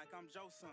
like I'm Joe's son.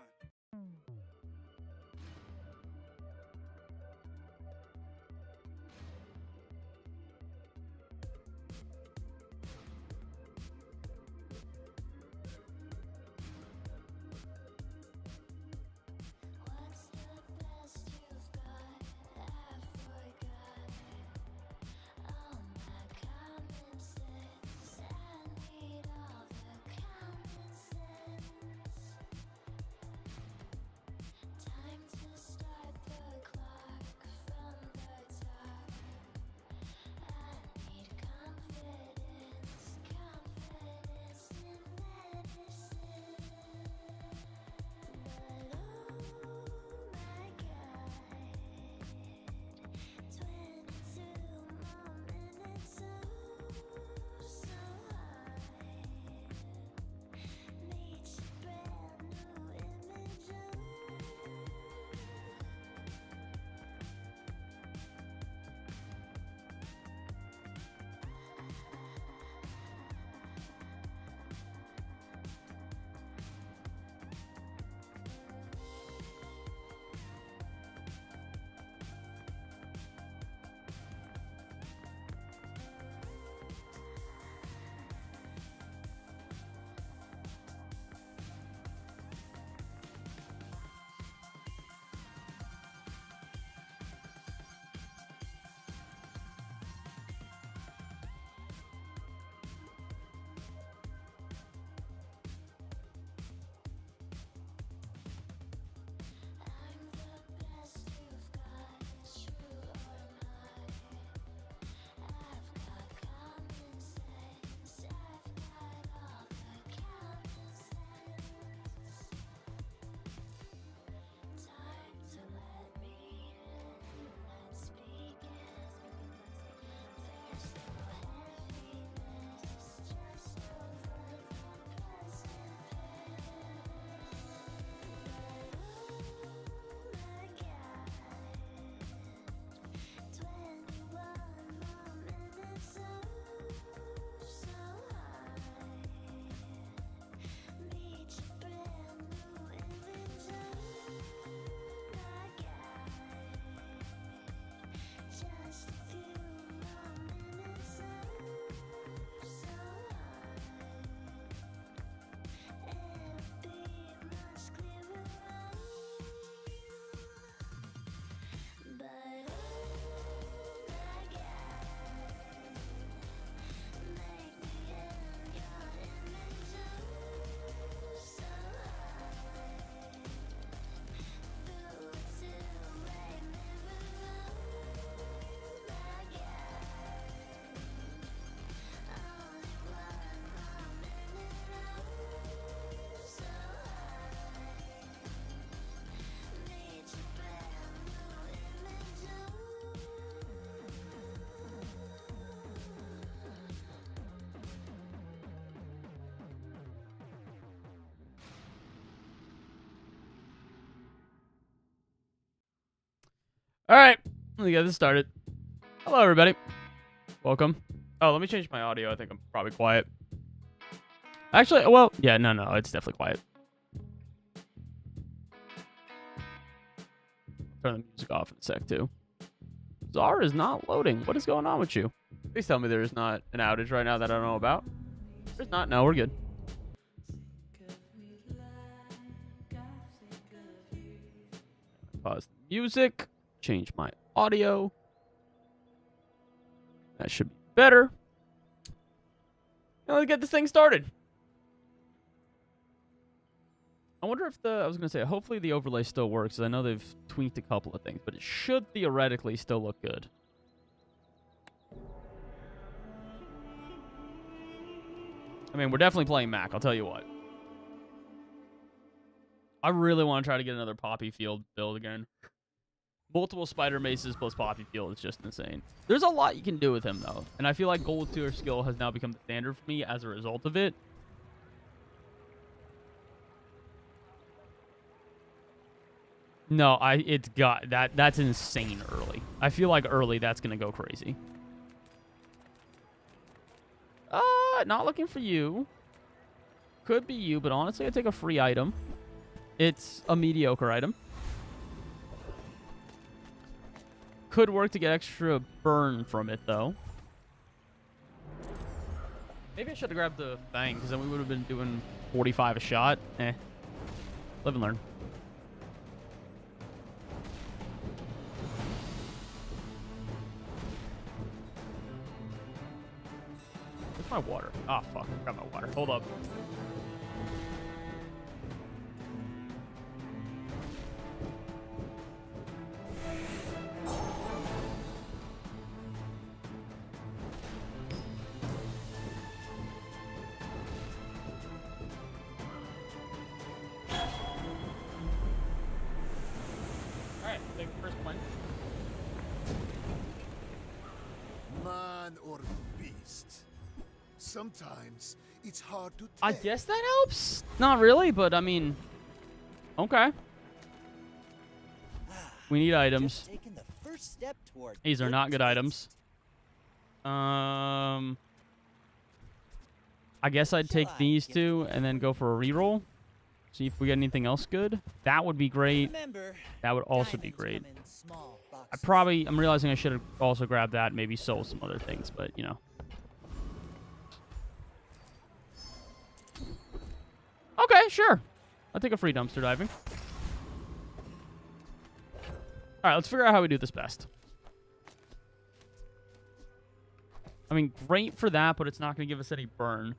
All right, let me get this started. Hello, everybody. Welcome. Oh, let me change my audio. I think I'm probably quiet. Actually, well, yeah, no, it's definitely quiet. Turn the music off in a sec, too. Bazaar is not loading. What is going on with you? Please tell me there is not an outage right now that I don't know about. There's not. No, we're good. Pause the music. Change my audio. That should be better. Now let's get this thing started. I wonder if I was going to say, hopefully the overlay still works. I know they've tweaked a couple of things, but it should theoretically still look good. I mean, we're definitely playing Mac, I'll tell you what. I really want to try to get another Poppy Field build again. Multiple Spider Maces plus Poppy Field is just insane. There's a lot you can do with him, though. And I feel like Gold Tier skill has now become the standard for me as a result of it. No, it's got that's insane early. I feel like early that's gonna go crazy. Not looking for you. Could be you, but honestly, I'd take a free item. It's a mediocre item. Could work to get extra burn from it, though. Maybe I should have grabbed the Fang, because then we would have been doing 45 a shot. Live and learn. Where's my water? Ah, oh, fuck. I got my water. Hold up. Sometimes it's hard to tell. I guess that helps. Not really, but I mean, okay. We need items. These are not good items. I guess I'd take these two and then go for a reroll. See if we get anything else good. That would be great. That would also be great. I'm realizing I should have also grabbed that, maybe sold some other things, but you know. Okay, sure. I'll take a free dumpster diving. All right, let's figure out how we do this best. I mean, great for that, but it's not going to give us any burn.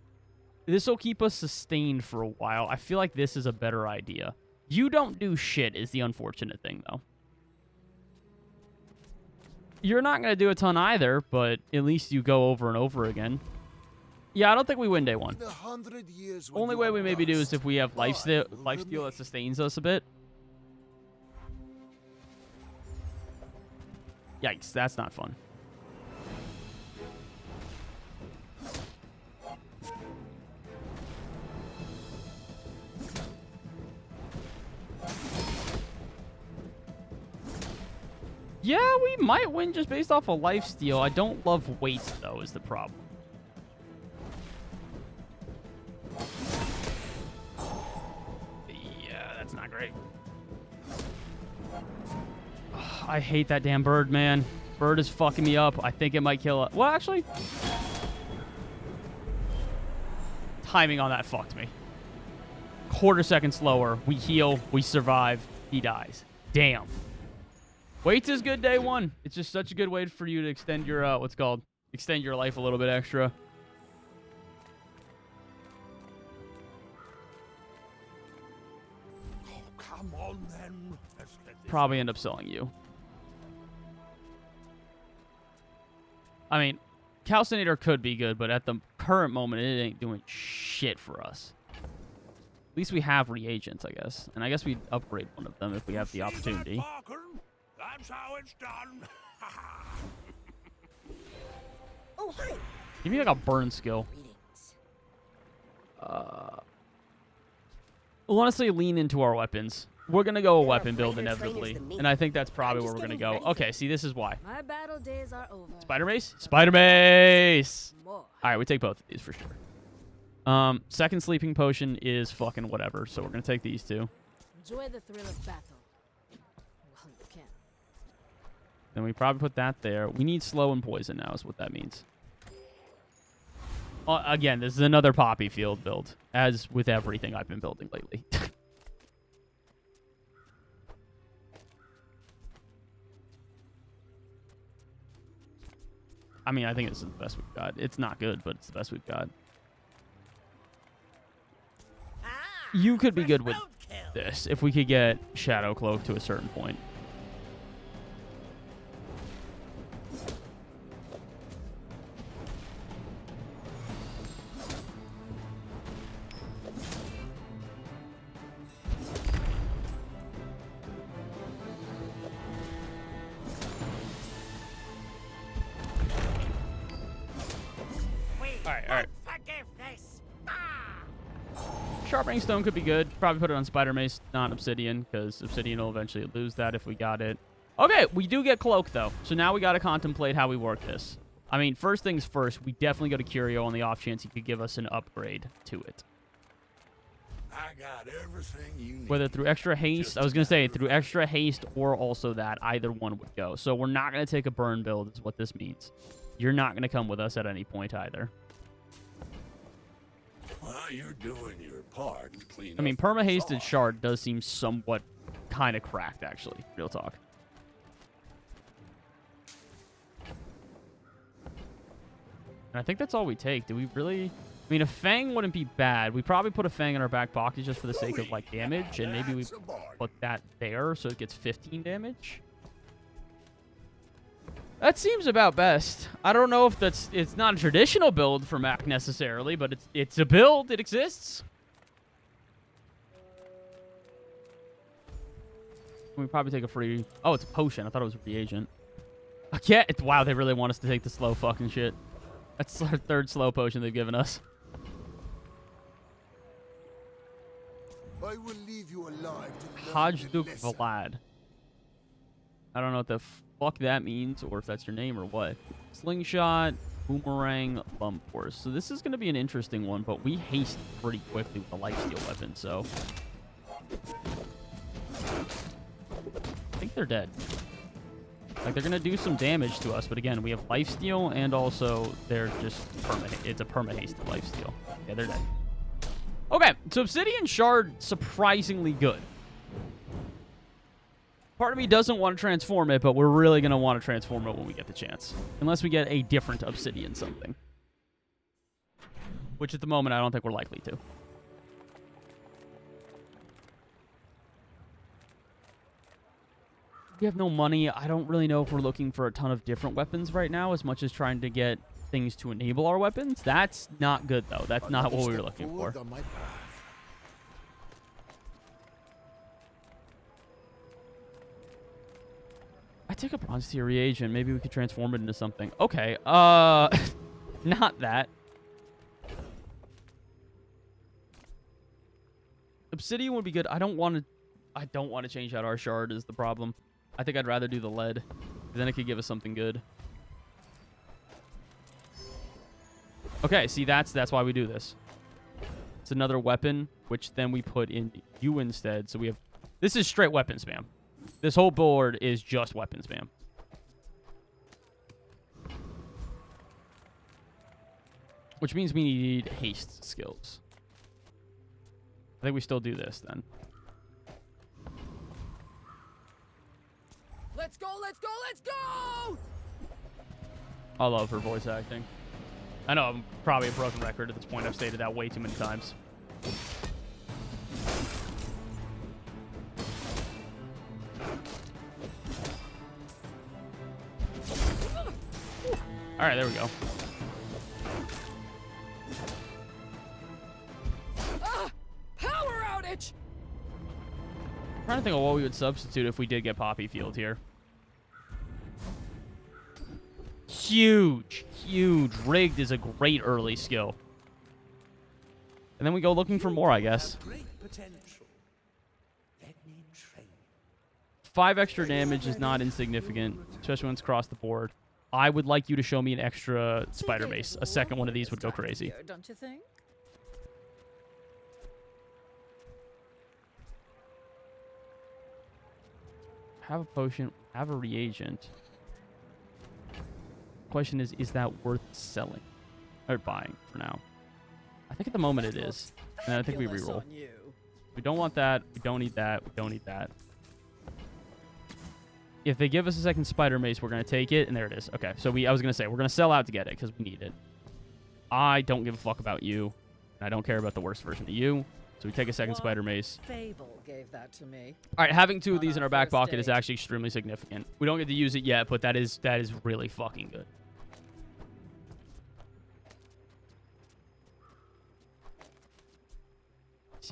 This will keep us sustained for a while. I feel like this is a better idea. You don't do shit is the unfortunate thing, though. You're not going to do a ton either, but at least you go over and over again. Yeah, I don't think we win day one. Only way we maybe do is if we have lifesteal that sustains us a bit. Yikes, that's not fun. Yeah, we might win just based off of lifesteal. I don't love weights, though, is the problem. That's not great. I hate that damn bird, man. Bird is fucking me up. I think it might kill us. Well, actually, timing on that fucked me. Quarter second slower. We heal. We survive. He dies. Damn. Weights is good day one. It's just such a good way for you to extend your, extend your life a little bit extra. Probably end up selling you. I mean, Calcinator could be good, but at the current moment, it ain't doing shit for us. At least we have reagents, I guess. And I guess we'd upgrade one of them if we have the opportunity. That's how it's done. Oh, hi. Give me like a burn skill. We'll honestly lean into our weapons. We're going to go a weapon build inevitably, and I think that's probably where we're going to go. Okay, see, this is why. My battle days are over. Spider Mace? Spider Mace! All right, we take both of these for sure. Second sleeping potion is fucking whatever, so we're going to take these two. Enjoy the thrill of battle. Well, you can. Then we probably put that there. We need slow and poison now is what that means. Again, this is another poppy field build, as with everything I've been building lately. I mean, I think this is the best we've got. It's not good, but it's the best we've got. You could be good with this if we could get Shadow Cloak to a certain point. Alright. Sharpening Stone could be good. Probably put it on Spider Mace, not Obsidian, because Obsidian will eventually lose that if we got it. Okay, we do get Cloak, though. So now we got to contemplate how we work this. I mean, first things first, we definitely go to Curio on the off chance he could give us an upgrade to it. I got everything you need. Whether through extra haste, I was going to say through extra haste or also that, either one would go. So we're not going to take a burn build is what this means. You're not going to come with us at any point either. Well, you're doing your part to clean I mean, up perma-hasted Bazaar. shard does seem somewhat kind of cracked, actually. Real talk. And I think that's all we take. Do we really... I mean, a Fang wouldn't be bad. We probably put a Fang in our back pocket just for the sake of, like, damage. And maybe we That's a bargain. put that there so it gets 15 damage. That seems about best. I don't know if that's... It's not a traditional build for Mac necessarily, but it's a build. It exists. We probably take a free... Oh, it's a potion. I thought it was a reagent. Yeah, wow, they really want us to take the slow fucking shit. That's our third slow potion they've given us. I will leave you alive to learn the Hajduk lesson. Vlad. I don't know what the fuck that means, or if that's your name or what. Slingshot, Boomerang, Bump Force. So this is going to be an interesting one, but we haste pretty quickly with the lifesteal weapon, so... I think they're dead. Like, they're going to do some damage to us, but again, we have lifesteal, and also they're just it's a perma-haste lifesteal. Yeah, they're dead. Okay, so Obsidian Shard, surprisingly good. Part of me doesn't want to transform it, but we're really going to want to transform it when we get the chance. Unless we get a different Obsidian something. Which at the moment, I don't think we're likely to. We have no money. I don't really know if we're looking for a ton of different weapons right now, as much as trying to get things to enable our weapons. That's not good, though. That's not what we were looking for. Forward on my path. I take a bronze tier reagent. Maybe we could transform it into something. Okay. Not that. Obsidian would be good. I don't want to change out our shard is the problem. I think I'd rather do the lead. Then it could give us something good. Okay, see, that's why we do this. It's another weapon, which then we put in you instead. So we have... This is straight weapon spam. This whole board is just weapon spam. Which means we need haste skills. I think we still do this then. Let's go, let's go, let's go! I love her voice acting. I know I'm probably a broken record at this point. I've stated that way too many times. All right, there we go. Power outage! I'm trying to think of what we would substitute if we did get Poppy Field here. Huge, huge. Rigged is a great early skill. And then we go looking for more, I guess. Great potential. Let me train. 5 extra damage is not insignificant, especially when it's across the board. I would like you to show me an extra spider mace. A second one of these would go crazy. Don't you think? Have a potion, have a reagent. Question is that worth selling or buying for now? I think at the moment it is. And I think we reroll. We don't want that. We don't need that. We don't need that. If they give us a second spider mace, we're going to take it. And there it is. Okay, so I was going to say, we're going to sell out to get it because we need it. I don't give a fuck about you. And I don't care about the worst version of you. So we take a second spider mace. Fable gave that to me. All right, having 2 of these On in our our back first pocket is date. actually extremely significant. We don't get to use it yet, but that is really fucking good.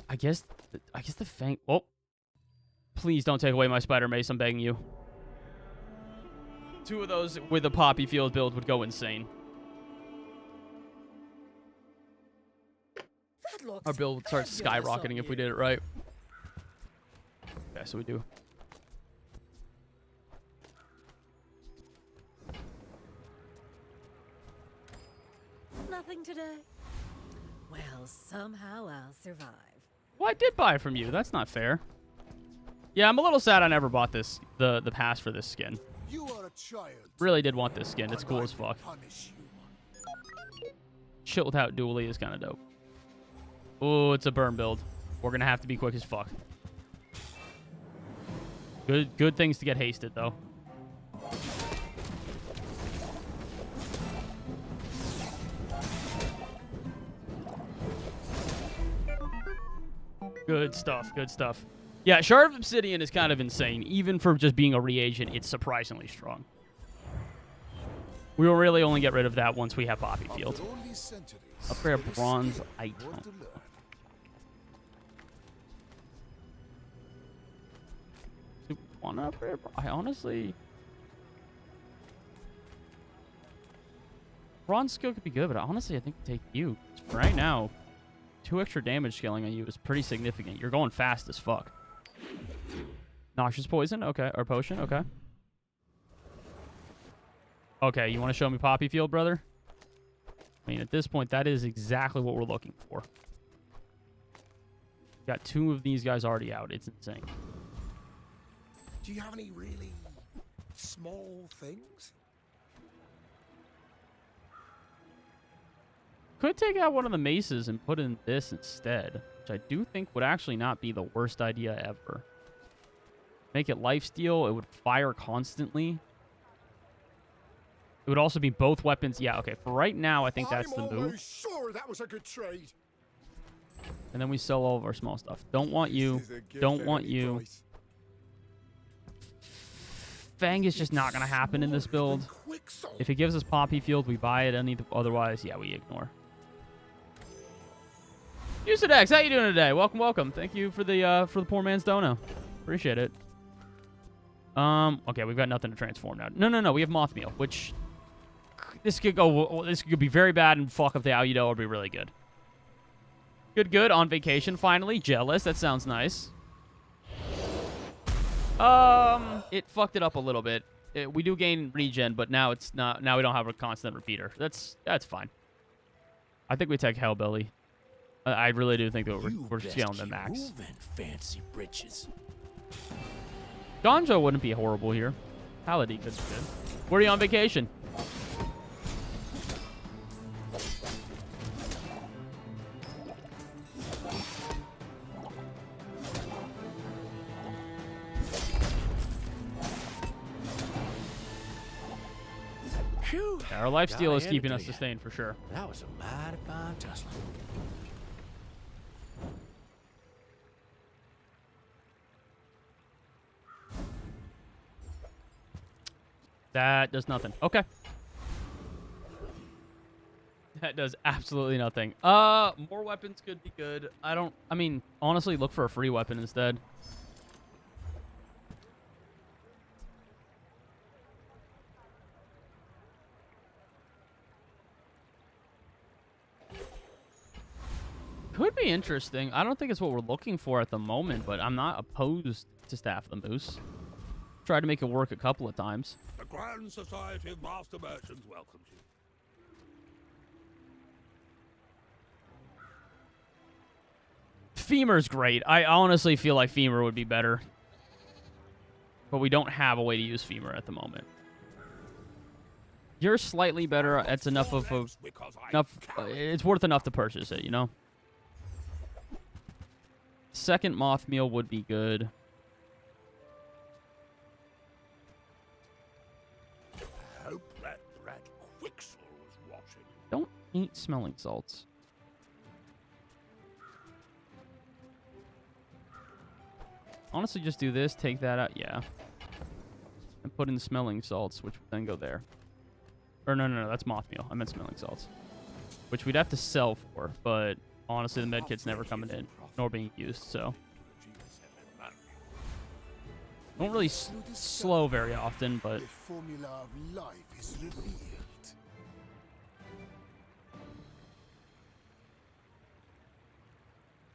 I guess the Fang... Oh. Please don't take away my spider mace, I'm begging you. 2 of those with a Poppy Field build would go insane. That looks Our build would start fabulous on skyrocketing if we you. did it right. Okay, so we do. Nothing today. Well, somehow I'll survive. Well, I did buy it from you. That's not fair. Yeah, I'm a little sad I never bought this, the pass for this skin. You are a child. Really did want this skin. It's and cool I as fuck. will punish you. Chilled out dually is kind of dope. Oh, it's a burn build. We're going to have to be quick as fuck. Good things to get hasted, though. Good stuff. Good stuff. Yeah, Shard of Obsidian is kind of insane. Even for just being a reagent, it's surprisingly strong. We will really only get rid of that once we have Poppy Field. Upgrade a bronze item. Do we want to upgrade? I honestly... Bronze skill could be good, but honestly, I think we take you. For right now, 2 extra damage scaling on you is pretty significant. You're going fast as fuck. Noxious poison? Okay. Or potion? Okay. Okay, you want to show me Poppy Field, brother? I mean, at this point, that is exactly what we're looking for. Got 2 of these guys already out. It's insane. Do you have any really small things? Could take out one of the maces and put in this instead, which I do think would actually not be the worst idea ever. Make it lifesteal. It would fire constantly. It would also be both weapons. Yeah, okay. For right now, I think that's the move. I'm sure that was a good trade. And then we sell all of our small stuff. Don't want you. Don't want you. Fang is just not going to happen in this build. If it gives us Poppy Field, we buy it. Otherwise, yeah, we ignore. Usadex, how you doing today? Welcome, welcome. Thank you for the poor man's dono. Appreciate it. Okay, we've got nothing to transform now. No. We have Mothmeal, which this could go. This could be very bad and fuck up the Audo, or be really good. Good. On vacation finally. Jealous. That sounds nice. It fucked it up a little bit. We do gain regen, but now it's not. Now we don't have a constant repeater. That's fine. I think we take Hellbilly. I really do think that we're scaling the max. Fancy britches. Gonjo wouldn't be horrible here. Paladin could be good. Where are you on vacation? Phew. Yeah, our lifesteal is Gotta keeping hand us it to sustained for sure. That was a mighty fine tussle. That does nothing. Okay. That does absolutely nothing. More weapons could be good. I mean, honestly, look for a free weapon instead. Could be interesting. I don't think it's what we're looking for at the moment, but I'm not opposed to Staff the Moose. Tried to make it work a couple of times. The Grand Society of Master Merchants welcomes you. Femur's great. I honestly feel like Femur would be better. But we don't have a way to use Femur at the moment. You're slightly better. It's enough of a... it's worth enough to purchase it, you know? Second Mothmeal would be good. Hope that rat Quixel was watching. Don't eat smelling salts. Honestly, just do this. Take that out. Yeah. And put in smelling salts, which would then go there. Or no. That's Mothmeal. I meant smelling salts. Which we'd have to sell for, but honestly, the medkit's never coming in, nor being used, so. Don't really slow very often, but... The formula of life is revealed.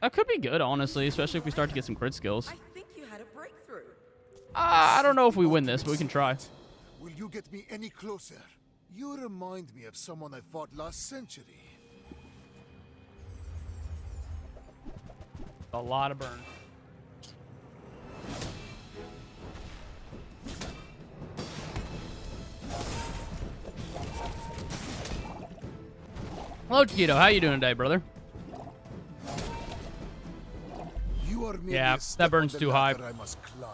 That could be good, honestly, especially if we start to get some crit skills. I think you had a breakthrough. I don't know if we win this, but we can try. Will you get me any closer? You remind me of someone I fought last century. A lot of burn. Hello, Chiquito. How you doing today, brother? You are merely Yeah, a step that burns on the too high. ladder I must climb.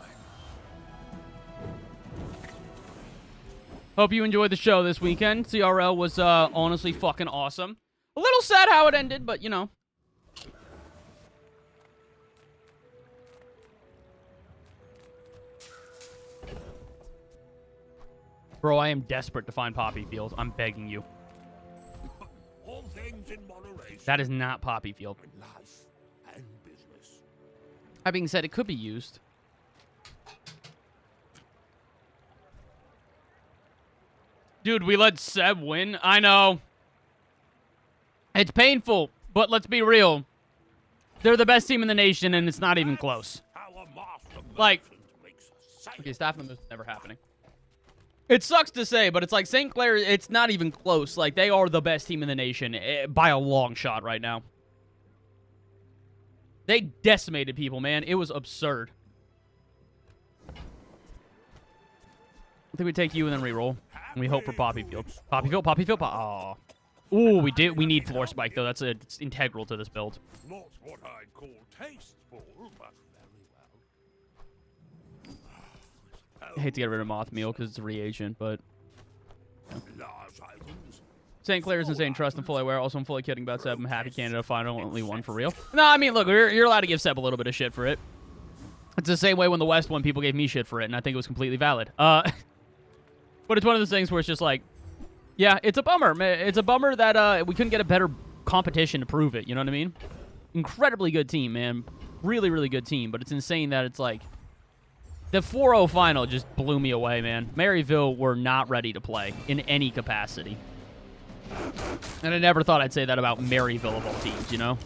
Hope you enjoyed the show this weekend. CRL was honestly fucking awesome. A little sad how it ended, but you know. Bro, I am desperate to find Poppy Field. I'm begging you. All things in moderation. That is not Poppy Field. Life and business. That being said, it could be used. Dude, we let Seb win. I know. It's painful, but let's be real. They're the best team in the nation, and it's not even close. Our master Like- merchant makes us sail. Okay, staff members never happening. It sucks to say, but it's like St. Clair, it's not even close. Like, they are the best team in the nation by a long shot right now. They decimated people, man. It was absurd. I think we take you and then reroll. And we hope for Poppy Field. Poppy Field, Poppy Field, Aw. Ooh, we did. We need Floor Spike, though. It's integral to this build. Not what I'd call tasteful, but very well. I hate to get rid of Moth Meal because it's a reagent, but... Large items. St. Clair is insane, trust and fully aware. Also, I'm fully kidding about Seb. I'm happy Canada finally won for real. No, I mean, look, you're allowed to give Seb a little bit of shit for it. It's the same way when the West won, people gave me shit for it, and I think it was completely valid. But it's one of those things where it's just like, yeah, it's a bummer. It's a bummer that we couldn't get a better competition to prove it, you know what I mean? Incredibly good team, man. Really, really good team, but it's insane that it's like, the 4-0 final just blew me away, man. Maryville were not ready to play in any capacity. And I never thought I'd say that about Maryville of all teams, you know?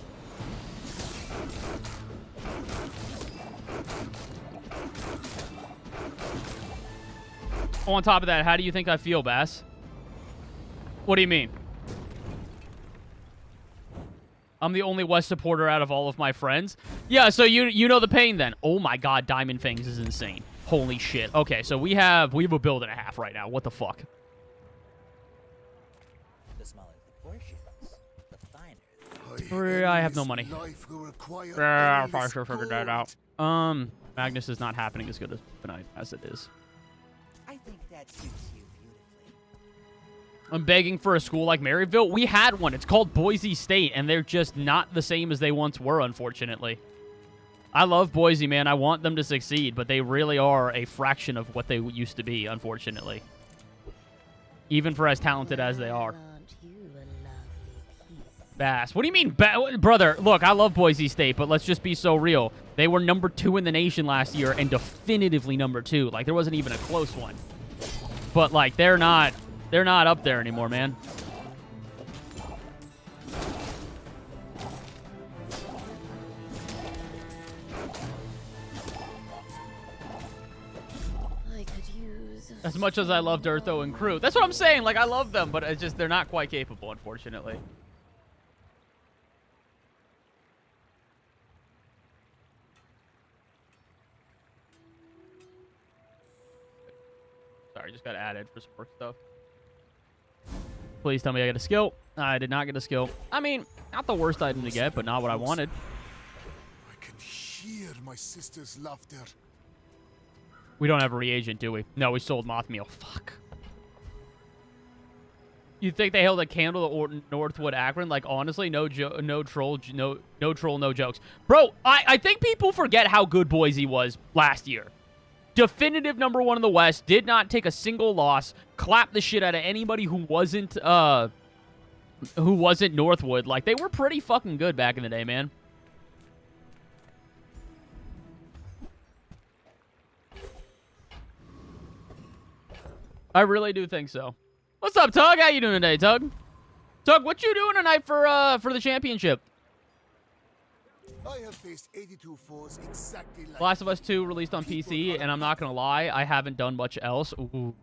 On top of that, how do you think I feel, Bass? What do you mean? I'm the only West supporter out of all of my friends? Yeah, so you know the pain then. Oh my god, Diamond Fangs is insane. Holy shit. Okay, so we have a build and a half right now. What the fuck? The smaller the portions, the finer. I have no money. Life will require I endless should figure that gold. out. Magnus is not happening as good as tonight as it is. I think that suits you beautifully. I'm begging for a school like Maryville. We had one. It's called Boise State, and they're just not the same as they once were, unfortunately. I love Boise, man. I want them to succeed, but they really are a fraction of what they used to be, unfortunately. Even for as talented as they are. Aren't you a lovely piece? Bass. What do you mean, brother? Look, I love Boise State, but let's just be so real. They were #2 in the nation last year, and definitively #2. Like, there wasn't even a close one. But, like, they're not up there anymore, man. I could use As much as I loved Eartho and Crew. That's what I'm saying. Like, I love them, but it's just they're not quite capable, unfortunately. Sorry, just got added for some work stuff. Please tell me I get a skill. I did not get a skill. I mean, not the worst item to get, but not what I wanted. I can hear my sister's laughter. We don't have a reagent, do we? No, we sold moth meal. Fuck. You think they held a candle to Northwood Akron? Like, honestly, no troll, no jokes. Bro, I think people forget how good Boise was last year. Definitive #1 in the West, did not take a single loss, clapped the shit out of anybody who wasn't Northwood. Like, they were pretty fucking good back in the day, man. I really do think so. What's up, Tug? How you doing today, Tug? Tug, what you doing tonight for the championship? I have faced 82 foes exactly like Last of Us 2 released on PC, and I'm not gonna lie, I haven't done much else. Ooh.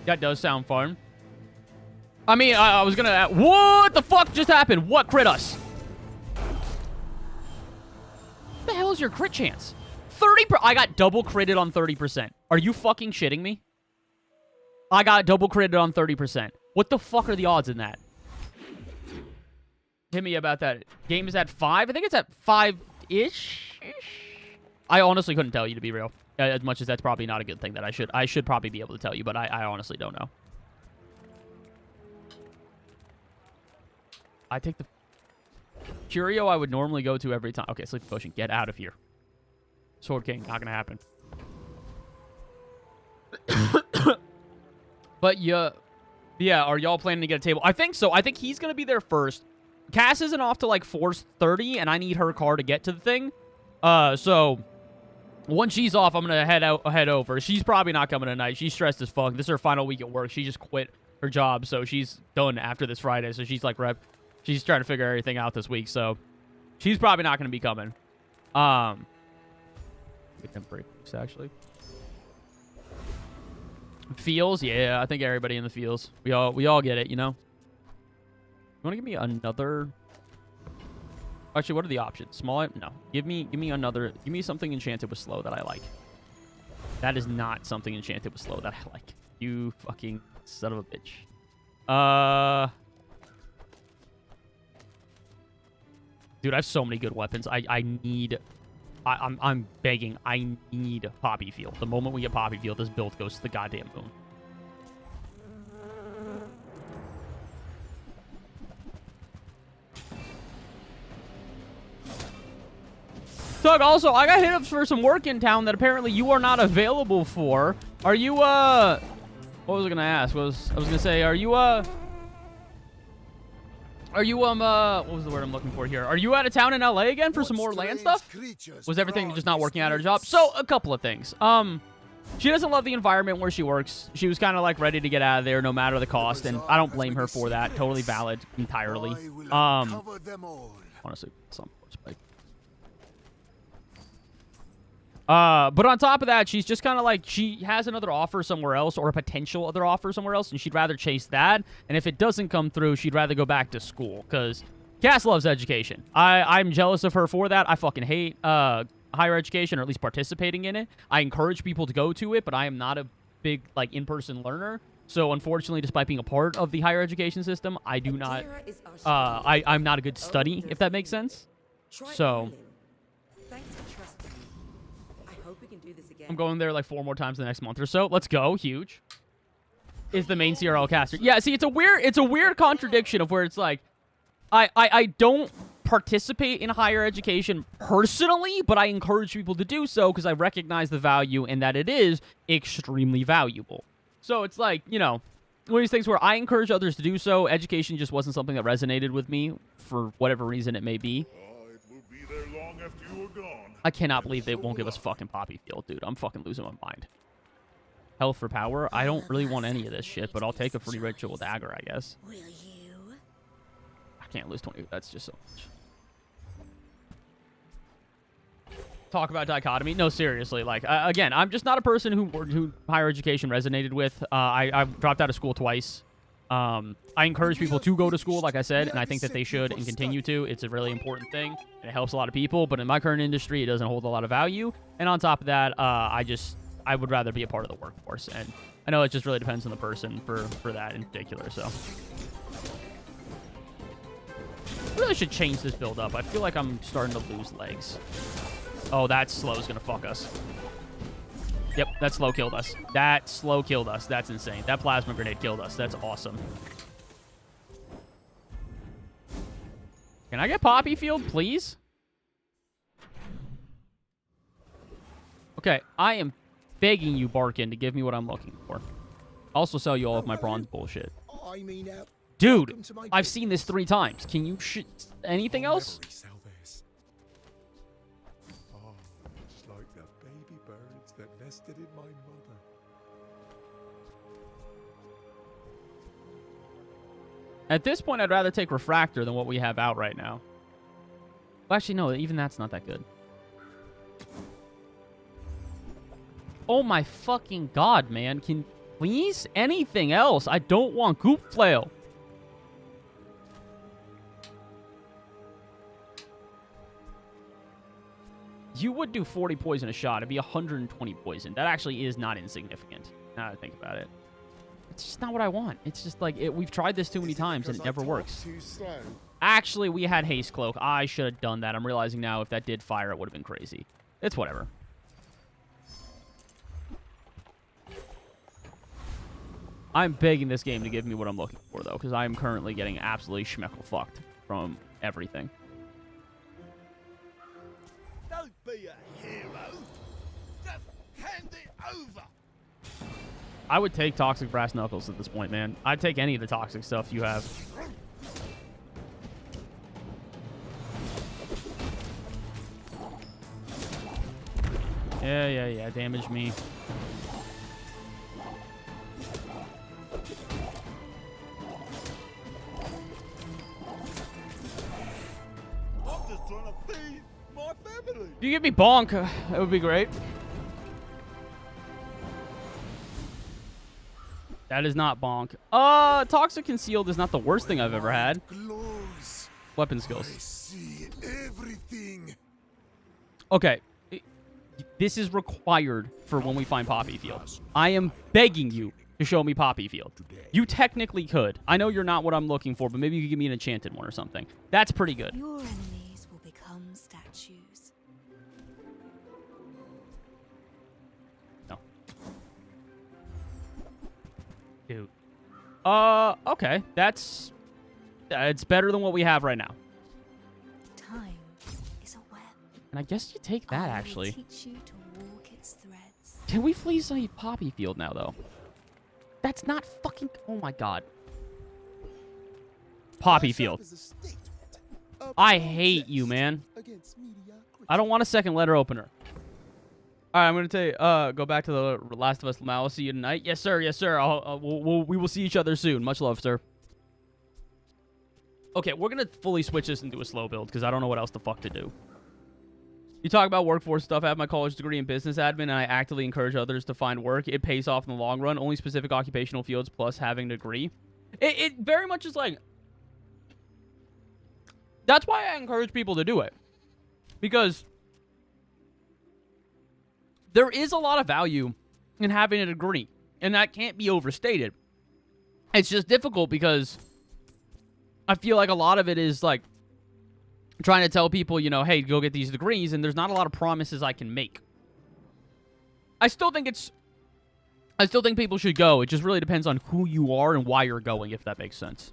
That does sound fun. I mean, I was gonna... What the fuck just happened? What crit us? What the hell is your crit chance? 30%. I got double critted on 30%. Are you fucking shitting me? I got double critted on 30%. What the fuck are the odds in that? Hit me about that. Game is at 5? I think it's at 5-ish. I honestly couldn't tell you, to be real. As much as that's probably not a good thing that I should probably be able to tell you, but I honestly don't know. I take the Curio I would normally go to every time. Okay, Sleep Potion, get out of here. Sword King, not gonna happen. But yeah, are y'all planning to get a table? I think so. I think he's gonna be there first. Cass isn't off to like 4:30, and I need her car to get to the thing. So once she's off, I'm gonna head over. She's probably not coming tonight. She's stressed as fuck. This is her final week at work. She just quit her job, so she's done after this Friday. So she's like, she's trying to figure everything out this week. So she's probably not gonna be coming. Get them breaks actually. Feels, yeah. I think everybody in the feels. We all get it, you know. You want to give me another? Actually, what are the options? Small? No. Give me another. Give me something enchanted with slow that I like. That is not something enchanted with slow that I like. You fucking son of a bitch. Dude, I have so many good weapons. I'm begging. I need Poppy Field. The moment we get Poppy Field, this build goes to the goddamn moon. Doug, also, I got hit up for some work in town that apparently you are not available for. Are you, what was I gonna ask? I was gonna say, are you, what was the word I'm looking for here? Are you out of town in LA again for some more land stuff? Was everything just not working out at her job? So, a couple of things. She doesn't love the environment where she works. She was kind of like ready to get out of there no matter the cost, and I don't blame her for that. Totally valid entirely. Honestly, some spike. But on top of that, she's just kind of like, she has another offer somewhere else, or a potential other offer somewhere else, and she'd rather chase that. And if it doesn't come through, she'd rather go back to school, because Cass loves education. I'm jealous of her for that. I fucking hate higher education, or at least participating in it. I encourage people to go to it, but I am not a big, like, in-person learner. So, unfortunately, despite being a part of the higher education system, I do not, I'm not a good study, if that makes sense. So I'm going there like 4 more times the next month or so. Let's go. Huge. Is the main CRL caster. Yeah, see, it's a weird contradiction of where it's like, I don't participate in higher education personally, but I encourage people to do so because I recognize the value and that it is extremely valuable. So it's like, you know, one of these things where I encourage others to do so. Education just wasn't something that resonated with me for whatever reason it may be. It will be there long after you are gone. I cannot believe they won't give us fucking Poppy Field, dude. I'm fucking losing my mind. Health for power? I don't really want any of this shit, but I'll take a free ritual dagger, I guess. Will you? I can't lose 20. That's just so much. Talk about dichotomy? No, seriously. Like, again, I'm just not a person who higher education resonated with. I've dropped out of school twice. I encourage people to go to school, like I said, and I think that they should and continue to. It's a really important thing, and it helps a lot of people. But in my current industry, it doesn't hold a lot of value. And on top of that, I would rather be a part of the workforce. And I know it just really depends on the person for that in particular. So, I really should change this build up. I feel like I'm starting to lose legs. Oh, that slow is gonna fuck us. Yep, that slow killed us. That slow killed us. That's insane. That plasma grenade killed us. That's awesome. Can I get Poppy Field, please? Okay, I am begging you, Barkin, to give me what I'm looking for. I'll also sell you all of my bronze bullshit. Dude, I've seen this 3 times. Can you anything else? In my mother. At this point, I'd rather take Refractor than what we have out right now. Well, actually, no, even that's not that good. Oh my fucking god, man. Can please anything else? I don't want Goop Flail. You would do 40 poison a shot. It'd be 120 poison. That actually is not insignificant, now that I think about it. It's just not what I want. It's just like, we've tried this too many times and it never works. Actually, we had Haste Cloak. I should have done that. I'm realizing now if that did fire, it would have been crazy. It's whatever. I'm begging this game to give me what I'm looking for, though, because I am currently getting absolutely schmeckle fucked from everything. Don't be a hero. Just hand it over. I would take Toxic Brass Knuckles at this point, man. I'd take any of the toxic stuff you have. Yeah. Damage me. I'm just trying to feed my family. If you give me Bonk, that would be great. That is not Bonk. Toxic Concealed is not the worst thing I've ever had. Glows. Weapon I skills. see everything. Okay. This is required for when we find Poppy Field. I am begging you to show me Poppy Field. You technically could. I know you're not what I'm looking for, but maybe you could give me an enchanted one or something. That's pretty good. Your enemies will become statues. No. Dude. Okay. It's better than what we have right now. Time is a web. And I guess you take that, I will actually. teach you to walk its threads. Can we please say Poppy Field now, though? That's not fucking... Oh, my God. Poppy Field. I hate you, man. I don't want a second letter opener. All right, I'm going to tell you, go back to the Last of Us. I'll see you tonight. Yes, sir. Yes, sir. We will see each other soon. Much love, sir. Okay, we're going to fully switch this into a slow build because I don't know what else the fuck to do. You talk about workforce stuff. I have my college degree in business admin, and I actively encourage others to find work. It pays off in the long run. Only specific occupational fields plus having a degree. It very much is like... That's why I encourage people to do it. Because there is a lot of value in having a degree, and that can't be overstated. It's just difficult because I feel like a lot of it is like trying to tell people, you know, hey, go get these degrees, and there's not a lot of promises I can make. I still think people should go. It just really depends on who you are and why you're going, if that makes sense.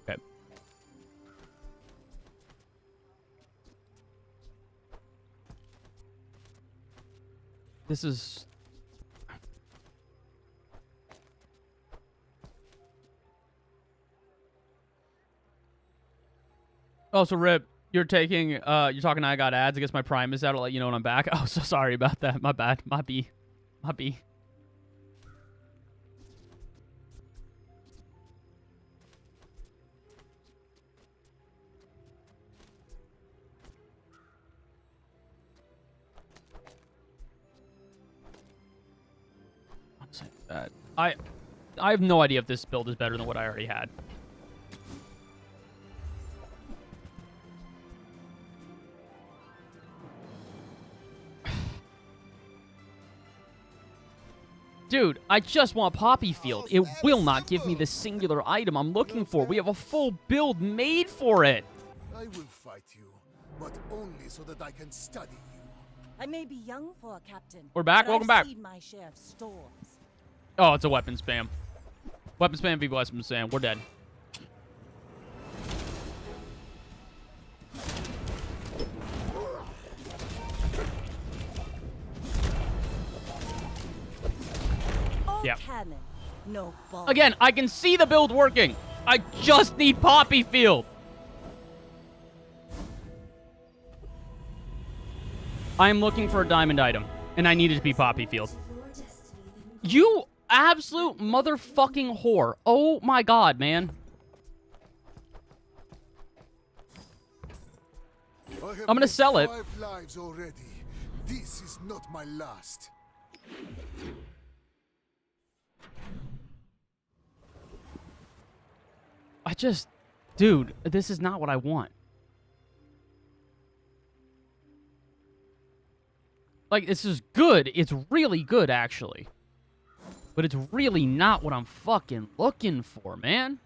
Okay. This is... Oh, so Rip, you're talking I got ads. I guess my Prime is out. I'll let you know when I'm back. Oh, so sorry about that. My bad. My B. I have no idea if this build is better than what I already had. Dude, I just want Poppy Field. It will not give me the singular item I'm looking for. We have a full build made for it. I will fight you, but only so that I can study you. I may be young for a captain. We're back. but Welcome I've back. seen my share of storms. Oh, it's a weapon spam. Weapon spam, v weapon spam. We're dead. Yeah. Cannon, no ball. Again, I can see the build working. I just need Poppy Field. I am looking for a diamond item, and I need it to be Poppy Field. You absolute motherfucking whore. Oh my god, man. I'm gonna sell it. 5 lives already. This is not my last. Dude, this is not what I want. Like, this is good. It's really good, actually. But it's really not what I'm fucking looking for, man.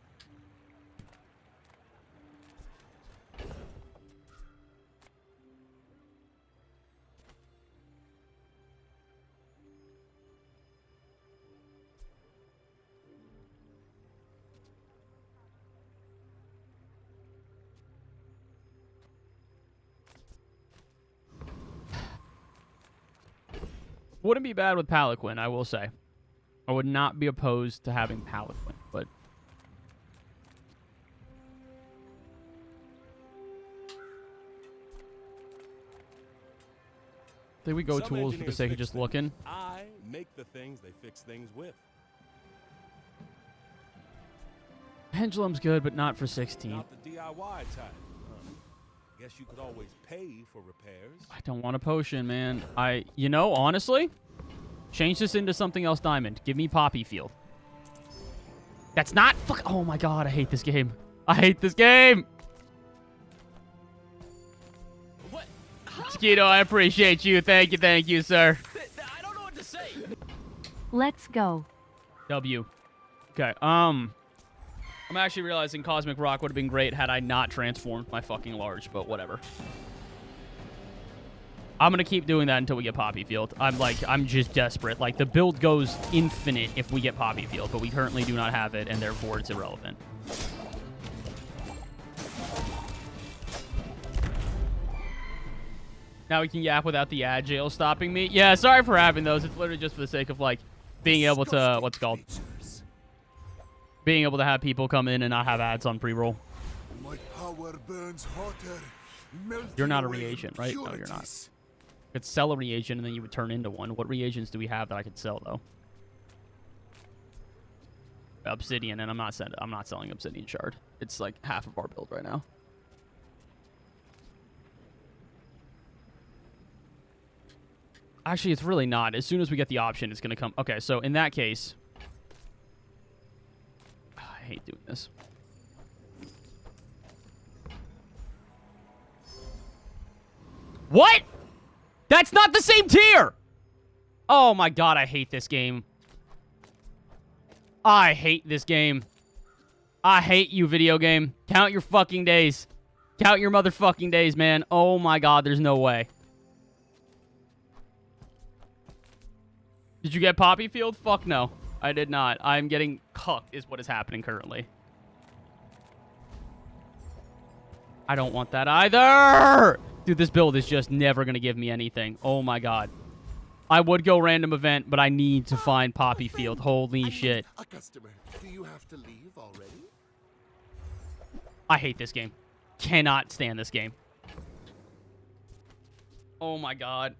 Wouldn't be bad with Palaquin, I will say. I would not be opposed to having Palaquin, but... I think we go Some tools for the engineers sake of fix just things. looking. I make the things they fix things with. Pendulum's good, but not for 16. Not the DIY type. Guess you could always pay for repairs. I don't want a potion, man. You know, honestly, change this into something else diamond. Give me Poppy Field. That's not... Fuck. Oh my god, I hate this game. I hate this game. What? Mosquito, I appreciate you. Thank you, sir. I don't know what to say. Let's go. W. Okay, I'm actually realizing Cosmic Rock would have been great had I not transformed my fucking large, but whatever. I'm going to keep doing that until we get Poppy Field. I'm just desperate. Like, the build goes infinite if we get Poppy Field, but we currently do not have it, and therefore it's irrelevant. Now we can yap without the agile stopping me. Yeah, sorry for having those. It's literally just for the sake of, like, being able to, what's it called? Being able to have people come in and not have ads on pre-roll. My power burns hotter. You're not a reagent, right? No, you're not. You could sell a reagent and then you would turn into one. What reagents do we have that I could sell, though? Obsidian, and I'm not selling Obsidian Shard. It's like half of our build right now. Actually, it's really not. As soon as we get the option, it's going to come. Okay, so in that case... I hate doing this. What? That's not the same tier! Oh my god, I hate this game. I hate this game. I hate you, video game. Count your fucking days. Count your motherfucking days, man. Oh my god, there's no way. Did you get Poppy Field? Fuck no. I did not. I'm getting cucked is what is happening currently. I don't want that either! Dude, this build is just never going to give me anything. Oh my god. I would go random event, but I need to find Poppy Field. Holy shit. A customer. Do you have to leave already? I hate this game. Cannot stand this game. Oh my god.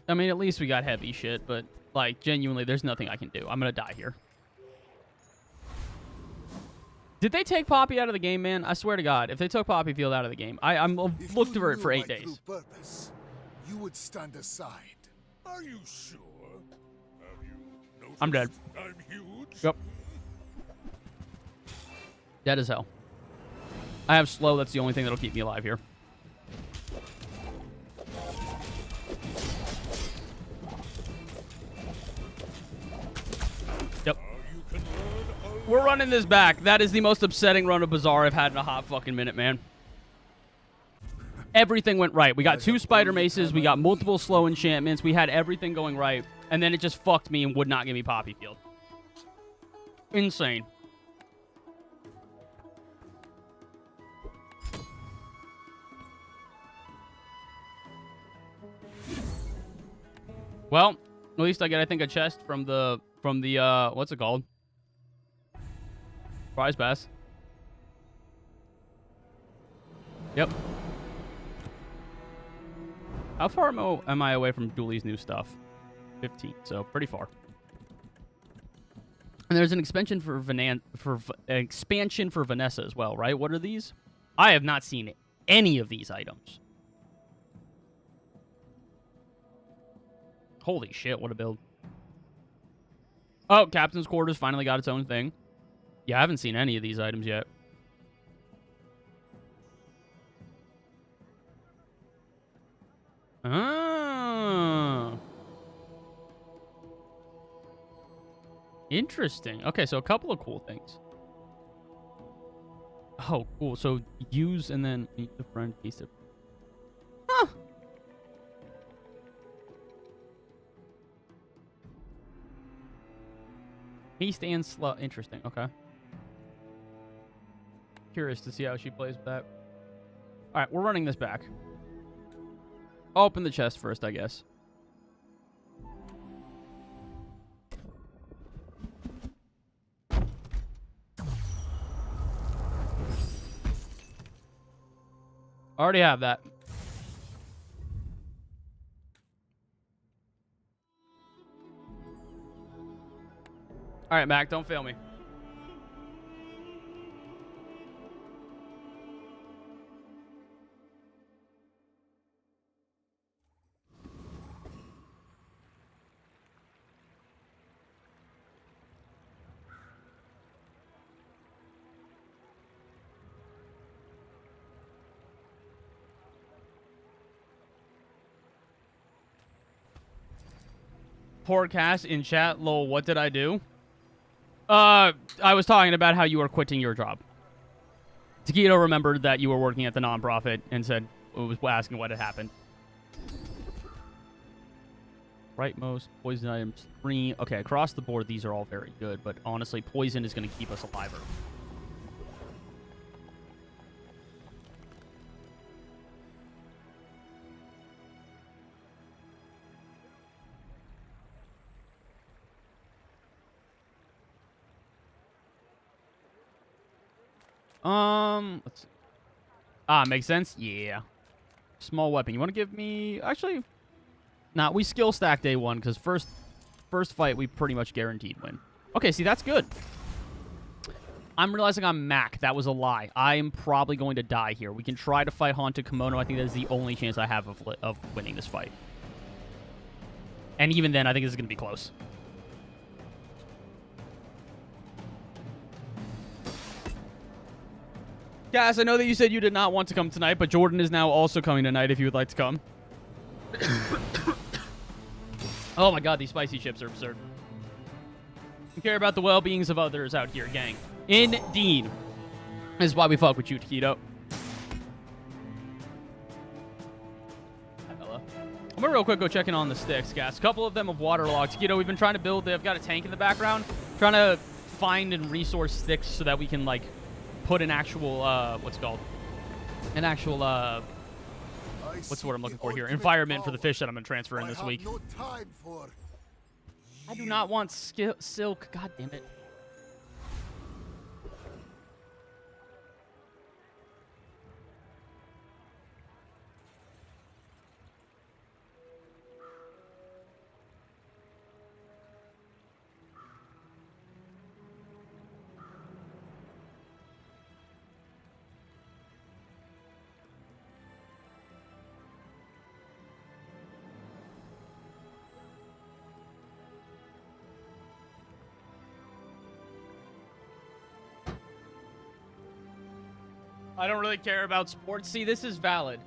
I mean, at least we got heavy shit, but, like, genuinely, there's nothing I can do. I'm gonna die here. Did they take Poppy out of the game, man? I swear to God, if they took Poppy Field out of the game, I'm looked for it for 8 days. Purpose, you would stand aside. Are you sure? Have you noticed I'm dead. I'm huge? Yep. Dead as hell. I have slow. That's the only thing that'll keep me alive here. Yep. We're running this back. That is the most upsetting run of Bazaar I've had in a hot fucking minute, man. Everything went right. We got 2 spider maces. We got multiple slow enchantments. We had everything going right. And then it just fucked me and would not give me Poppy Field. Insane. Well, at least I get, I think, a chest from the what's it called? Prize pass. Yep. How far am I away from Dooley's new stuff? 15, so pretty far. And there's an expansion for Vanessa as well, right? What are these? I have not seen any of these items. Holy shit, what a build. Oh, Captain's Quarters finally got its own thing. Yeah, I haven't seen any of these items yet. Oh. Interesting. Okay, so a couple of cool things. Oh, cool. So use and then meet the friend piece of... Huh. Haste and slow. Interesting. Okay. Curious to see how she plays with that. All right, we're running this back. Open the chest first, I guess. Already have that. All right, Mac, don't fail me. Podcast in chat, lol, what did I do? I was talking about how you were quitting your job. Taquito remembered that you were working at the nonprofit and said, was asking what had happened. Rightmost, poison items, 3. Okay, across the board, these are all very good, but honestly, poison is going to keep us alive. Let's see. Ah, makes sense? Yeah. Small weapon. You want to give me... Actually, nah, we skill stack day 1, because first fight, we pretty much guaranteed win. Okay, see, that's good. I'm realizing I'm Mac. That was a lie. I am probably going to die here. We can try to fight Haunted Kimono. I think that is the only chance I have of winning this fight. And even then, I think this is going to be close. Guys, I know that you said you did not want to come tonight, but Jordan is now also coming tonight if you would like to come. Oh my god, these spicy chips are absurd. You care about the well-beings of others out here, gang. Indeed. This is why we fuck with you, Taquito. Hi, Bella. I'm gonna real quick go check in on the sticks, guys. A couple of them have waterlogged. Taquito, we've been trying to build... They've got a tank in the background. Trying to find and resource sticks so that we can, like... put an actual, what's it called? An actual, what's the word I'm looking for here? Environment for the fish that I'm going to transfer in this week. I do not want silk. God damn it. I don't really care about sports. See, this is valid.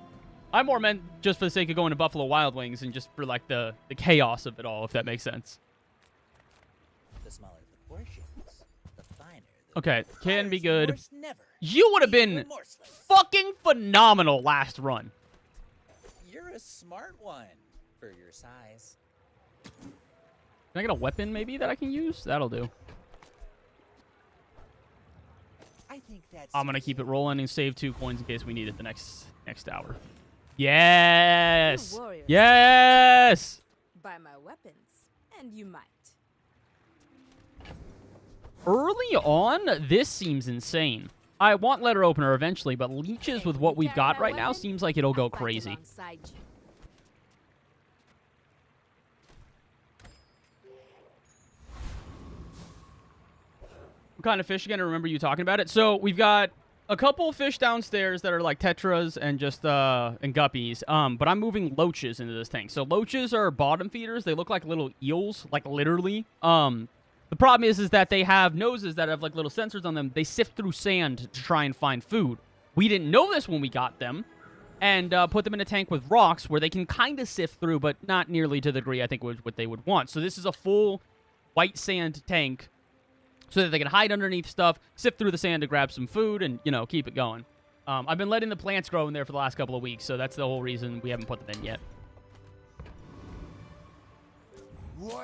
I more meant just for the sake of going to Buffalo Wild Wings and just for, like, the chaos of it all, if that makes sense. The smaller the portions, the finer the... Okay, can be good. Worse never. You would have been fucking phenomenal last run. You're a smart one for your size. Can I get a weapon, maybe, that I can use? That'll do. I think that's... I'm going to keep it rolling and save 2 coins in case we need it the next hour. Yes! Yes! Buy my weapons, and you might. Early on, this seems insane. I want letter opener eventually, but leeches with what we've got right now seems like it'll go crazy. kind of fish again. I remember you talking about it. So we've got a couple fish downstairs that are like tetras and just and guppies. But I'm moving loaches into this tank. So loaches are bottom feeders. They look like little eels, like literally. The problem is that they have noses that have like little sensors on them. They sift through sand to try and find food. We didn't know this when we got them, and put them in a tank with rocks where they can kind of sift through, but not nearly to the degree I think what they would want. So this is a full white sand tank so that they can hide underneath stuff, sift through the sand to grab some food, and, you know, keep it going. I've been letting the plants grow in there for the last couple of weeks, so that's the whole reason we haven't put them in yet.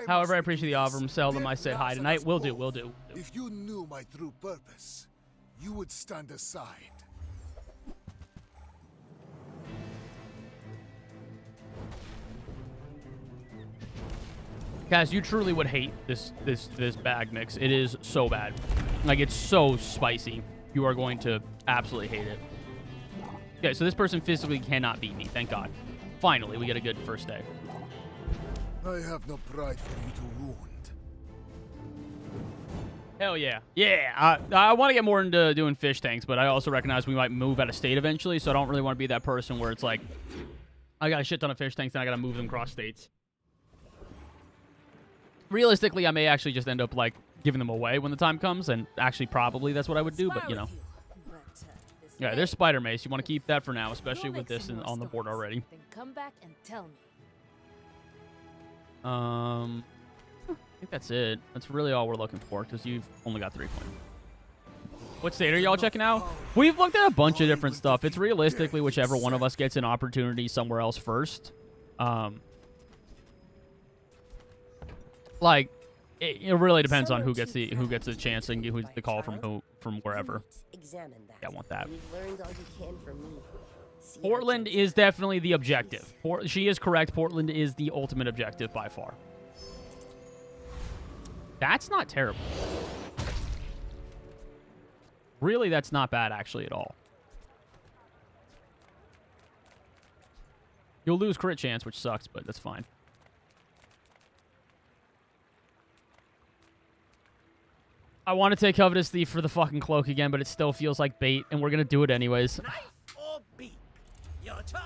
However, I appreciate the offer. Sell them. I said hi tonight. Will do. Will do. If you knew my true purpose, you would stand aside. Guys, you truly would hate this bag mix. It is so bad. Like, it's so spicy. You are going to absolutely hate it. Okay, so this person physically cannot beat me. Thank God. Finally, we get a good first day. I have no pride for you to wound. Hell yeah. Yeah, I want to get more into doing fish tanks, but I also recognize we might move out of state eventually, so I don't really want to be that person where it's like, I got a shit ton of fish tanks, and I got to move them across states. Realistically, I may actually just end up, like, giving them away when the time comes, and actually probably that's what I would do, but, you know. Yeah, there's spider mace. You want to keep that for now, especially with this on the board already. Then come back and tell me. I think that's it. That's really all we're looking for, because you've only got 3 points. What state are y'all checking out? We've looked at a bunch of different stuff. It's realistically whichever one of us gets an opportunity somewhere else first. Like, it really depends on who gets the chance and who's the call from wherever. Examine that. Yeah, I want that. You've learned all you can from me. Portland is definitely the objective. She is correct. Portland is the ultimate objective by far. That's not terrible. Really, that's not bad actually at all. You'll lose crit chance, which sucks, but that's fine. I want to take Covetous Thief for the fucking cloak again, but it still feels like bait, and we're going to do it anyways. Knife or beak? Your choice.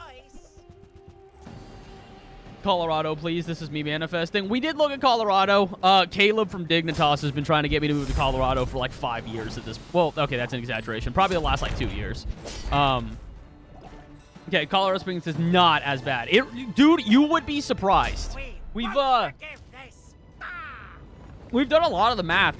Colorado, please. This is me manifesting. We did look at Colorado. Caleb from Dignitas has been trying to get me to move to Colorado for like 5 years at this. Well, okay, that's an exaggeration. Probably the last like 2 years. Okay, Colorado Springs is not as bad. Dude, you would be surprised. We've done a lot of the math.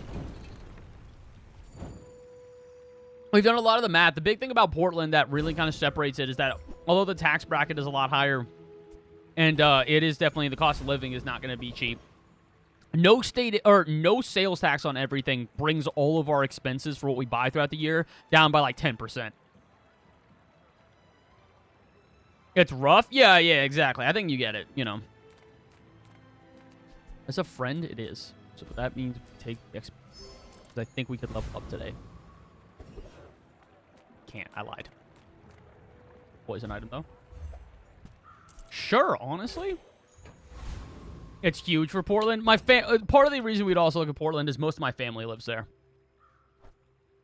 We've done a lot of the math. The big thing about Portland that really kind of separates it is that although the tax bracket is a lot higher, and it is definitely, the cost of living is not going to be cheap. No state or no sales tax on everything brings all of our expenses for what we buy throughout the year down by like 10%. It's rough? Yeah, exactly. I think you get it, you know. As a friend, it is. So that means we take the XP. I think we could level up today. Can't. I lied. Poison item, though. Sure, honestly. It's huge for Portland. Part of the reason we'd also look at Portland is most of my family lives there.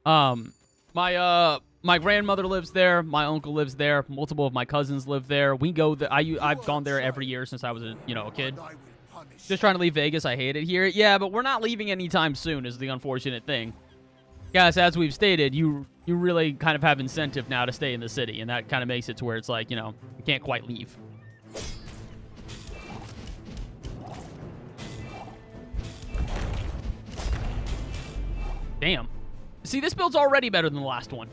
My grandmother lives there. My uncle lives there. Multiple of my cousins live there. We go there. I've gone there every year since I was a kid. Just trying to leave Vegas. I hate it here. Yeah, but we're not leaving anytime soon is the unfortunate thing. Guys, as we've stated, you really kind of have incentive now to stay in the city, and that kind of makes it to where it's like, you can't quite leave. Damn. See, this build's already better than the last one.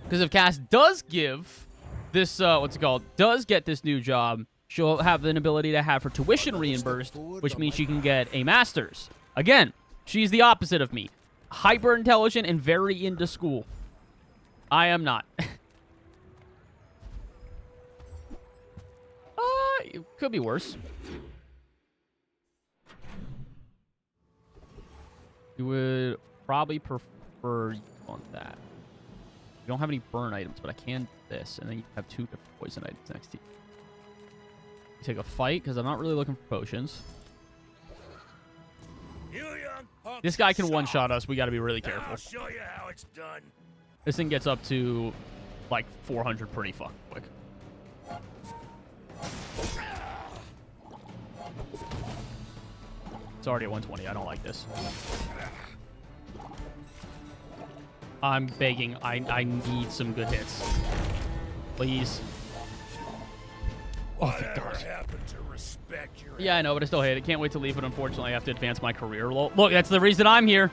Because if Cass does give this, does get this new job, she'll have an ability to have her tuition reimbursed, which means she can get a master's. Again, she's the opposite of me. Hyper intelligent and very into school. I am not. It could be worse. You would probably prefer you on that. You don't have any burn items, but I can do this, and then you have 2 different poison items next to you. You take a fight, because I'm not really looking for potions. You young punk. This guy can one-shot us. We got to be really careful. I'll show you how it's done. This thing gets up to, like, 400 pretty fucking quick. It's already at 120. I don't like this. I'm begging. I need some good hits. Please. Oh, thank God. Happened to respect your Yeah, I know, but I still hate it. Can't wait to leave, but unfortunately I have to advance my career. Look, that's the reason I'm here.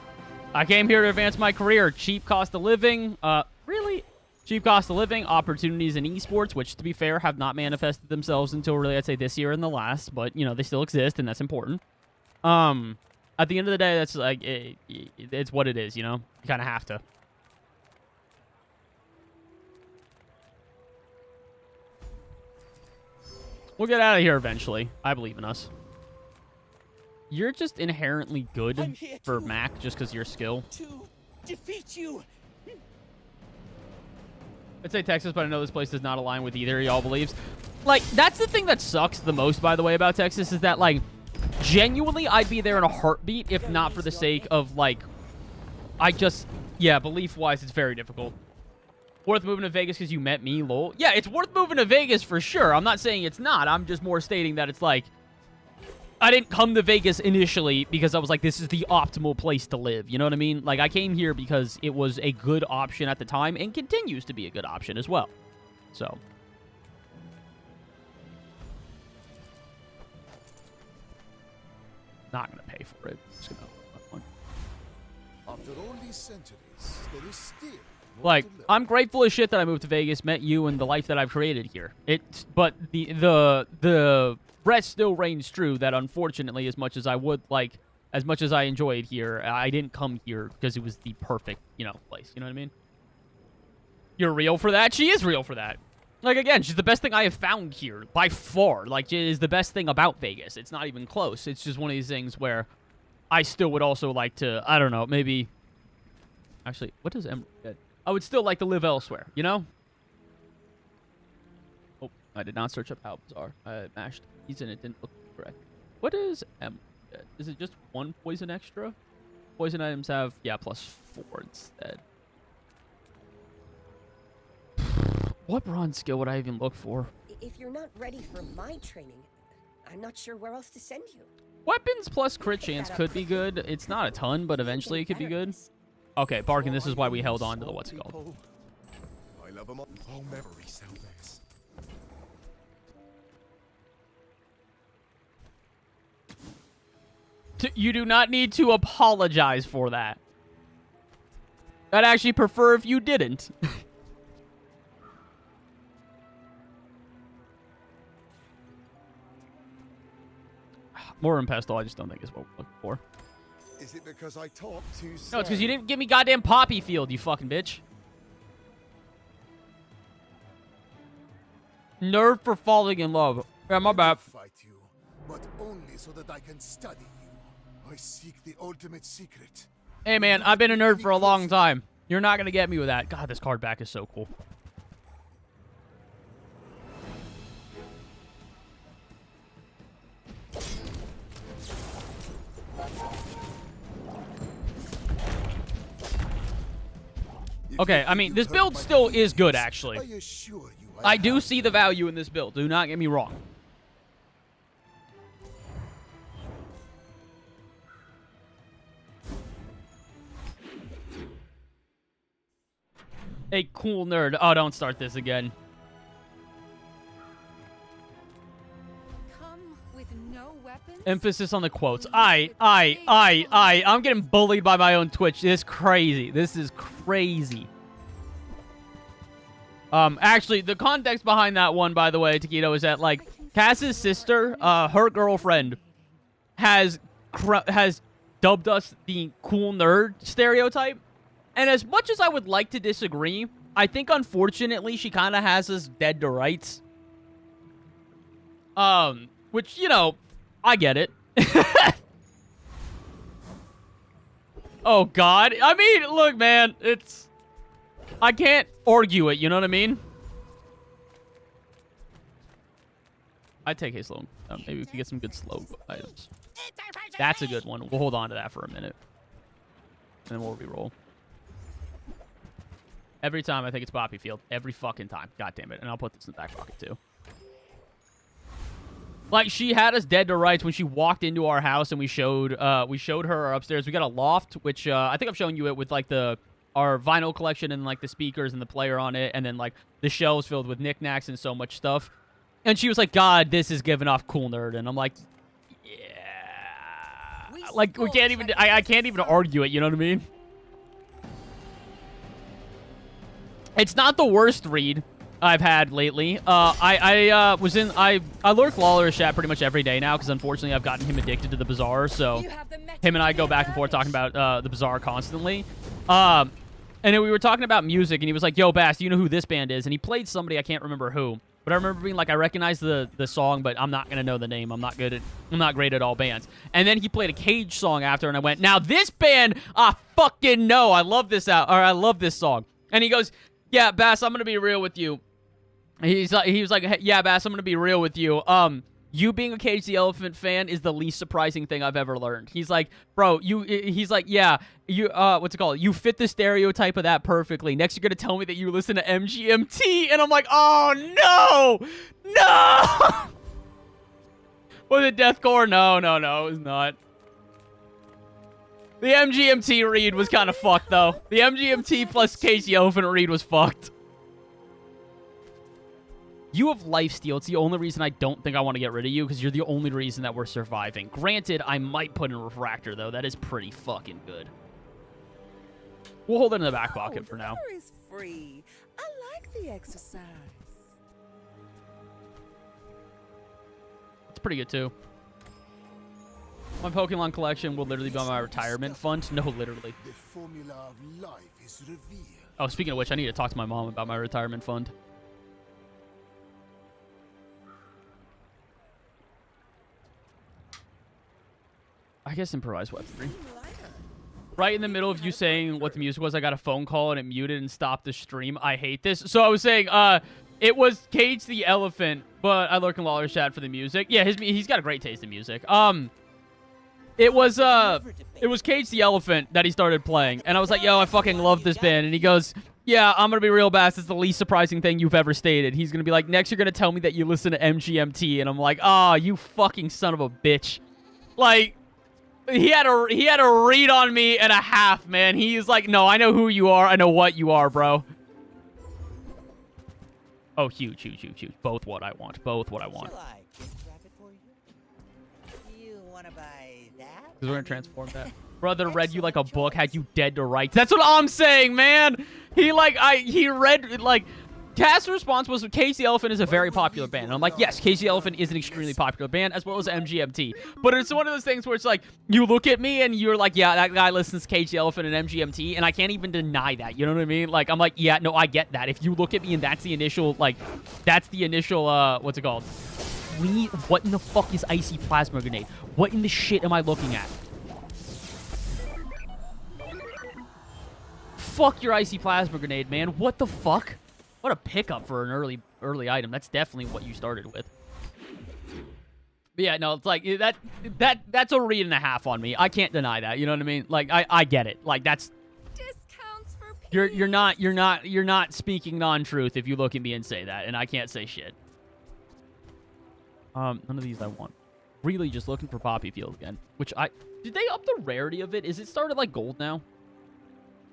I came here to advance my career. Cheap cost of living. Really? Cheap cost of living. Opportunities in esports, which, to be fair, have not manifested themselves until really, I'd say, this year and the last. But, you know, they still exist, and that's important. At the end of the day, that's like, it's what it is, you know? You kind of have to. We'll get out of here eventually. I believe in us. You're just inherently good for Mac just because of your skill. To defeat you. I'd say Texas, but I know this place does not align with either of y'all beliefs. Like, that's the thing that sucks the most, by the way, about Texas, is that, like, genuinely, I'd be there in a heartbeat if not for the sake of, like, yeah, belief-wise, it's very difficult. Worth moving to Vegas because you met me, lol. Yeah, it's worth moving to Vegas for sure. I'm not saying it's not. I'm just more stating that it's like, I didn't come to Vegas initially because I was like, this is the optimal place to live. You know what I mean? Like, I came here because it was a good option at the time and continues to be a good option as well. So. Not going to pay for it. Just going to. After all these centuries, there is still Like, I'm grateful as shit that I moved to Vegas, met you, and the life that I've created here. But the rest still reigns true that, unfortunately, as much as I would like, as much as I enjoyed here, I didn't come here because it was the perfect, you know, place. You know what I mean? You're real for that? She is real for that. Like, again, she's the best thing I have found here, by far. Like, it is the best thing about Vegas. It's not even close. It's just one of these things where I still would also like to, I don't know, maybe... Actually, what does Emerald get? I would still like to live elsewhere, you know? Oh, I did not search up how Bazaar. I mashed keys and it didn't look correct. What is Emerald get? Is it just one poison extra? Poison items have, yeah, +4 instead. What bronze skill would I even look for? If you're not ready for my training, I'm not sure where else to send you. Weapons plus crit chance could be good. It's not a ton, but eventually it could be good. Okay, Barkin, this is why we held on to the what's it called. I love them all. All memories out there. You do not need to apologize for that. I'd actually prefer if you didn't. More Pestle, I just don't think is what we're looking for. Is it because I talk too slow? No, it's because you didn't give me goddamn Poppy Field, you fucking bitch. Nerd for falling in love. Yeah, my bad. Fight you, but only so that I can study you. I seek the ultimate secret. Hey, man, I've been a nerd for a long time. You're not going to get me with that. God, this card back is so cool. Okay, I mean, this build still is good, actually. I do see the value in this build. Do not get me wrong. A cool nerd. Oh, don't start this again. Come with no weapons? Emphasis on the quotes. I'm getting bullied by my own Twitch. This is crazy. This is crazy. Actually, the context behind that one, by the way, Taquito, is that, like, Cass's sister, her girlfriend, has dubbed us the cool nerd stereotype. And as much as I would like to disagree, I think, unfortunately, she kind of has us dead to rights. Which, you know, I get it. Oh, God. I mean, look, man, it's... I can't argue it, you know what I mean? I'd take a slow. Maybe we could get some good slow items. That's a good one. We'll hold on to that for a minute. And then we'll re-roll. Every time I think it's Poppy Field. Every fucking time. God damn it. And I'll put this in the back pocket too. Like, she had us dead to rights when she walked into our house and we showed her upstairs. We got a loft, which I think I've shown you it with, like, our vinyl collection and, like, the speakers and the player on it. And then, like, the shelves filled with knickknacks and so much stuff. And she was like, God, this is giving off cool nerd. And I'm like, yeah. Like, we can't even, I can't even argue it, you know what I mean? It's not the worst read I've had lately. I lurk Lawler's chat pretty much every day now because unfortunately I've gotten him addicted to the Bazaar. So him and I go back and forth talking about the Bazaar constantly. And then we were talking about music and he was like, yo, Bass, do you know who this band is? And he played somebody, I can't remember who. But I remember being like, I recognize the song, but I'm not going to know the name. I'm not great at all bands. And then he played a Cage song after and I went, now this band, I fucking know. I love this I love this song. And he goes, yeah, Bass, I'm going to be real with you. He was like, hey, yeah, Bass, I'm going to be real with you. You being a Cage the Elephant fan is the least surprising thing I've ever learned. He's like, bro, he's like, yeah, you, what's it called? You fit the stereotype of that perfectly. Next, you're going to tell me that you listen to MGMT. And I'm like, oh, no, no. Was it deathcore? No, it was not. The MGMT read was kind of fucked, though. The MGMT plus Cage the Elephant read was fucked. You have lifesteal. It's the only reason I don't think I want to get rid of you, because you're the only reason that we're surviving. Granted, I might put in Refractor, though. That is pretty fucking good. We'll hold it in the back pocket for now. Is free. I like the exercise. It's pretty good, too. My Pokemon collection will literally be on my retirement fund. No, literally. The formula of life is revealed. Oh, speaking of which, I need to talk to my mom about my retirement fund. I guess improvise Web 3. Right in the middle of you saying what the music was, I got a phone call and it muted and stopped the stream. I hate this. So I was saying, it was Cage the Elephant, but I lurk in Lawler's chat for the music. Yeah, he's got a great taste in music. It was Cage the Elephant that he started playing, and I was like, yo, I fucking love this band. And he goes, yeah, I'm gonna be real, Bass. It's the least surprising thing you've ever stated. He's gonna be like, next you're gonna tell me that you listen to MGMT, and I'm like, oh, you fucking son of a bitch. Like, he had a read on me and a half, man. He's like, no, I know who you are. I know what you are, bro. Oh, huge. Both what I want. Both what I want. Shall I gift wrap it for you? You wanna buy that? Because we're going to transform that. Brother read you like a book, had you dead to rights. That's what I'm saying, man. He read, like, Caster's response was, Cage the Elephant is a very popular band. And I'm like, yes, Cage the Elephant is an extremely popular band, as well as MGMT. But it's one of those things where it's like, you look at me and you're like, yeah, that guy listens to Cage the Elephant and MGMT, and I can't even deny that. You know what I mean? Like, I'm like, yeah, no, I get that. If you look at me and that's the initial, what's it called? What in the fuck is Icy Plasma Grenade? What in the shit am I looking at? Fuck your Icy Plasma Grenade, man. What the fuck? What a pickup for an early item. That's definitely what you started with. But yeah, no, it's like that's a read and a half on me. I can't deny that. You know what I mean? Like I get it. Like that's Discounts for you're not speaking non-truth if you look at me and say that, and I can't say shit. None of these I want. Really just looking for Poppy Field again. Which did they up the rarity of it? Is it started like gold now?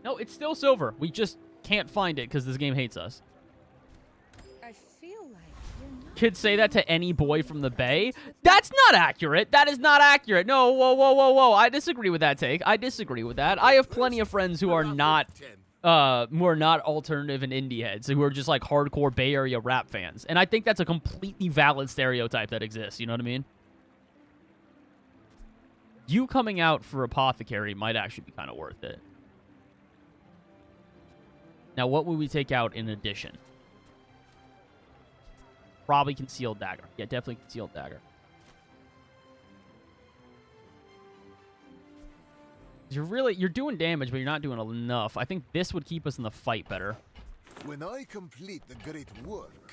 No, it's still silver. We just can't find it because this game hates us. I feel like you're not Kids say that to any boy from the Bay. That's not accurate. That is not accurate. No, whoa. I disagree with that take. I disagree with that. I have plenty of friends who are not alternative and indie heads, who are just like hardcore Bay Area rap fans. And I think that's a completely valid stereotype that exists. You know what I mean? You coming out for Apothecary might actually be kind of worth it. Now, what would we take out in addition? Probably Concealed Dagger. Yeah, definitely Concealed Dagger. You're doing damage, but you're not doing enough. I think this would keep us in the fight better. When I complete the great work,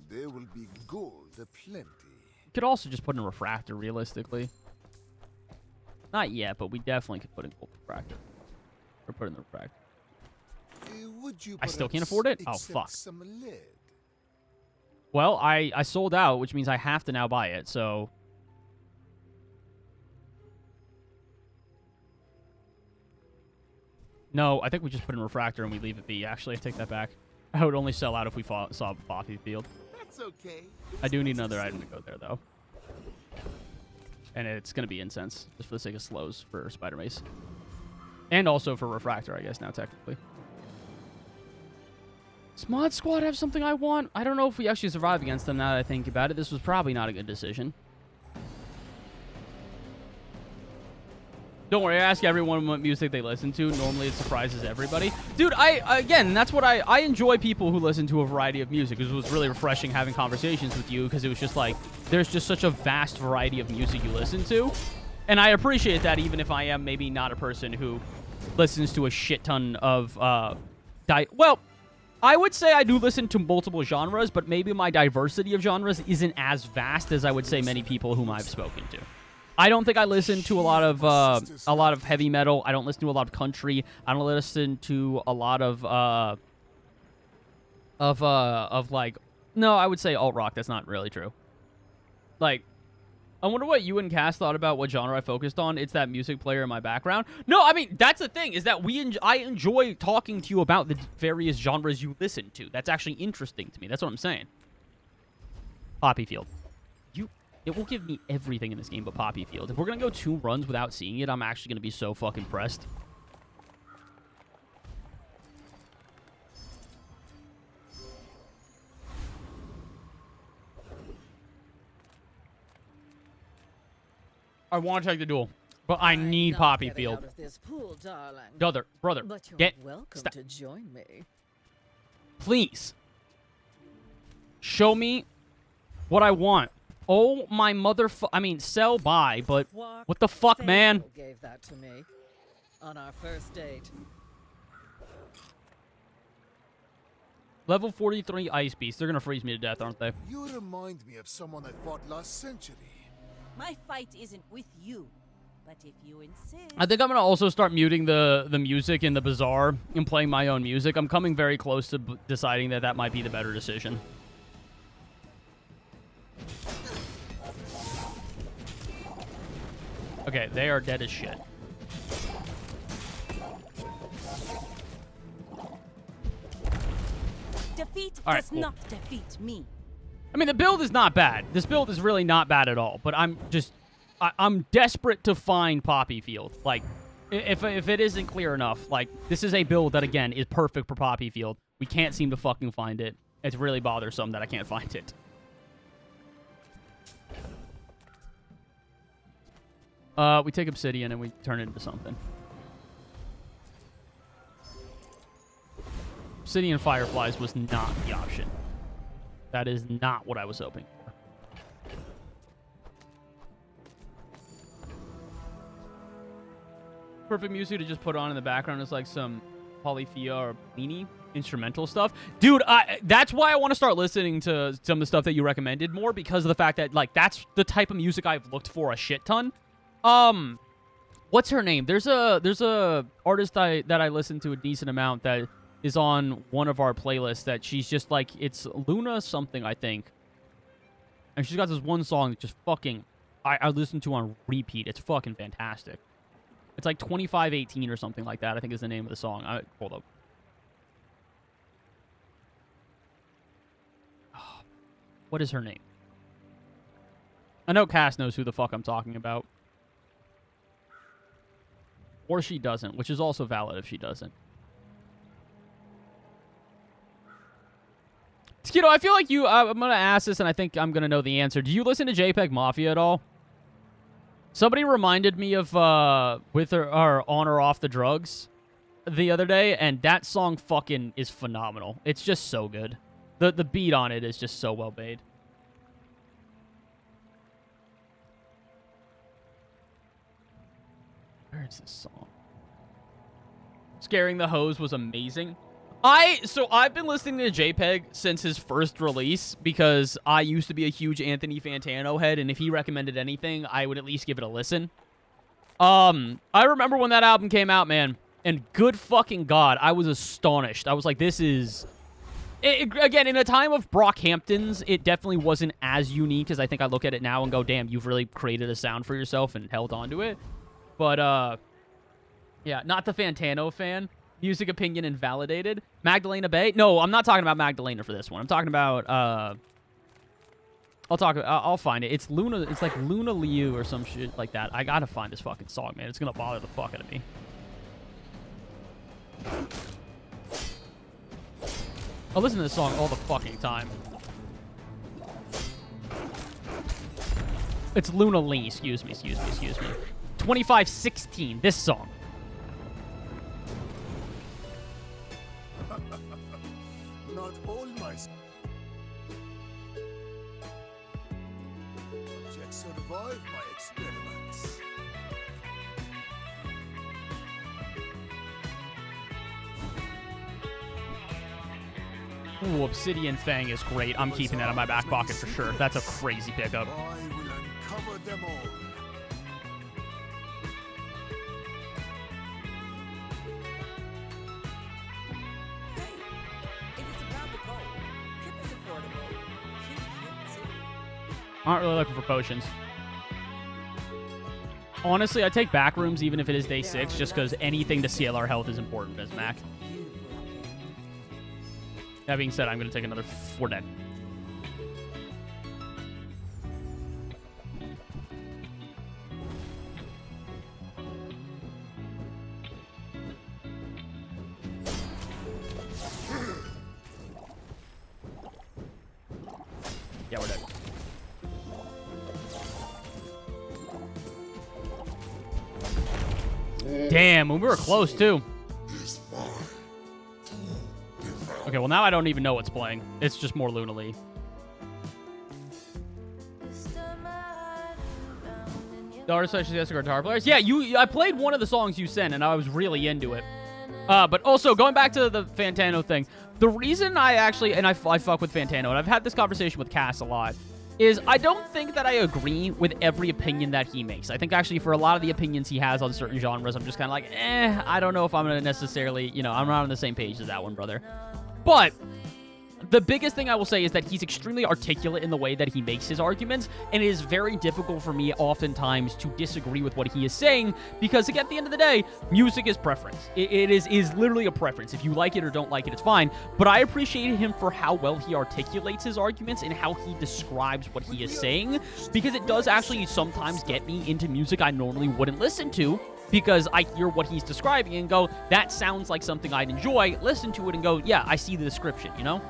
there will be gold aplenty. You could also just put in Refractor, realistically. Not yet, but we definitely could put in gold refractor. Or put in the refractor. Would you I still can't perhaps afford it? Oh, accept fuck. some lead? Well, I sold out, which means I have to now buy it, so... No, I think we just put in refractor and we leave it be. Actually, I take that back. I would only sell out if we saw Poppy Field. That's okay. I do need another item to go there, though. And it's going to be incense, just for the sake of slows for Spider Mace. And also for refractor, I guess, now, technically. Does Mod Squad have something I want? I don't know if we actually survive against them now that I think about it. This was probably not a good decision. Don't worry, I ask everyone what music they listen to. Normally, it surprises everybody. Dude, again, that's what I enjoy people who listen to a variety of music. It was really refreshing having conversations with you because it was just like, there's just such a vast variety of music you listen to. And I appreciate that even if I am maybe not a person who listens to a shit ton of, well, I would say I do listen to multiple genres, but maybe my diversity of genres isn't as vast as I would say many people whom I've spoken to. I don't think I listen to a lot of heavy metal. I don't listen to a lot of country. I don't listen to a lot of like, no, I would say alt rock. That's not really true. Like, I wonder what you and Cass thought about what genre I focused on. It's that music player in my background. No, I mean, that's the thing, is that I enjoy talking to you about the various genres you listen to. That's actually interesting to me. That's what I'm saying. Poppy Field. It will give me everything in this game but Poppy Field. If we're going to go 2 runs without seeing it, I'm actually going to be so fucking pressed. I want to take the duel, but I need Poppy Field. Out of this pool, darling. Brother, But you're get... welcome Stop. to join me. Please. Show me what I want. Oh, my I mean, sell by, but what the fuck, man? Thale gave that to me on our first date. Level 43 Ice Beast. They're going to freeze me to death, aren't they? You remind me of someone I fought last century. My fight isn't with you, but if you insist... I think I'm going to also start muting the music in the Bazaar and playing my own music. I'm coming very close to deciding that that might be the better decision. Okay, they are dead as shit. Defeat All right, does cool. not defeat me. I mean, the build is not bad. This build is really not bad at all. But I'm just... I'm desperate to find Poppy Field. Like, if it isn't clear enough, like, this is a build that, again, is perfect for Poppy Field. We can't seem to fucking find it. It's really bothersome that I can't find it. We take Obsidian and we turn it into something. Obsidian Fireflies was not the option. That is not what I was hoping for. Perfect music to just put on in the background is like some Polyphia or Plini instrumental stuff. Dude, that's why I want to start listening to some of the stuff that you recommended more, because of the fact that, like, that's the type of music I've looked for a shit ton. What's her name? There's a artist that I listen to a decent amount that is on one of our playlists that she's just like, it's Luna something, I think. And she's got this one song that just fucking, I listen to on repeat. It's fucking fantastic. It's like 2518 or something like that, I think is the name of the song. Hold up. What is her name? I know Cass knows who the fuck I'm talking about. Or she doesn't, which is also valid if she doesn't. Skiddo, I feel like I'm going to ask this, and I think I'm going to know the answer. Do you listen to JPEG Mafia at all? Somebody reminded me of with her On or Off the Drugs the other day, and that song fucking is phenomenal. It's just so good. The beat on it is just so well made. Where's this song? Scaring the Hose was amazing. So I've been listening to JPEG since his first release because I used to be a huge Anthony Fantano head, and if he recommended anything, I would at least give it a listen. I remember when that album came out, man, and good fucking God, I was astonished. I was like, this is... again, in a time of Brockhamptons, it definitely wasn't as unique as I think I look at it now and go, damn, you've really created a sound for yourself and held on to it. But, yeah, not the Fantano fan. Music opinion invalidated. Magdalena Bay? No, I'm not talking about Magdalena for this one. I'm talking about, I'll find it. It's Luna. It's like Luna Liu or some shit like that. I gotta find this fucking song, man. It's gonna bother the fuck out of me. I listen to this song all the fucking time. It's Luna Lee. Excuse me. 2516. This song. Not all my subjects survive my experiments. Ooh, Obsidian Fang is great. I'm keeping that in my back pocket for sure. That's a crazy pickup. I will uncover them all. If it's about the gold, Kip is affordable. Cute too. Aren't really looking for potions. Honestly, I take back rooms even if it is day 6, just because anything to CLR health is important as Mac. That being said, I'm going to take another 4 dead. Yeah, we're dead. Damn, we were close, too. Okay, well, now I don't even know what's playing. It's just more Luna Lee. The artist actually has guitar players. Yeah, I played one of the songs you sent, and I was really into it. But also, going back to the Fantano thing, the reason I actually, and I fuck with Fantano, and I've had this conversation with Cass a lot, is I don't think that I agree with every opinion that he makes. I think actually for a lot of the opinions he has on certain genres, I'm just kind of like, I don't know if I'm going to necessarily, I'm not on the same page as that one, brother. But the biggest thing I will say is that he's extremely articulate in the way that he makes his arguments, and it is very difficult for me oftentimes to disagree with what he is saying, because again, at the end of the day, music is preference. It is literally a preference. If you like it or don't like it, it's fine. But I appreciate him for how well he articulates his arguments and how he describes what he is saying, because it does actually sometimes get me into music I normally wouldn't listen to, because I hear what he's describing and go, that sounds like something I'd enjoy, listen to it and go, yeah, I see the description, you know?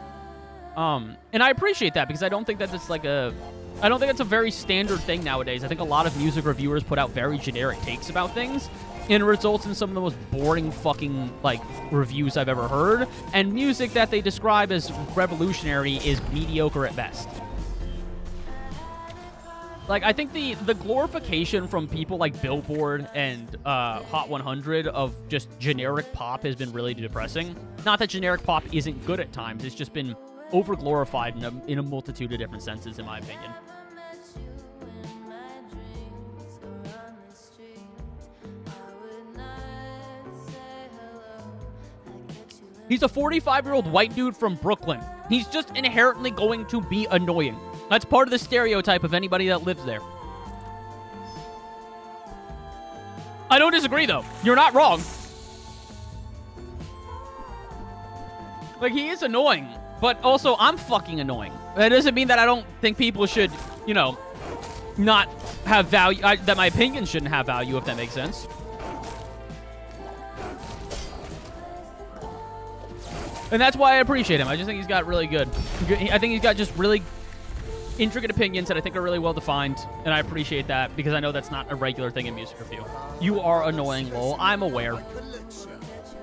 And I appreciate that, because I don't think that it's like I don't think it's a very standard thing nowadays. I think a lot of music reviewers put out very generic takes about things, and it results in some of the most boring fucking, like, reviews I've ever heard, and music that they describe as revolutionary is mediocre at best. Like, I think the glorification from people like Billboard and Hot 100 of just generic pop has been really depressing. Not that generic pop isn't good at times. It's just been over-glorified in a multitude of different senses, in my opinion. He's a 45-year-old white dude from Brooklyn. He's just inherently going to be annoying. That's part of the stereotype of anybody that lives there. I don't disagree, though. You're not wrong. Like, he is annoying, but also I'm fucking annoying. That doesn't mean that I don't think people should, not have value, that my opinion shouldn't have value, if that makes sense. And that's why I appreciate him. I just think he's got really good. I think he's got just really intricate opinions that I think are really well defined, and I appreciate that, because I know that's not a regular thing in music review. You are annoying, lol. I'm aware.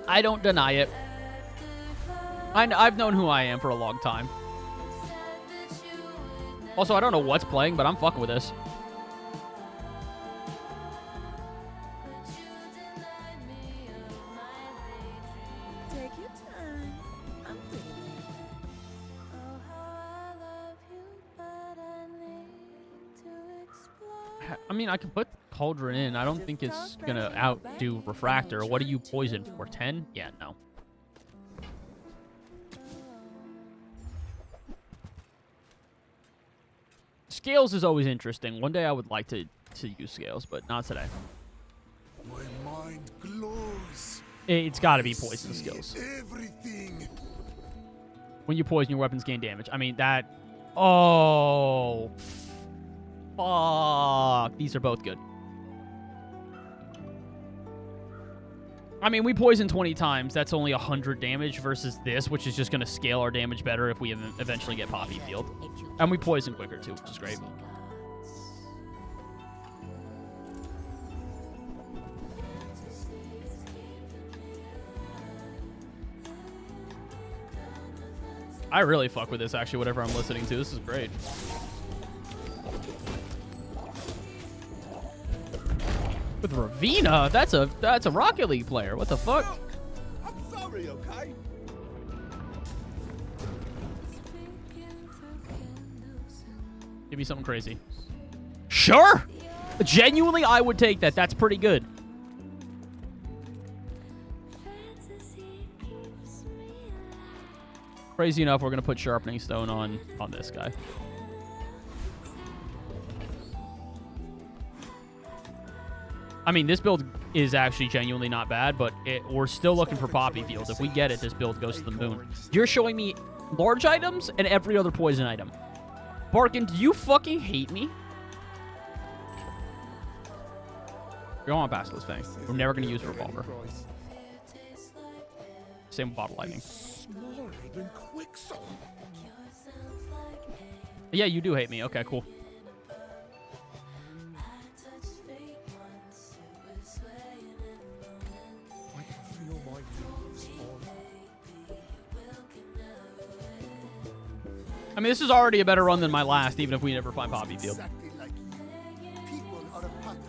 I don't deny it. I've known who I am for a long time. Also, I don't know what's playing, but I'm fucking with this. Take your time. I'm thinking. Oh, how I love you, but I need to explore. I mean, I can put Cauldron in. I don't think it's gonna outdo Refractor. What are you poisoned for? 10? Yeah, no. Scales is always interesting. One day I would like to use Scales, but not today. My mind glows. It's got to be poison skills. Everything. When you poison, your weapons gain damage. I mean, that... Oh. Fuck. These are both good. I mean, we poison 20 times. That's only 100 damage versus this, which is just going to scale our damage better if we eventually get Poppy Field. And we poison quicker, too, which is great. I really fuck with this, actually, whatever I'm listening to. This is great. With Ravina? That's a Rocket League player. What the fuck? I'm sorry, okay? Give me something crazy. Sure! Genuinely, I would take that. That's pretty good. Crazy enough, we're going to put Sharpening Stone on this guy. I mean, this build is actually genuinely not bad, but we're still looking for Poppy Fields. If we get it, this build goes to the moon. You're showing me large items and every other poison item. Barkin, do you fucking hate me? You're on Basilisk Fang. We're never going to use Revolver. Same with Bottle Lightning. Yeah, you do hate me. Okay, cool. I mean, this is already a better run than my last, even if we never find Poppy Field. Exactly like you. People are a pattern.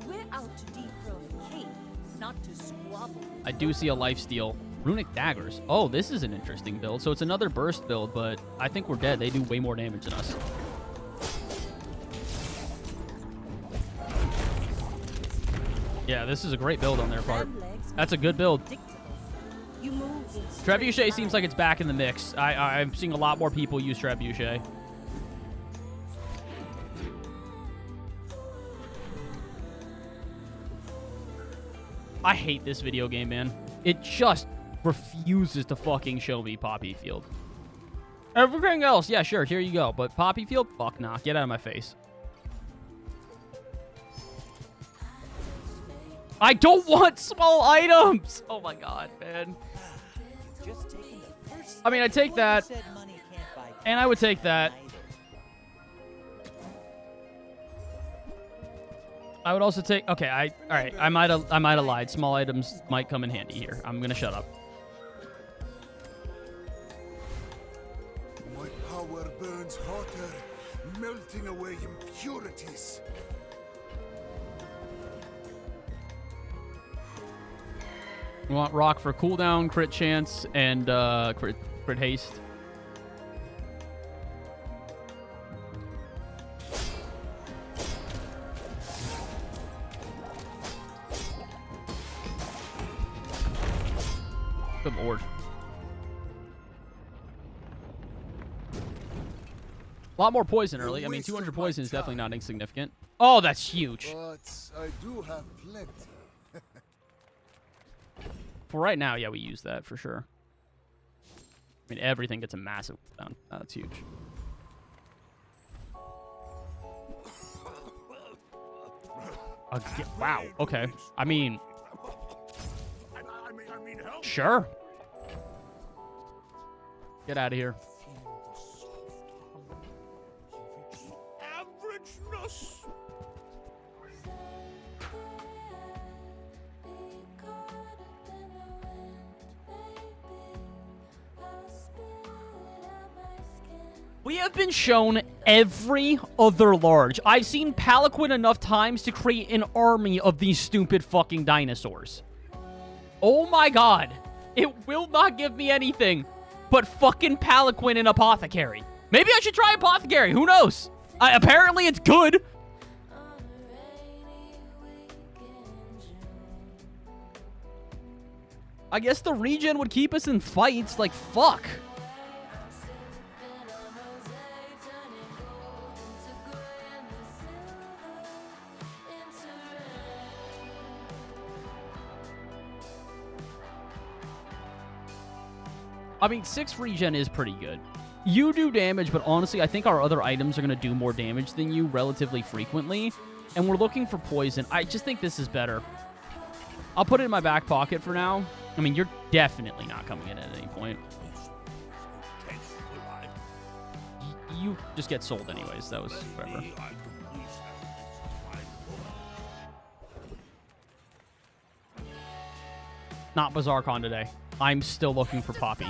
We're out to dethrone the king, not to squabble. I do see a lifesteal. Runic Daggers. Oh, this is an interesting build. So it's another burst build, but I think we're dead. They do way more damage than us. Yeah, this is a great build on their part. That's a good build. Trebuchet seems like it's back in the mix. I'm seeing a lot more people use Trebuchet. I hate this video game, man. It just refuses to fucking show me Poppy Field. Everything else, yeah, sure, here you go. But Poppy Field? Fuck nah. Get out of my face. I don't want small items! Oh my god, man. I mean, I take that, and I would take that. I would also take... Okay, all right, I might have lied. Small items might come in handy here. I'm gonna shut up. My power burns hotter, melting away impurities. We want rock for cooldown, crit chance, and crit haste. Good lord. A lot more poison early. I mean, 200 poison is definitely not insignificant. Oh, that's huge. But I do have plenty. For right now, yeah, we use that for sure. I mean, everything gets a massive cooldown. That's huge. Wow. Okay. I mean, sure. Get out of here. Averageness. We have been shown every other large. I've seen Palanquin enough times to create an army of these stupid fucking dinosaurs. Oh my god. It will not give me anything but fucking Palanquin and Apothecary. Maybe I should try Apothecary. Who knows? Apparently it's good. I guess the regen would keep us in fights. Like, fuck. I mean, 6 regen is pretty good. You do damage, but honestly, I think our other items are going to do more damage than you relatively frequently. And we're looking for poison. I just think this is better. I'll put it in my back pocket for now. I mean, you're definitely not coming in at any point. You just get sold anyways. That was whatever. Not BazaarCon today. I'm still looking for Poppy.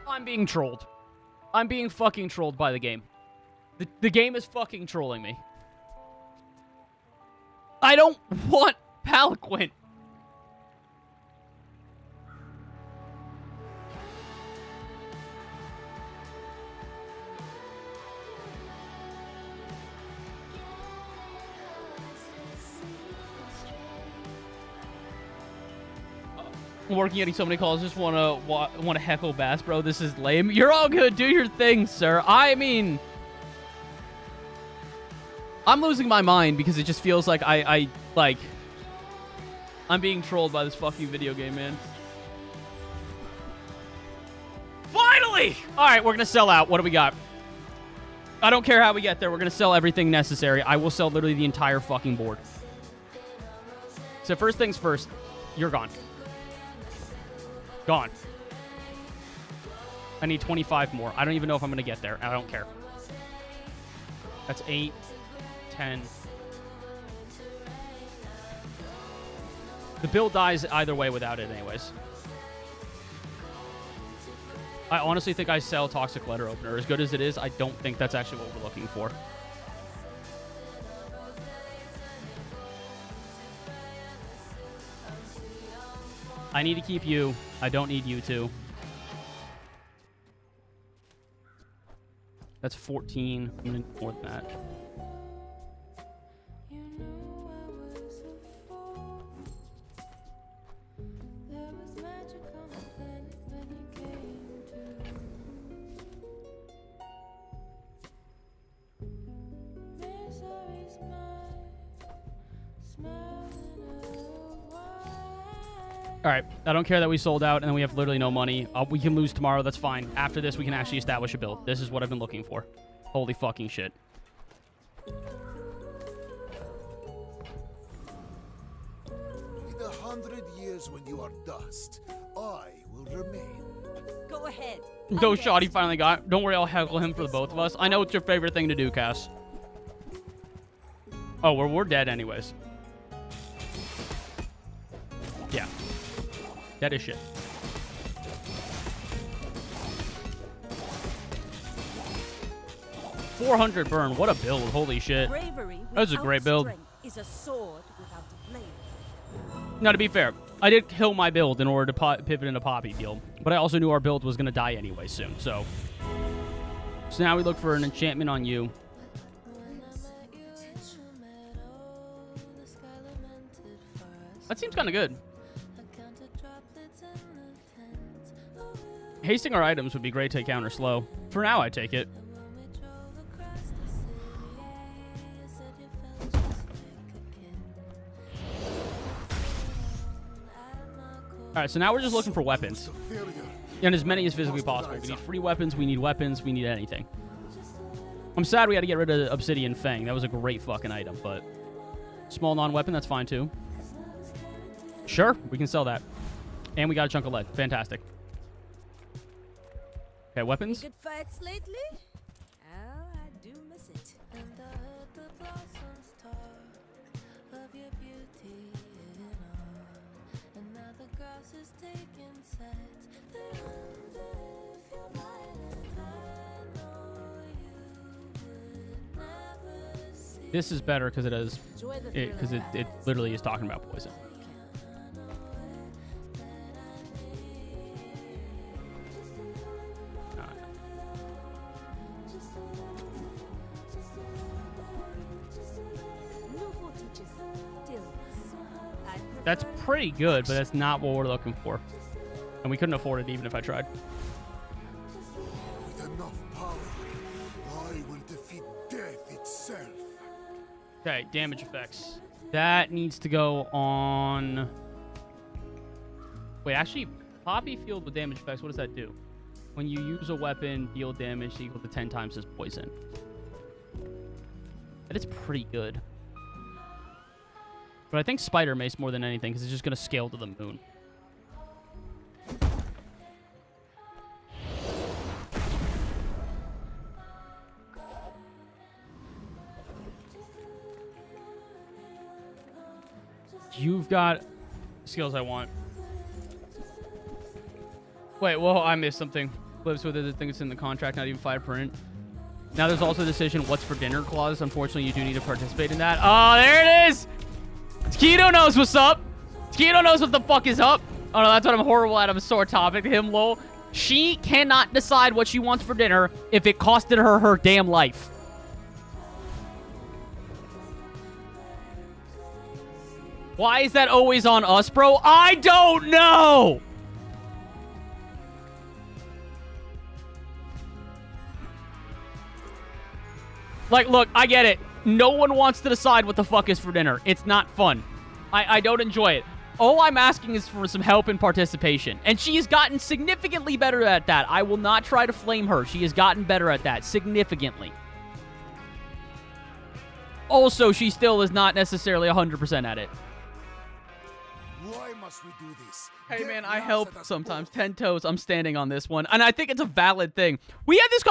I'm being trolled. I'm being fucking trolled by the game. The game is fucking trolling me. I don't want Palaquin. Working, getting so many calls. Just want to heckle Bass, bro. This is lame. You're all good. Do your thing, sir. I mean, I'm losing my mind because it just feels like I'm being trolled by this fucking video game, man. Finally! All right, we're gonna sell out. What do we got? I don't care how we get there. We're gonna sell everything necessary. I will sell literally the entire fucking board. So first things first, you're gone. Gone. I need 25 more. I don't even know if I'm going to get there. I don't care. That's 8, 10. The build dies either way without it anyways. I honestly think I sell Toxic Letter Opener. As good as it is, I don't think that's actually what we're looking for. I need to keep you. I don't need you to. That's 14. I'm going to need more than that. All right, I don't care that we sold out and then we have literally no money. We can lose tomorrow, that's fine. After this, we can actually establish a build. This is what I've been looking for. Holy fucking shit. In 100 years when you are dust, I will remain. Go ahead. No shot he finally got. Don't worry, I'll heckle him for the both of us. I know it's your favorite thing to do, Cass. Oh, we're dead anyways. Yeah. Dead as shit. $400 burn. What a build. Holy shit. That was a great build. Is a sword without a blade. Now, to be fair, I did kill my build in order to pivot into Poppy Field, but I also knew our build was going to die anyway soon, so now we look for an enchantment on you. That seems kind of good. Hasting our items would be great to counter slow. For now, I take it. Alright, so now we're just looking for weapons. And as many as physically possible. We need free weapons, we need anything. I'm sad we had to get rid of Obsidian Fang. That was a great fucking item, but small non-weapon, that's fine too. Sure, we can sell that. And we got a chunk of lead. Fantastic. Okay, weapons. Good fights lately? Oh, I do miss it. And I heard the blossoms talk of your beauty and all. And now the grass is taking sides. They wonder if you're violent. I know you would never see. This is better because it has, because it literally is talking about poison. That's pretty good, but that's not what we're looking for. And we couldn't afford it even if I tried. With enough power, I will defeat death itself. Okay, damage effects. That needs to go on... Wait, actually, Poppy Field with damage effects, what does that do? When you use a weapon, deal damage equal to 10 times his poison. That is pretty good. But I think Spider Mace more than anything, because it's just going to scale to the moon. You've got skills I want. Wait, whoa, I missed something. Lives with it, I think it's in the contract, not even 5 print. Now there's also a decision, what's for dinner clause. Unfortunately, you do need to participate in that. Oh, there it is! Keto knows what's up. Keto knows what the fuck is up. Oh no, that's what I'm horrible at. I'm a sore topic. Him, lol. She cannot decide what she wants for dinner if it costed her her damn life. Why is that always on us, bro? I don't know! Like, look, I get it. No one wants to decide what the fuck is for dinner. It's not fun. I don't enjoy it. All I'm asking is for some help and participation. And she has gotten significantly better at that. I will not try to flame her. She has gotten better at that significantly. Also, she still is not necessarily 100% at it. Why must we do this? Hey, man, I help sometimes. 10 toes. I'm standing on this one. And I think it's a valid thing. We had this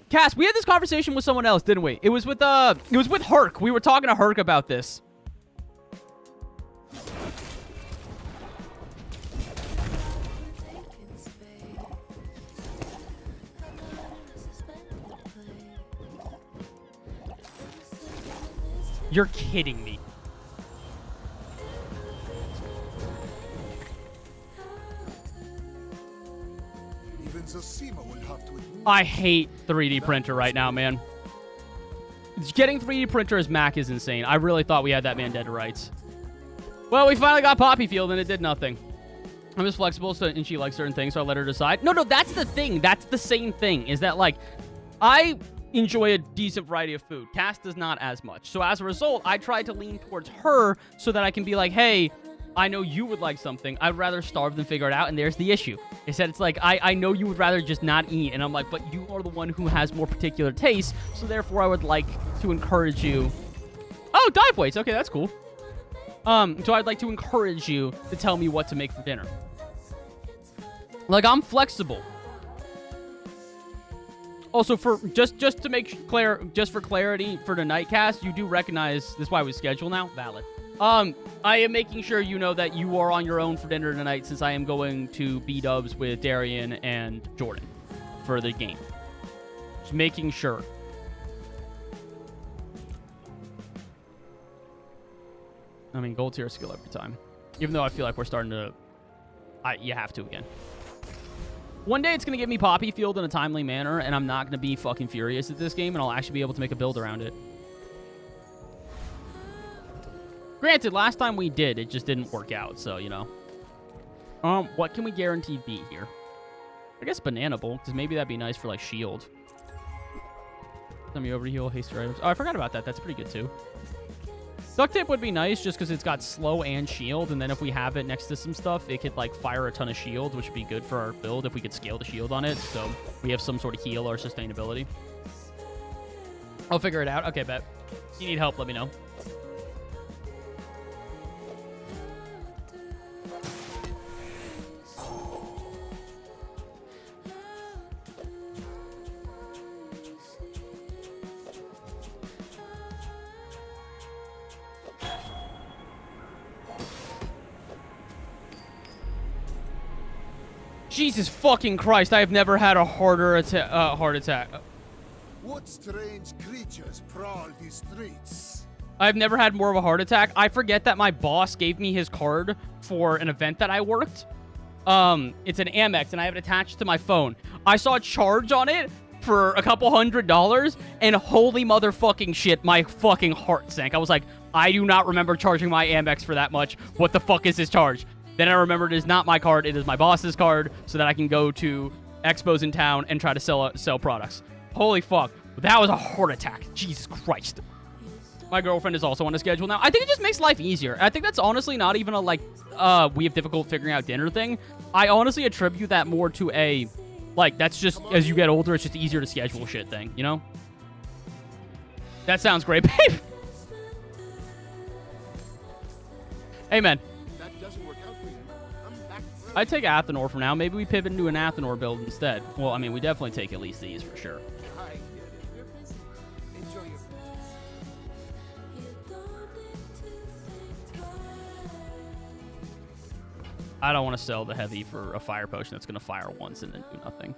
Cass, we had this conversation with someone else, didn't we? It was with Herc. We were talking to Herc about this. You're kidding me. Even Zosima will have to admit. I hate 3D printer right now, man. Getting 3D printer as Mac is insane. I really thought we had that man dead to rights. Well, we finally got Poppy Field, and it did nothing. I'm just flexible, and she likes certain things, so I let her decide. No, that's the thing. That's the same thing, is that, like, I enjoy a decent variety of food. Cass does not as much. So as a result, I try to lean towards her so that I can be like, hey, I know you would like something. I'd rather starve than figure it out, and there's the issue. Is that it's like, I know you would rather just not eat, and I'm like, but you are the one who has more particular taste, so therefore I would like to encourage you. Oh, dive weights. Okay, that's cool. So I'd like to encourage you to tell me what to make for dinner. Like, I'm flexible. Also, for just to make clear, just for clarity for the nightcast, you do recognize this is why we schedule now. Valid. I am making sure you know that you are on your own for dinner tonight, since I am going to B-dubs with Darian and Jordan for the game. Just making sure. I mean, gold tier skill every time. Even though I feel like we're starting to... you have to again. One day it's going to give me Poppy Field in a timely manner, and I'm not going to be fucking furious at this game, and I'll actually be able to make a build around it. Granted, last time we did, it just didn't work out, so, you know. What can we guarantee beat here? I guess Banana Bowl, because maybe that'd be nice for, like, shield. Let me overheal, haste your items. Oh, I forgot about that. That's pretty good, too. Duct tape would be nice just because it's got slow and shield, and then if we have it next to some stuff, it could, like, fire a ton of shield, which would be good for our build if we could scale the shield on it, so we have some sort of heal or sustainability. I'll figure it out. Okay, bet. If you need help, let me know. Jesus fucking Christ, I have never had a heart attack. What strange creatures prowl these streets? I've never had more of a heart attack. I forget that my boss gave me his card for an event that I worked. It's an Amex, and I have it attached to my phone. I saw a charge on it for a couple $100, and holy motherfucking shit, my fucking heart sank. I was like, I do not remember charging my Amex for that much. What the fuck is this charge? Then I remembered it is not my card, it is my boss's card, so that I can go to expos in town and try to sell products. Holy fuck. That was a heart attack. Jesus Christ. My girlfriend is also on a schedule now. I think it just makes life easier. I think that's honestly not even a, like, we have difficult figuring out dinner thing. I honestly attribute that more to a, like, that's just, as you get older, it's just easier to schedule shit thing, you know? That sounds great, babe. Hey, man. That doesn't work out for you. I'm back. I'd take Athenor for now. Maybe we pivot into an Athenor build instead. Well, I mean, we definitely take at least these for sure. Hi. You're busy. Enjoy your practice. I don't want to sell the heavy for a fire potion that's going to fire once and then do nothing.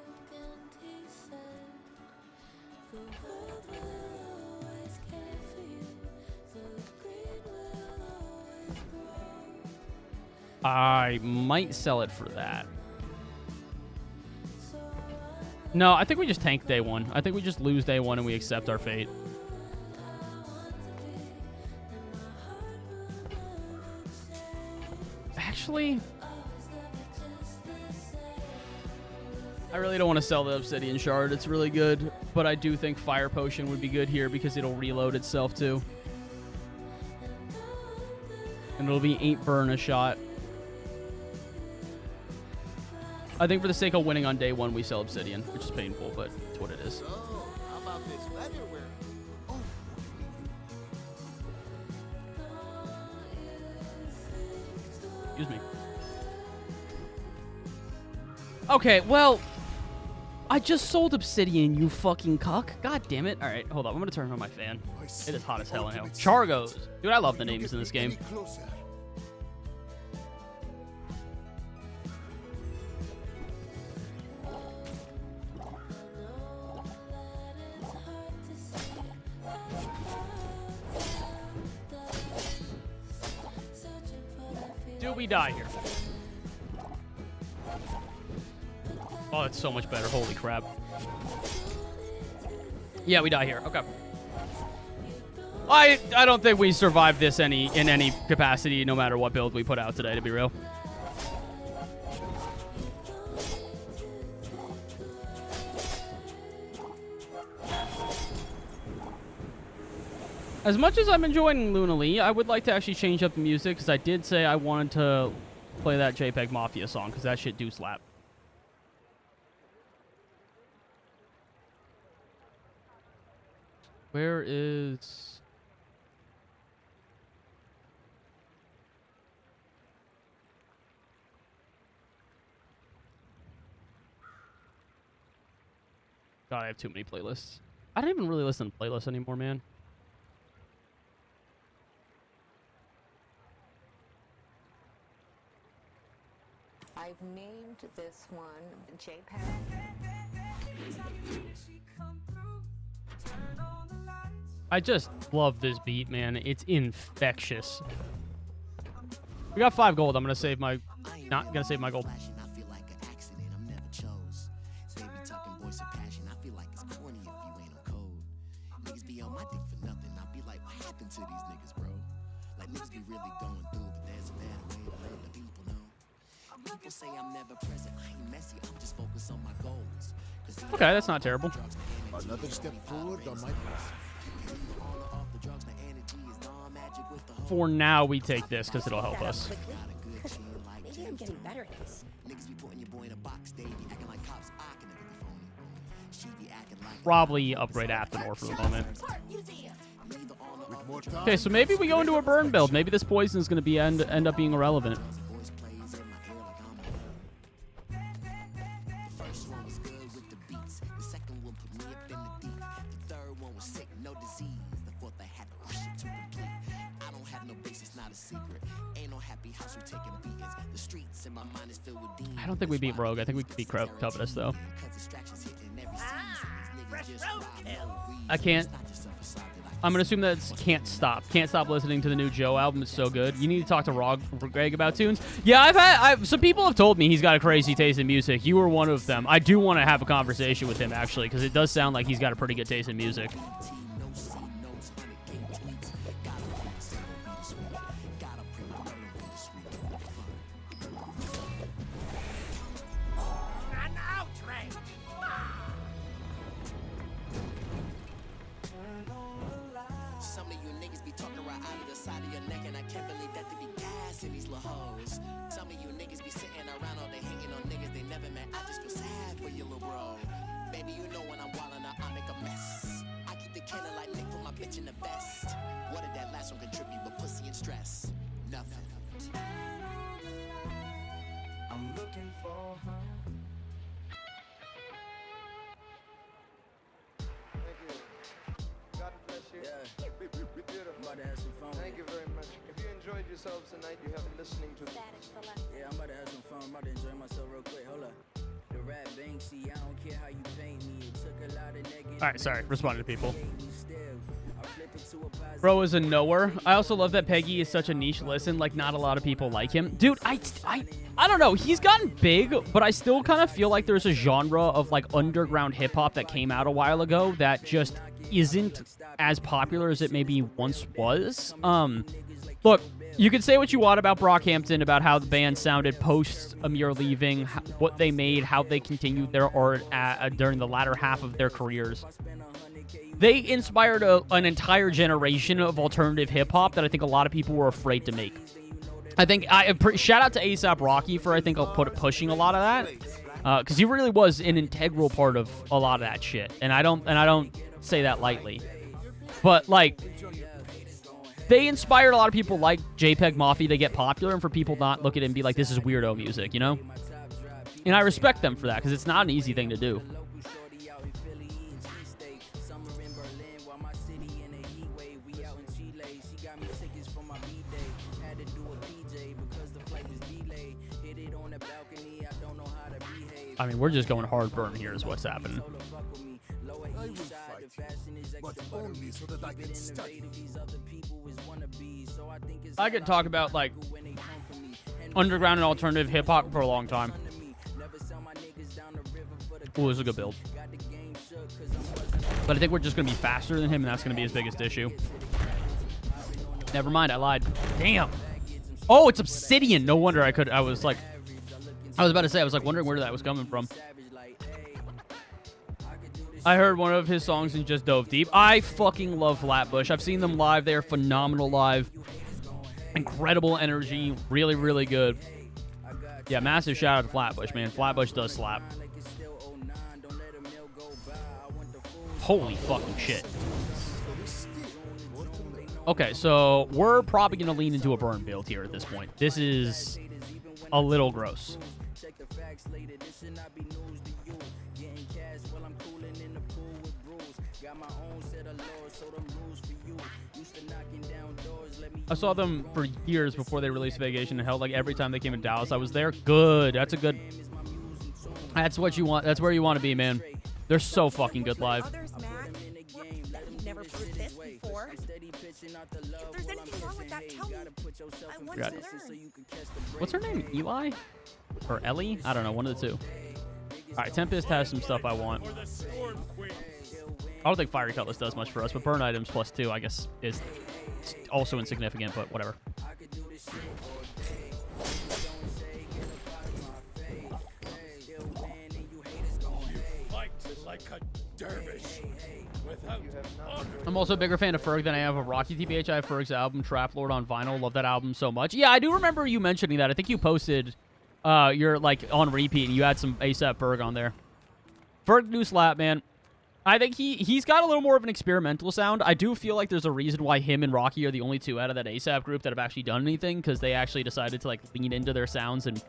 I might sell it for that. No, I think we just tank day one. I think we just lose day one and we accept our fate. Actually, I really don't want to sell the Obsidian Shard. It's really good, but I do think Fire Potion would be good here because it'll reload itself too. And it'll be 8 burn a shot. I think for the sake of winning on day one, we sell Obsidian, which is painful, but it's what it is. So, how about this weather where... Oh. Excuse me. Okay, well, I just sold Obsidian, you fucking cuck. God damn it. All right, hold on. I'm going to turn on my fan. It is hot as hell in here. Chargos. Dude, I love the names in this game. Do we die here? Oh, it's so much better. Holy crap. Yeah, we die here. Okay. I don't think we survive this in any capacity, no matter what build we put out today, to be real. As much as I'm enjoying Luna Lee, I would like to actually change up the music, because I did say I wanted to play that JPEG Mafia song, because that shit do slap. Where is... God, I have too many playlists. I don't even really listen to playlists anymore, man. I've named this one JPEG. I just love this beat, man. It's infectious. We got 5 gold. I'm gonna save my... Not gonna save my gold. Okay, that's not terrible. Another step forward on my path. For now, we take this because it'll help us. Maybe I'm getting better at this. Probably upgrade Athenor for the moment. Okay, so maybe we go into a burn build. Maybe this poison is going to be end up being irrelevant. I don't think we beat Rogue. I think we beat Covetous, though. I can't. I'm gonna assume that's Can't Stop. Can't stop listening to the new Joe album. It's so good. You need to talk to Greg about tunes. Yeah, some people have told me he's got a crazy taste in music. You were one of them. I do want to have a conversation with him actually, because it does sound like he's got a pretty good taste in music. Thank you very much. If you enjoyed yourselves tonight, you have been listening to... Yeah, I'm about to have some fun. I'm about to enjoy myself real quick. Hold up. The rap Banksy, I don't care how you paint me. It took a lot of negative... All right, sorry. Responding to people. Bro is a knower. I also love that Peggy is such a niche listen. Like, not a lot of people like him. Dude, I don't know. He's gotten big, but I still kind of feel like there's a genre of, like, underground hip-hop that came out a while ago that just isn't as popular as it maybe once was. Look, you can say what you want about Brockhampton, about how the band sounded post Amir leaving, what they made, how they continued their art during the latter half of their careers. They inspired an entire generation of alternative hip-hop that I think a lot of people were afraid to make. I think shout out to A$AP Rocky for pushing a lot of that, because he really was an integral part of a lot of that shit, and I don't say that lightly. But like, they inspired a lot of people like JPEG Mafia to get popular, and for people not look at it and be like, this is weirdo music, you know? And I respect them for that, because it's not an easy thing to do. I mean, we're just going hard burn here is what's happening. I could talk about, like, underground and alternative hip-hop for a long time. Ooh, this is a good build. But I think we're just going to be faster than him, and that's going to be his biggest issue. Never mind, I lied. Damn. Oh, it's obsidian. No wonder I was about to say, I was like wondering where that was coming from. I heard one of his songs and just dove deep. I fucking love Flatbush. I've seen them live. They are phenomenal live. Incredible energy. Really, really good. Yeah, massive shout out to Flatbush, man. Flatbush does slap. Holy fucking shit. Okay, so we're probably going to lean into a burn build here at this point. This is a little gross. I saw them for years before they released Vacation to Hell. Like, every time they came in Dallas, I was there. Good. That's a good... That's what you want. That's where you want to be, man. They're so fucking good live. Others, Matt, you've never proved this before. If there's anything wrong with that, tell me. I want to learn. What's her name? Eli? Or Ellie? I don't know. One of the two. All right, Tempest has some stuff I want. I don't think Fiery Cutlass does much for us, but burn items +2, I guess, is also insignificant, but whatever. I'm also a bigger fan of Ferg than I am of Rocky TBH. I have Ferg's album, Trap Lord, on vinyl. Love that album so much. Yeah, I do remember you mentioning that. I think you posted your, like, on repeat, and you had some A$AP Ferg on there. Ferg new slap, man. I think he's got a little more of an experimental sound. I do feel like there's a reason why him and Rocky are the only two out of that A$AP group that have actually done anything, because they actually decided to, like, lean into their sounds and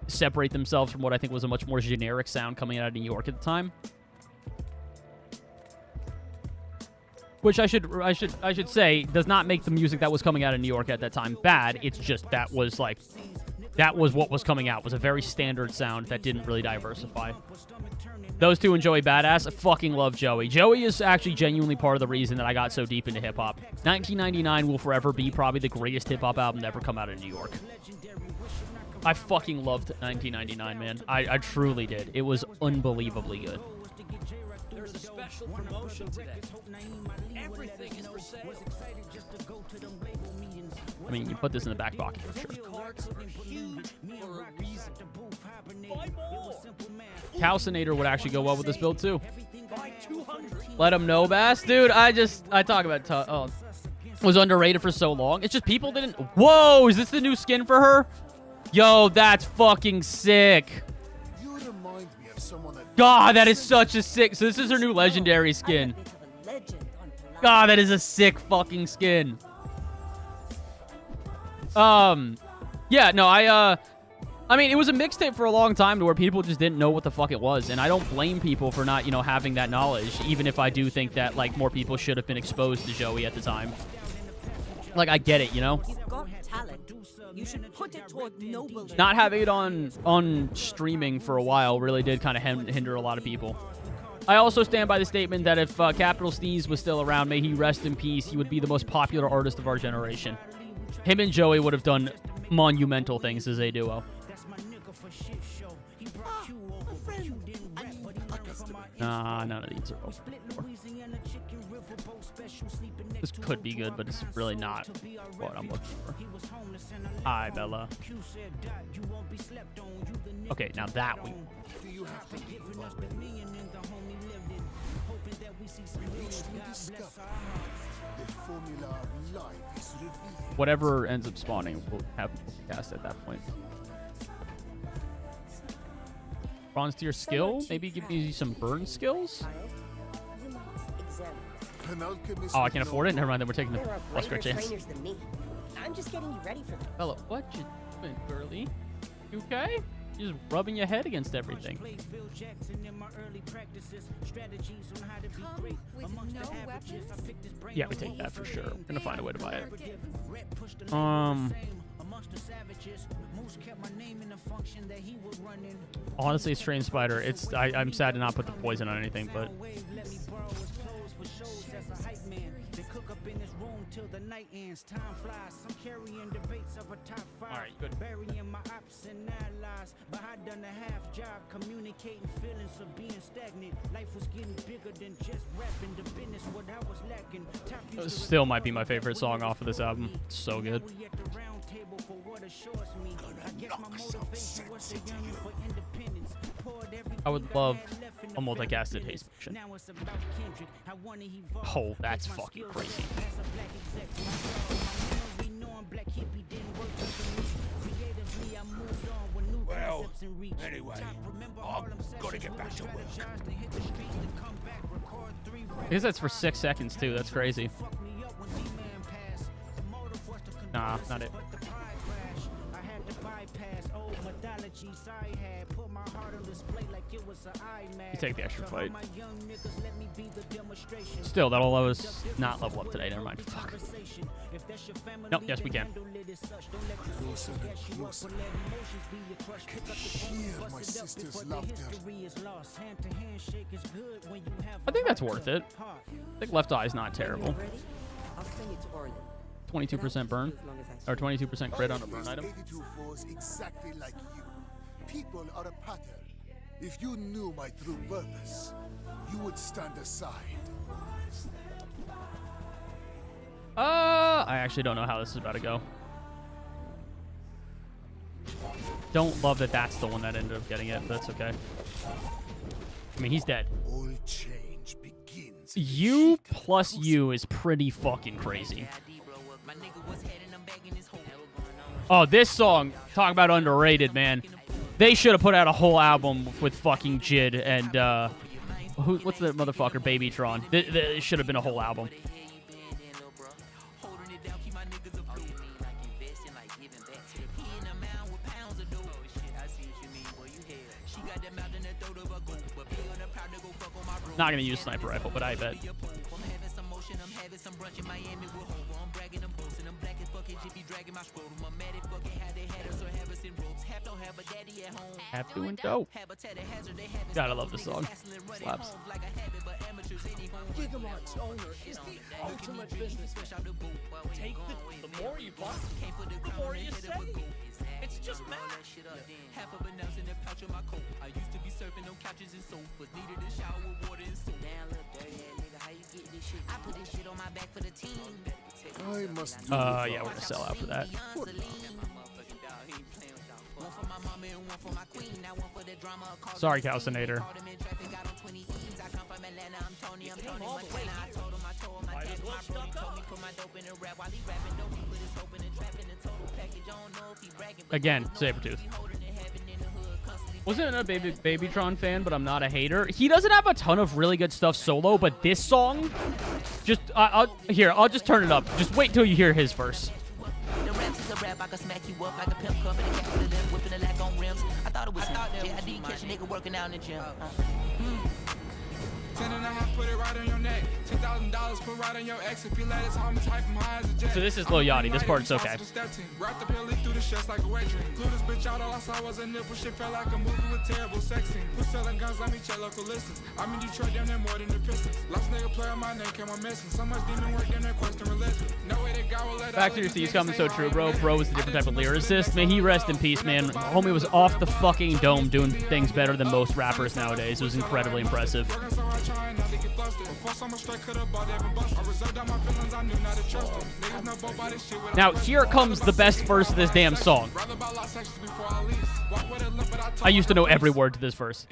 separate themselves from what I think was a much more generic sound coming out of New York at the time. Which I should say does not make the music that was coming out of New York at that time bad. It's just that was what was coming out, was a very standard sound that didn't really diversify. Those two and Joey Badass. I fucking love Joey. Joey is actually genuinely part of the reason that I got so deep into hip-hop. 1999 will forever be probably the greatest hip-hop album to ever come out of New York. I fucking loved 1999, man. I truly did. It was unbelievably good. There's a special promotion today. Everything is for sale. I mean, you put this in the back pocket for sure. Cards are huge for a reason. Buy more. Calcinator would actually go well with this build too. Buy 200. Let him know, Bass. Dude, I talk about was underrated for so long. It's just people didn't. Whoa, is this the new skin for her? Yo, that's fucking sick. You remind me of someone that God, that is such a sick. So this is her new legendary skin. God, that is a sick fucking skin. Yeah, no, I mean, it was a mixtape for a long time to where people just didn't know what the fuck it was, and I don't blame people for not, you know, having that knowledge, even if I do think that, like, more people should have been exposed to Joey at the time. Like, I get it, you know? You've got talent. You should put it toward noble. Not having it on streaming for a while really did kind of hinder a lot of people. I also stand by the statement that if Capital Sneeze was still around, may he rest in peace, he would be the most popular artist of our generation. Him and Joey would have done monumental things as a duo. Nah, none of these are over. This could be good, but it's really not what I'm looking for. Hi, Bella. Okay, now that we... Whatever ends up spawning, we'll have cast at that point. Bronze tier skill? Maybe give me some burn skills? Oh, I can't afford it? Never mind, then we're taking the Oscar chance. I'm just getting you ready for that. Bella, what you doing, girly? You okay? You're just rubbing your head against everything. Yeah, we take that for sure. We're gonna find a way to buy it. Honestly, Strange Spider. I'm sad to not put the poison on anything, but alright, good. It still might be my favorite song off of this album. It's so good. I would love a multicasted haste motion. Oh, that's fucking crazy. Well, anyway, I've got to get back to work. I guess that's for 6 seconds too. That's crazy. Nah, not it. You take the extra fight. Still, that'll allow us not level up today. Never mind. Fuck. Nope, yes, we can. I think that's worth it. I think left eye is not terrible. 22% burn, or 22% crit on a burn item. Exactly like you. People are a pattern. If you knew my true purpose, you would stand aside. I actually don't know how this is about to go. Don't love that that's the one that ended up getting it, but that's okay. I mean, he's dead. All change begins. You plus you is pretty fucking crazy. Oh, this song, talk about underrated, man. They should have put out a whole album with fucking Jid and, what's the motherfucker, Babytron. It should have been a whole album. Not gonna use sniper rifle, but I bet. Have to and go. Gotta love this song. Slaps. Gigamart's owner is the ultimate businessman. Take the more you buy, the more you save. It's just math. Half of an ounce in the pouch of my coat. I used to be surfing on couches and sofas. Needed a shower with water and soap. Damn, little dirty ass nigga, how you get this shit? I put this shit on my back for the team. I must do Yeah, we're gonna sell out for that. Sorry, Calcinator. Again, Sabretooth. Wasn't a Babytron fan, but I'm not a hater. He doesn't have a ton of really good stuff solo, but this song, just I'll just turn it up. Just wait till you hear his verse. The raps is a rap, I can smack you up like a pimp cup and a cat with a lip, whipping a lack on rims. I thought it was JID, catch a nigga working out in the gym. 10 and a half, put it right on your neck. $10,000, put right on your ex. If you let it home, type him high as a jet. So this is Lil Yachty. This part's okay. Wrapped the pill, leak through the chest like a wet dream. Blew this bitch out, all I saw was a nipple. Shit felt like a movie with terrible sex scenes. Who's selling guns, let me check local listings. I'm in Detroit, damn near more than the Pistons. Last nigga play on my name, came on missing. So much demon work, damn near question religion. No way that God will let Back to your Steve's coming so true, bro. Bro is a different type of lyricist. May he rest in peace, man. Homie was off the fucking dome doing things better than most rappers nowadays. It was incredibly impressive. Now, here comes the best verse of this damn song. I used to know every word to this verse.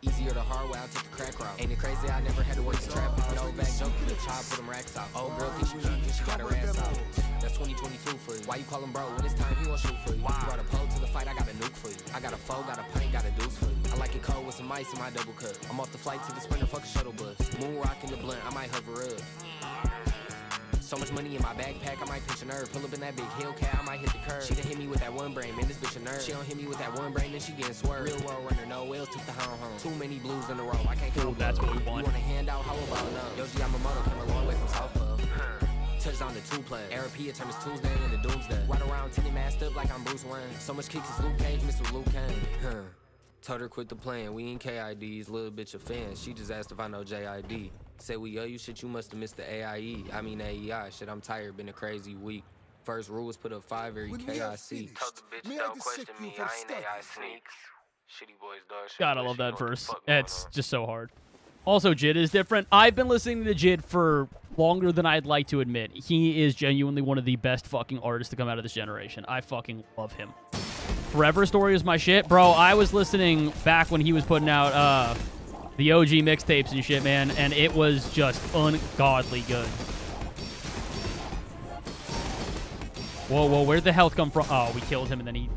Easier the hard way, I took the crack route. Ain't it crazy? I never had to work the trap. No back joke, the chop, put them racks out. Old girl think she cute, she got her ass out. That's 2022 for you. Why you call him bro? When it's time, he won't shoot for you. You brought a pole to the fight, I got a nuke for you. I got a foe, got a pint, got a deuce for you. I like it cold with some ice in my double cup. I'm off the flight to the Sprinter, fuck a shuttle bus. Moon rock in the blunt, I might hover up. So much money in my backpack, I might pinch a nerve. Pull up in that big Hellcat, I might hit the curb. She done hit me with that one brain, man, this bitch a nerd. She don't hit me with that one brain, then she getting swerved. Real world runner, no whales, took the hound home. Too many blues in a row, I can't count. That's what we want. You want a handout, how about no? Yoji Yamamoto came a long way from South Club. Touchdown to 2 players. RP, it turned this Tuesday into Doomsday. Right around Tinny masked up like I'm Bruce Wayne. So much kicks, it's Luke Cage, Mr. Luke Kane. Told her quit the playing, we ain't KIDs, little bitch a fan. She just asked if I know JID. Say we owe you shit, you must have missed the AIE. I mean AEI, shit, I'm tired, been a crazy week. First rule was put up 5 every KIC. Told the bitch don't question me, I ain't AI sneaks. Shitty boys, dog. God, I love that verse. It's just so hard. Also, Jid is different. I've been listening to Jid for longer than I'd like to admit. He is genuinely one of the best fucking artists to come out of this generation. I fucking love him. Forever Story is my shit. Bro, I was listening back when he was putting out the OG mixtapes and shit, man, and it was just ungodly good. Whoa, where'd the health come from? Oh, we killed him, and then he...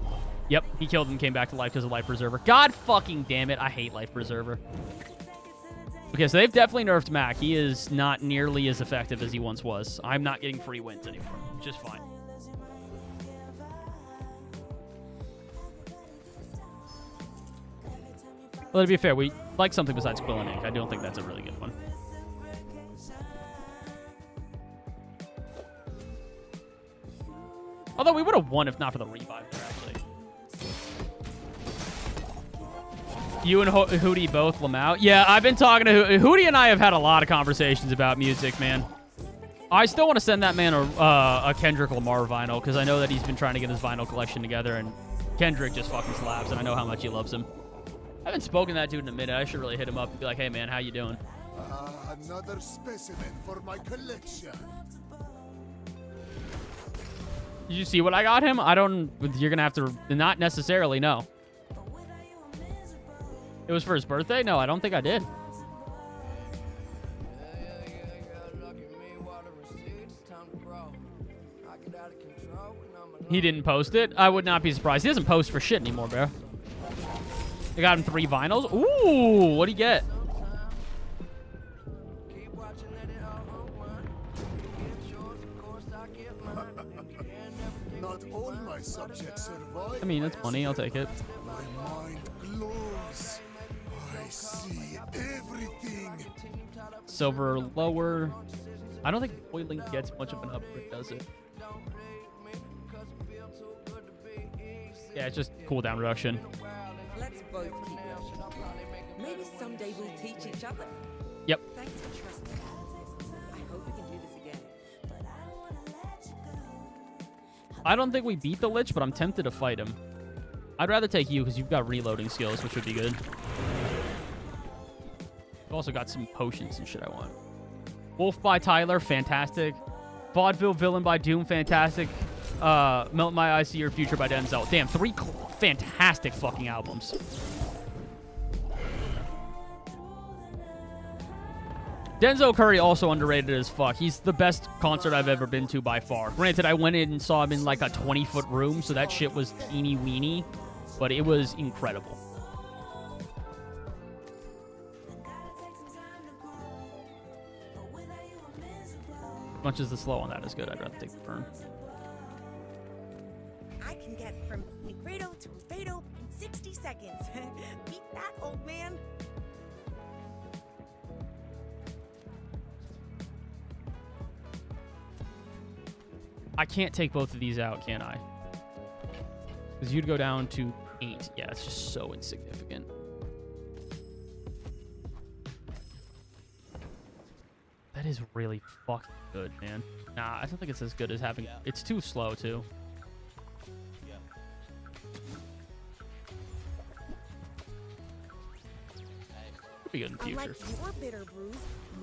Yep, he killed him and came back to life because of Life Preserver. God fucking damn it, I hate Life Preserver. Okay, so they've definitely nerfed Mac. He is not nearly as effective as he once was. I'm not getting free wins anymore, which is fine. Well, to be fair, we like something besides Quill and Ink. I don't think that's a really good one. Although we would have won if not for the revive there, actually. You and Hootie both Lamau? Yeah, I've been talking to Hootie, and I have had a lot of conversations about music, man. I still want to send that man a Kendrick Lamar vinyl, because I know that he's been trying to get his vinyl collection together, and Kendrick just fucking slaps, and I know how much he loves him. I haven't spoken to that dude in a minute. I should really hit him up and be like, hey, man, how you doing? Another specimen for my collection. Did you see what I got him? I don't... You're going to have to... Not necessarily, no. It was for his birthday? No, I don't think I did. He didn't post it? I would not be surprised. He doesn't post for shit anymore, bro. I got him 3 vinyls. Ooh, what'd he get? Not all my subjects survive. I mean, that's money. I'll take it. My mind glows. I see everything. Silver lower. I don't think boiling gets much of an upgrade, does it? Yeah, it's just cooldown reduction. Let's both keep learning. Maybe someday we'll teach each other. Yep. Thanks for trusting me. I hope we can do this again. I don't think we beat the Lich, but I'm tempted to fight him. I'd rather take you because you've got reloading skills, which would be good. I've also got some potions and shit I want. Wolf by Tyler, fantastic. Vaudeville Villain by Doom, fantastic. Melt My Eyes, See Your Future by Denzel. Damn, 3 fantastic fucking albums. Denzel Curry also underrated as fuck. He's the best concert I've ever been to by far. Granted, I went in and saw him in like a 20-foot room, so that shit was teeny weeny, but it was incredible. As much as the slow on that is good, I'd rather take the burn. I can get from Negredo to Beto in 60 seconds. Beat that, old man. I can't take both of these out, can I? Because you'd go down to 8. Yeah, it's just so insignificant. That is really fucking good, man. Nah, I don't think it's as good as having... It's too slow, too. Could be good in the future. Your bitter brews,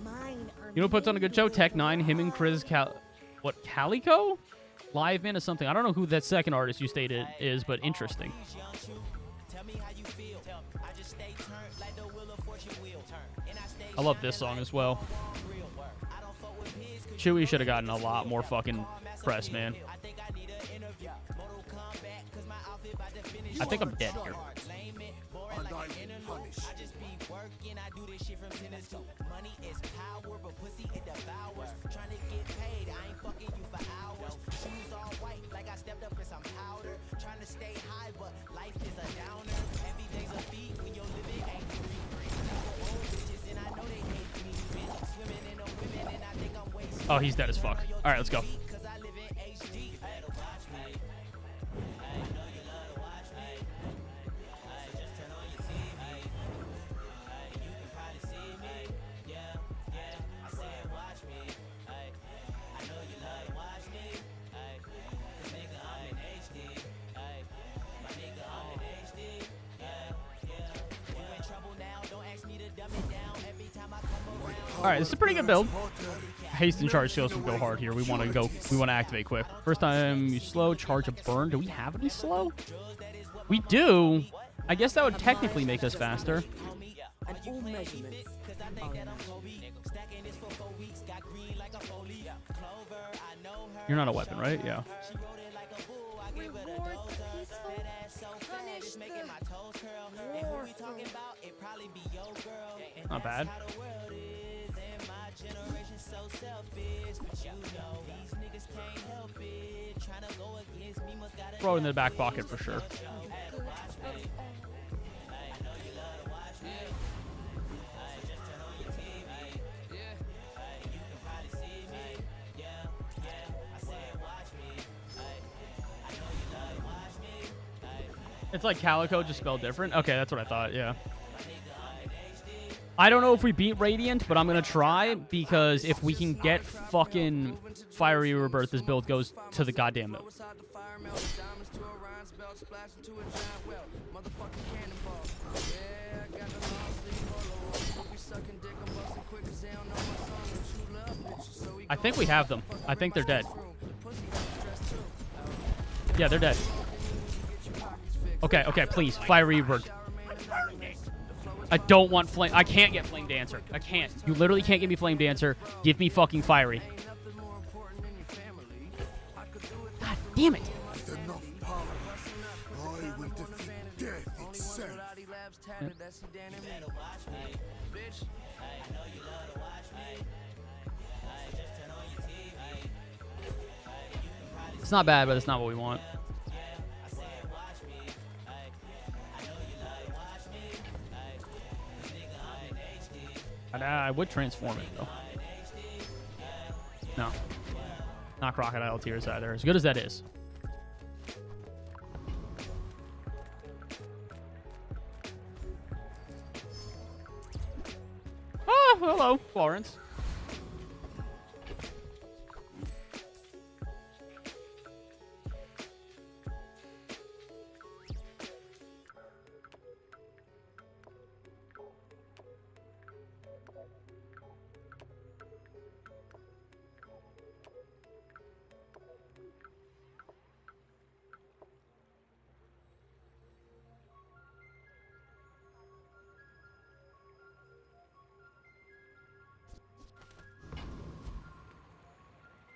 mine are You know who puts on a good show? Tech 9, him and Chris what, Calico? Live Man or something. I don't know who that second artist you stated is, but interesting. I love this song as well. Chewy should have gotten a lot more fucking press, man. I think I'm dead here. Oh, he's dead as fuck. All right, let's go. All right, this is a pretty good build. Haste and charge skills will go hard here. We want to activate quick. First time you slow, charge a burn. Do we have any slow? We do. I guess that would technically make us faster. And all measurements are You're not a weapon, right? Yeah. Not bad. Throw it in the back pocket for sure. It's like Calico, just spelled different. Okay, that's what I thought, yeah. I don't know if we beat Radiant, but I'm going to try, because if we can get fucking Fiery Rebirth, this build goes to the goddamn moon. I think we have them. I think they're dead. Yeah, they're dead. Okay, okay, please. Fiery Rebirth. I don't want Flame. I can't get Flame Dancer. I can't. You literally can't give me Flame Dancer. Give me fucking Fiery. God damn it. It's not bad, but it's not what we want. I would transform it, though. No. Not Crocodile Tears either, as good as that is. Oh, hello, Florence.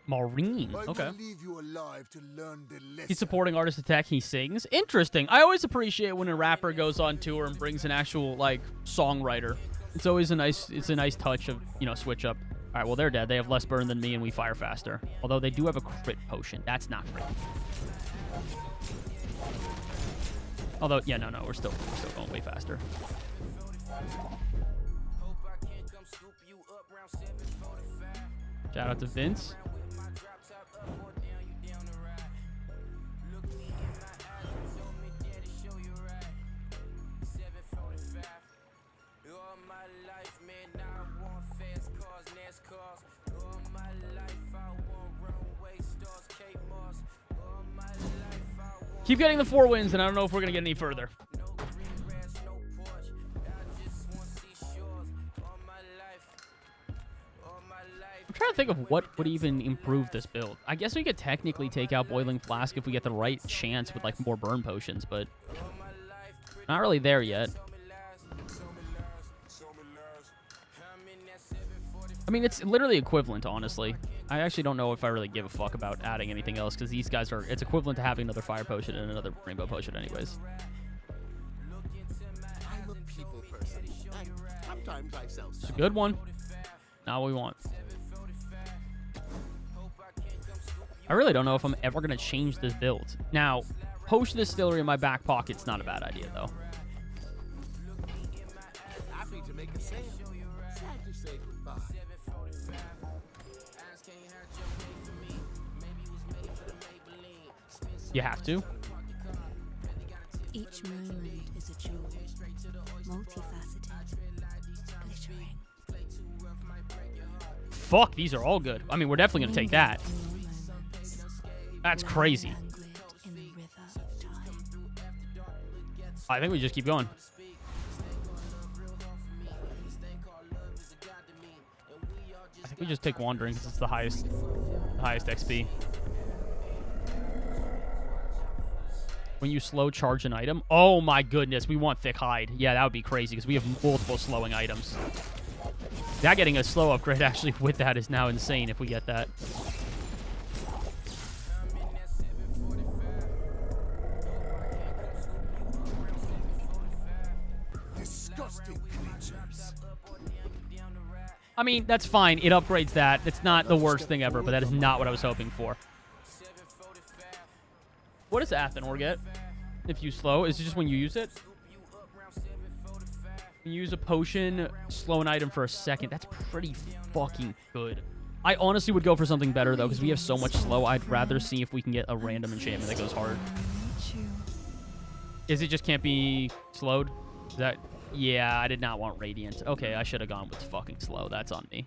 Maureen. Okay. He's supporting artist attack. He sings. Interesting. I always appreciate when a rapper goes on tour and brings an actual like songwriter. It's always a nice touch of, you know, switch up. All right, well, they're dead. They have less burn than me, and we fire faster. Although they do have a crit potion. That's not great. Although, yeah, no, we're still going way faster. Shout out to Vince. Keep getting the 4 wins, and I don't know if we're going to get any further. I'm trying to think of what would even improve this build. I guess we could technically take out Boiling Flask if we get the right chance with, like, more burn potions, but not really there yet. I mean, it's literally equivalent, honestly. I actually don't know if I really give a fuck about adding anything else, because these guys are... It's equivalent to having another Fire Potion and another Rainbow Potion anyways. I'm a people person, and sometimes I sell It's a good one. Not what we want. I really don't know if I'm ever going to change this build. Now, Potion Distillery in my back pocket's not a bad idea, though. Happy to make a sale. Sad to say goodbye. You have to. Each moment is a jewel, multifaceted, glittering. Fuck, these are all good. I mean, we're definitely going to take that. That's crazy. I think we just keep going. I think we just take Wandering because it's the highest XP. When you slow charge an item. Oh my goodness, we want Thick Hide. Yeah, that would be crazy because we have multiple slowing items. That getting a slow upgrade actually with that is now insane if we get that. Disgusting creatures. I mean, that's fine. It upgrades that. It's not the worst thing ever, but that is not what I was hoping for. What does Athenor get if you slow? Is it just when you use it? When you use a potion, slow an item for a second. That's pretty fucking good. I honestly would go for something better, though, because we have so much slow. I'd rather see if we can get a random enchantment that goes hard. Is it just can't be slowed? Is that... Yeah, I did not want Radiant. Okay, I should have gone with fucking slow. That's on me.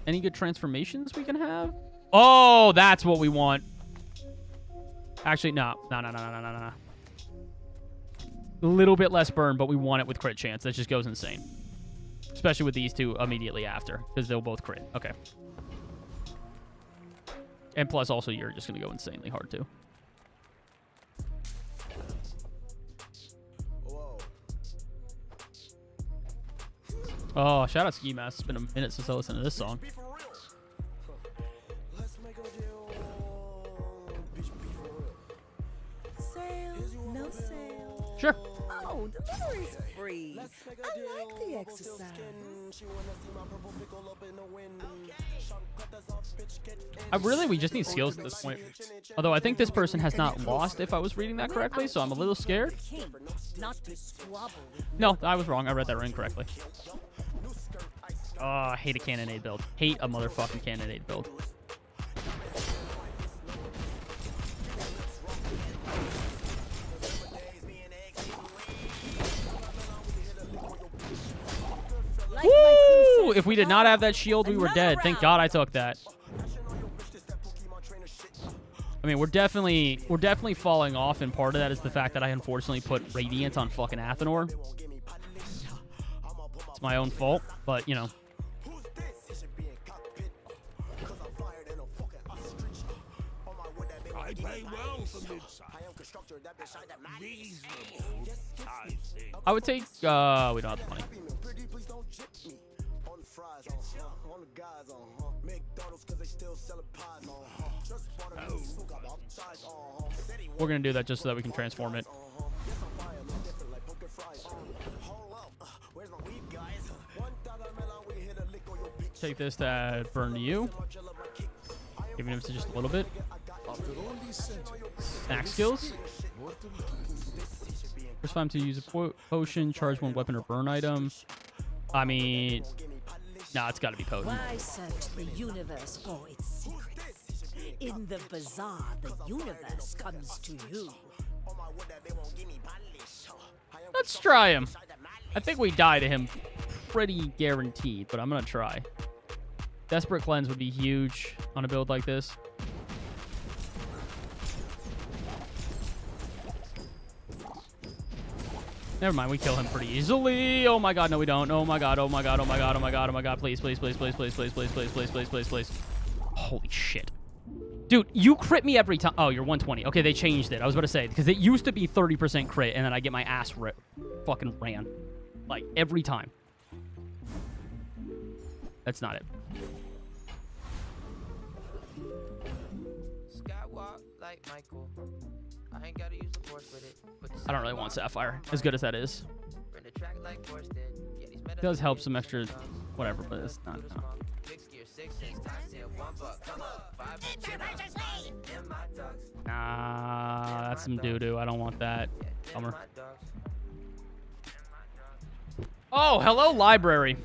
Any good transformations we can have? Oh, that's what we want. Actually, no. A little bit less burn, but we want it with crit chance. That just goes insane. Especially with these two immediately after, because they'll both crit. Okay. And plus, also, you're just going to go insanely hard, too. Oh, shout out Ski Mask. It's been a minute since I listened to this song. Sale, no sale. Sure. Oh, delivery's free. I like the exercise. We just need skills at this point. Although I think this person has not lost, if I was reading that correctly, so I'm a little scared. No, I was wrong. I read that incorrectly. Oh, I hate a cannonade build. Hate a motherfucking cannonade build. Woo! If we did not have that shield, we were dead. Thank God I took that. I mean, we're definitely falling off, and part of that is the fact that I unfortunately put Radiant on fucking Athenor. It's my own fault, but, you know. I pay well for mid-size. I would take, we don't have the money. We're gonna do that just so that we can transform it. Take this to burn to you. Giving him to just a little bit. Snack skills. First time to use a potion, charge one weapon or burn item. I mean, nah, it's gotta be potent. Why search the universe for its secrets? In the bazaar, the universe comes to you. Let's try him. I think we die to him pretty guaranteed, but I'm gonna try. Desperate Cleanse would be huge on a build like this. Never mind, we kill him pretty easily. Oh my god, no we don't. Oh my god, oh my god, oh my god, oh my god, oh my god. Please, please, please, please, please, please, please, please, please, please, please, please. Holy shit. Dude, you crit me every time. Oh, you're 120. Okay, they changed it. I was about to say, because it used to be 30% crit, and then I get my ass fucking ran. Like, every time. That's not it. Skywalk like Michael. I ain't gotta use the force with it. I don't really want Sapphire, as good as that is. It does help some extra whatever, but it's not. No. Nah, that's some doo-doo. I don't want that. Bummer. Oh, hello, library.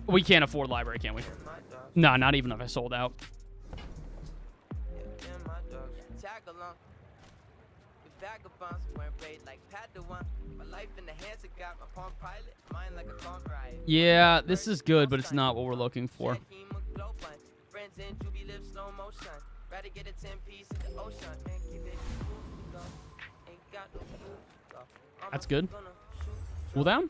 We can't afford library, can we? No, not even if I sold out. Yeah, this is good, but it's not what we're looking for. That's good. Cooldown?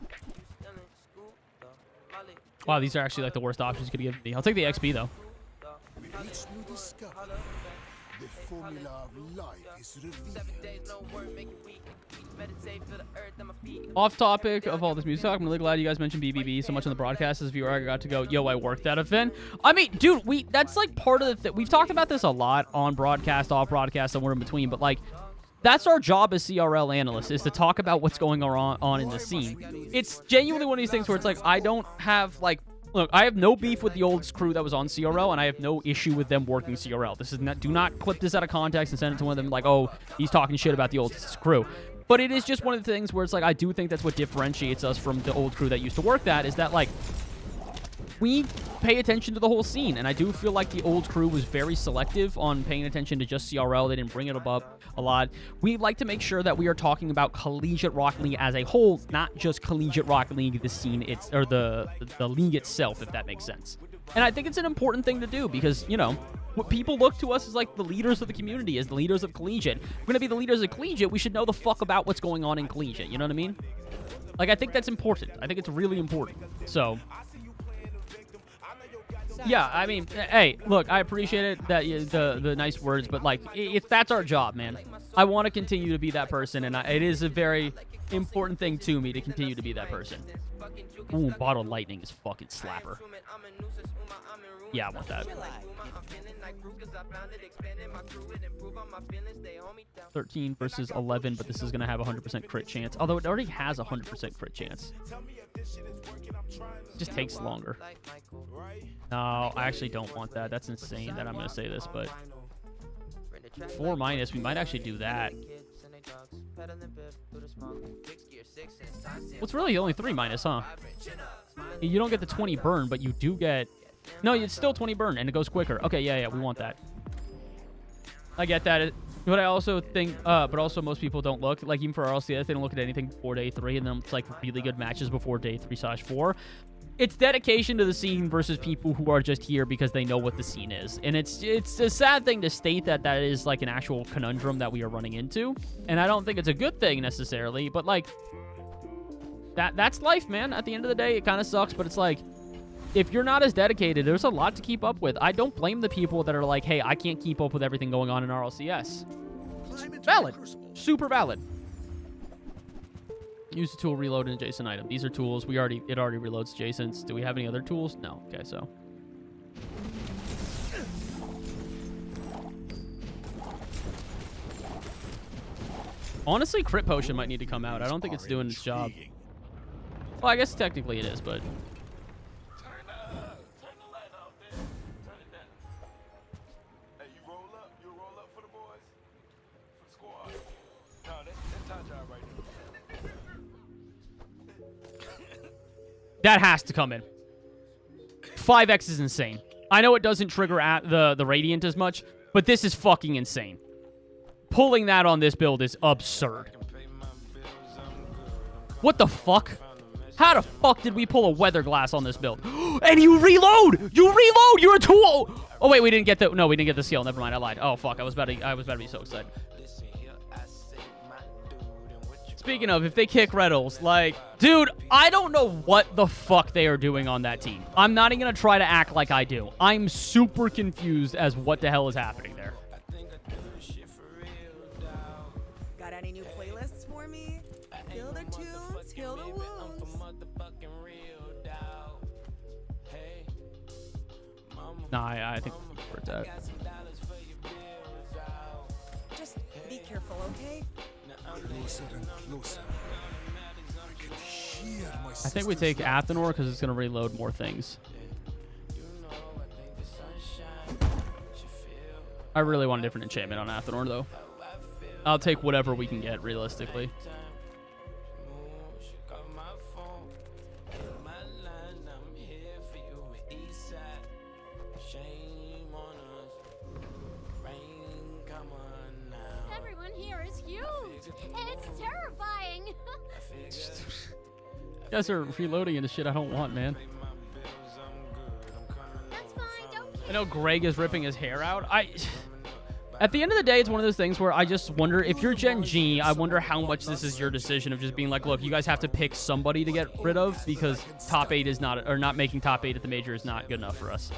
Wow, these are actually like the worst options you could give me. I'll take the XP though. The formula of life is revealed. Off topic of all this music talk, I'm really glad you guys mentioned BBB so much on the broadcast. As a viewer, I got to go, yo, I worked that event. I mean, dude, that's like part of the we've talked about this a lot on broadcast, off broadcast, somewhere in between, but like that's our job as CRL analysts, is to talk about what's going on in the scene. It's genuinely one of these things where it's like I don't have like look, I have no beef with the old crew that was on CRL, and I have no issue with them working CRL. This is not, do not clip this out of context and send it to one of them like, oh, he's talking shit about the old crew. But it is just one of the things where it's like, I do think that's what differentiates us from the old crew that used to work that, is that like, we pay attention to the whole scene, and I do feel like the old crew was very selective on paying attention to just CRL. They didn't bring it up a lot. We like to make sure that we are talking about collegiate Rocket League as a whole, not just collegiate Rocket League, the scene, or the league itself, if that makes sense. And I think it's an important thing to do because, you know, what people look to us as like the leaders of the community, as the leaders of collegiate. If we're going to be the leaders of collegiate, we should know the fuck about what's going on in collegiate. You know what I mean? Like, I think that's important. I think it's really important. So, yeah, I mean, hey, look, I appreciate it, that the nice words, but like, that's our job, man. I want to continue to be that person, and it is a very important thing to me to continue to be that person. Ooh, Bottle Lightning is fucking slapper. Yeah, I want that. 13 versus 11, but this is going to have a 100% crit chance. Although it already has a 100% crit chance. It just takes longer. No, I actually don't want that. That's insane that I'm going to say this, but 4 minus, we might actually do that. What's really only 3 minus, huh? You don't get the 20 burn, but you do get... No, it's still 20 burn, and it goes quicker. Okay, yeah, we want that. I get that. But I also think, but also most people don't look, like even for our LCS, they don't look at anything before day 3, and then it's like really good matches before day 3/4. It's dedication to the scene versus people who are just here because they know what the scene is. And it's a sad thing to state that that is like an actual conundrum that we are running into. And I don't think it's a good thing necessarily, but like that's life, man. At the end of the day, it kind of sucks, but it's like if you're not as dedicated, there's a lot to keep up with. I don't blame the people that are like, hey, I can't keep up with everything going on in RLCS. Valid. Super valid. Use the tool reload an adjacent item. These are tools. It already reloads adjacents. Do we have any other tools? No. Okay, so. Honestly, crit potion might need to come out. I don't think it's doing its job. Well, I guess technically it is, but... That has to come in. 5x is insane. I know it doesn't trigger at the Radiant as much, but this is fucking insane. Pulling that on this build is absurd. What the fuck? How the fuck did we pull a weather glass on this build? And you reload! You reload! You're a tool! Oh wait, we didn't get the... No, we didn't get the skill. Never mind, I lied. Oh fuck, I was about to be so excited. Speaking of, if they kick Reddles, like, dude, I don't know what the fuck they are doing on that team. I'm not even gonna try to act like I do. I'm super confused as what the hell is happening there. Got any new playlists for me? Heal the tunes, heal the wounds. Nah, I think we're that. Just be careful, okay? Closer and closer. I can hear my I think we take Athenor because it's going to reload more things. I really want a different enchantment on Athenor, though. I'll take whatever we can get, realistically. You guys are reloading into shit I don't want, man. I know Greg is ripping his hair out. At the end of the day, it's one of those things where I just wonder, if you're Gen G, I wonder how much this is your decision of just being like, look, you guys have to pick somebody to get rid of because top 8 is not, or not making top 8 at the major is not good enough for us.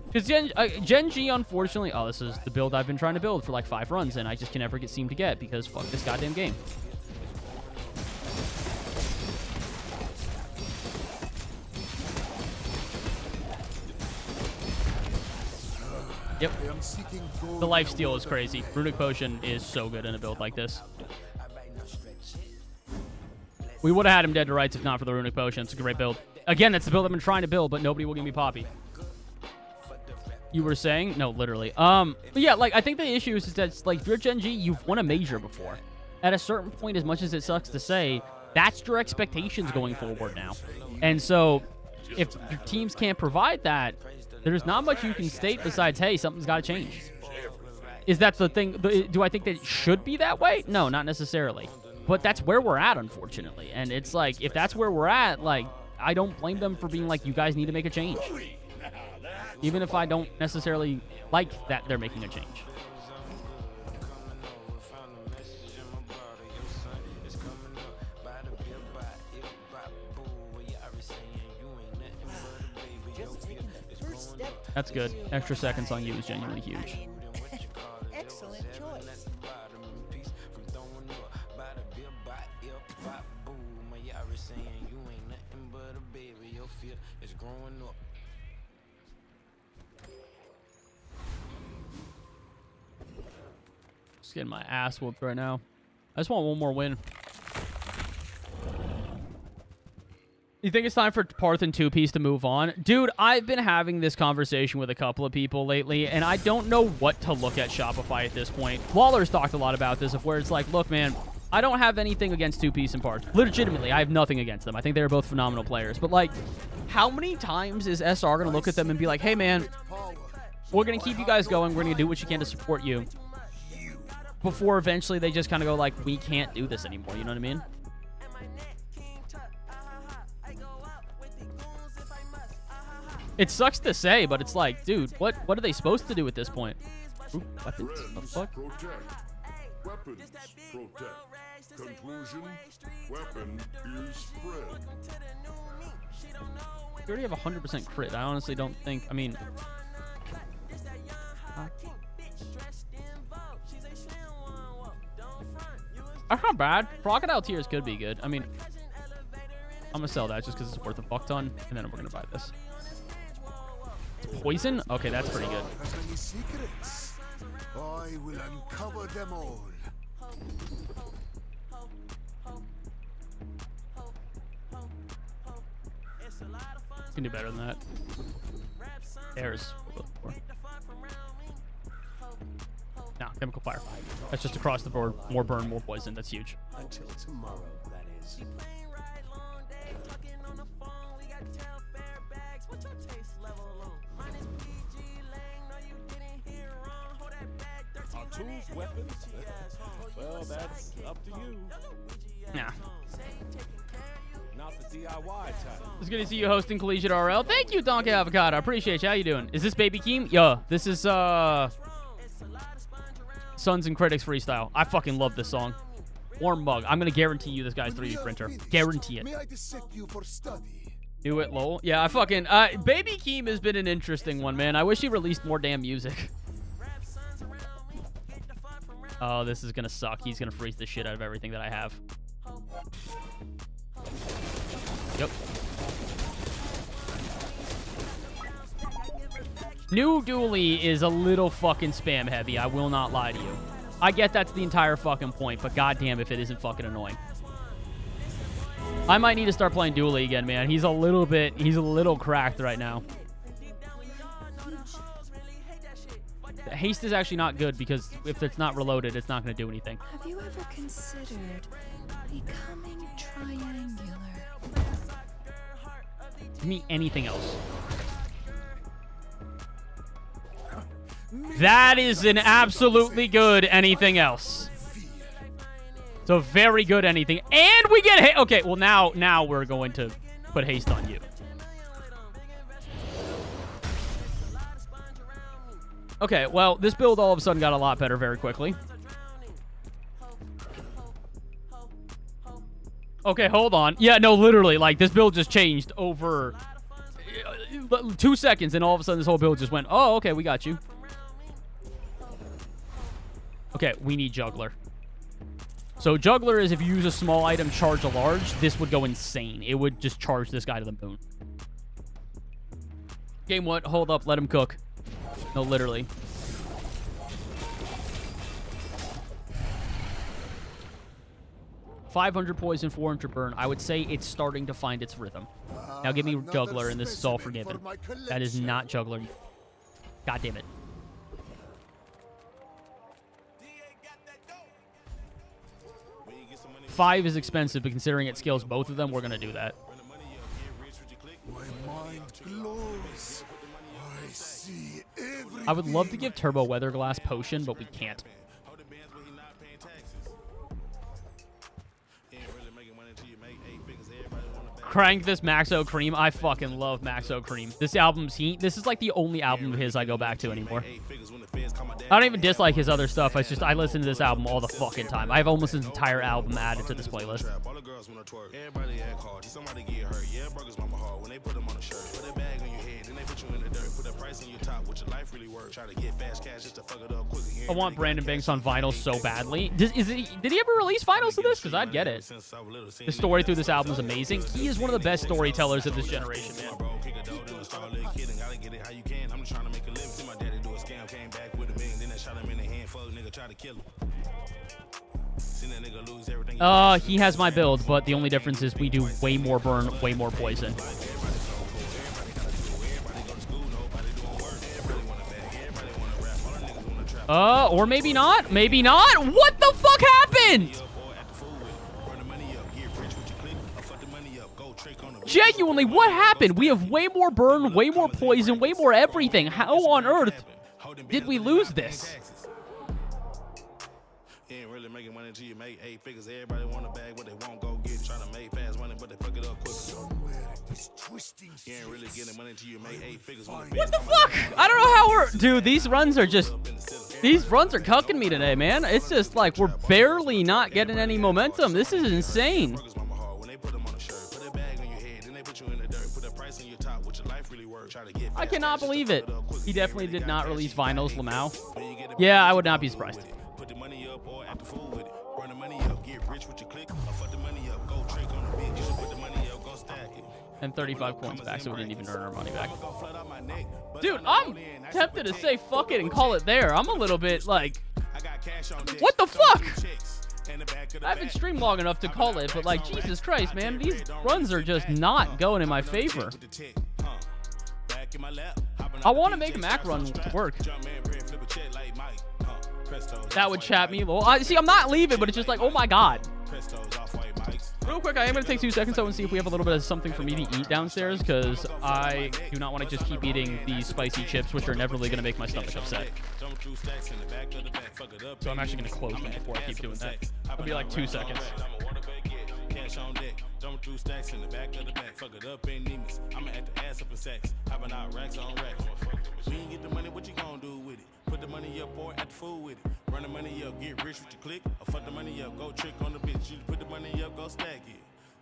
Because Gen G, unfortunately, oh, this is the build I've been trying to build for like 5 runs, and I just can never seem to get because fuck this goddamn game. Yep. The lifesteal is crazy. Runic Potion is so good in a build like this. We would have had him dead to rights if not for the Runic Potion. It's a great build. Again, that's the build I've been trying to build, but nobody will give me Poppy. You were saying? No, literally. But yeah, like, I think the issue is that, like, if you're Gen G, you've won a major before. At a certain point, as much as it sucks to say, that's your expectations going forward now. And so, if your teams can't provide that, there's not much you can state besides, hey, something's got to change. Is that the thing? Do I think that it should be that way? No, not necessarily. But that's where we're at, unfortunately. And it's like, if that's where we're at, like, I don't blame them for being like, you guys need to make a change. Even if I don't necessarily like that they're making a change. That's good. Extra seconds on you is genuinely huge. Excellent choice. Just getting my ass whooped right now. I just want one more win. You think it's time for Parth and Two Piece to move on? Dude, I've been having this conversation with a couple of people lately, and I don't know what to look at Shopify at this point. Waller's talked a lot about this, of where it's like, look, man, I don't have anything against Two Piece and Parth. Legitimately, I have nothing against them. I think they're both phenomenal players. But, like, how many times is SR going to look at them and be like, hey, man, we're going to keep you guys going. We're going to do what you can to support you. Before eventually they just kind of go like, we can't do this anymore. You know what I mean? It sucks to say, but it's like, dude, what are they supposed to do at this point? Ooh, weapons. What the fuck? Weapons protect. Conclusion, weapon is spread. You already have 100% crit. I honestly don't think, I mean... That's not bad. Crocodile Tears could be good. I mean, I'm going to sell that just because it's worth a fuck ton, and then we're going to buy this. Poison? Okay, that's pretty good. Many secrets. I will uncover them all. You can do better than that. Airs. No, chemical fire. That's just across the board. More burn, more poison. That's huge. Until tomorrow, that is. Tools, weapons? Well, that's up to you. Nah. Not the DIY type. It's good to see you hosting Collegiate RL. Thank you, Donkey Avocado. I appreciate you. How you doing? Is this Baby Keem? Yo, this is Sons and Critics Freestyle. I fucking love this song. Warm mug. I'm gonna guarantee you this guy's 3D printer. Guarantee it. May I dissect you for study? Do it, lol. Yeah, I fucking Baby Keem has been an interesting one, man. I wish he released more damn music. Oh, this is gonna suck. He's gonna freeze the shit out of everything that I have. Yep. New Dually is a little fucking spam heavy. I will not lie to you. I get that's the entire fucking point, but goddamn if it isn't fucking annoying. I might need to start playing Dually again, man. He's a little cracked right now. Haste is actually not good because if it's not reloaded, it's not going to do anything. Have you ever considered becoming triangular? Give me anything else. That is an absolutely good anything else. So very good anything. And we get hit. Okay, well now we're going to put haste on you. Okay, well, this build all of a sudden got a lot better very quickly. Okay, hold on. Yeah, no, literally, like, this build just changed over 2 seconds, and all of a sudden this whole build just went, oh, okay, we got you. Okay, we need Juggler. So Juggler is if you use a small item, charge a large, this would go insane. It would just charge this guy to the moon. Game what? Hold up, let him cook. No, literally. $500 poison, 400 burn. I would say it's starting to find its rhythm. Now give me Juggler, and this is all forgiven. That is not Juggler. God damn it. $5 is expensive, but considering it scales both of them, we're going to do that. My mind glows. I see everything. I would love to give Turbo Weatherglass Potion, but we can't. Crank this Maxo Cream. I fucking love Maxo Cream. This album's this is like the only album of his I go back to anymore. I don't even dislike his other stuff. It's just I listen to this album all the fucking time. I have almost his entire album added to this playlist. I want Brandon Banks on vinyl so badly. Did he ever release vinyls to this? Because I'd get it. The story through this album is amazing. He is one of the best storytellers of this generation, man. He has my build, but the only difference is we do way more burn, way more poison. Or maybe not. Maybe not. What the fuck happened? Genuinely, what happened? We have way more burn, way more poison, way more everything. How on earth did we lose this? What the fuck? I don't know how we're... Dude, these runs are just... These runs are cucking me today, man. It's just like we're barely not getting any momentum. This is insane. I cannot believe it. He definitely did not release Vinyls Lamau. Yeah, I would not be surprised. And 35 coins back, so we didn't even earn our money back. Dude, I'm tempted to say fuck it and call it there. I'm a little bit like, what the fuck? I haven't streamed long enough to call it, but like, Jesus Christ, man, these runs are just not going in my favor. I want to make a Mac run work. That would chat me. See, I'm not leaving, but it's just like, oh my god. Real quick, I am going to take 2 seconds so and see if we have a little bit of something for me to eat downstairs, because I do not want to just keep eating these spicy chips, which are inevitably going to make my stomach upset. So I'm actually going to close them before I keep doing that. It'll be like 2 seconds. Cash on deck, jump through stacks in the back of the back, fuck it up in demons. I'ma act the ass up in sacks, hopping out racks on racks. When you get the money, what you gonna do with it? Put the money up or act the fool with it. Run the money up, get rich with your click, or fuck the money up, go trick on the bitch. You put the money up, go stack it.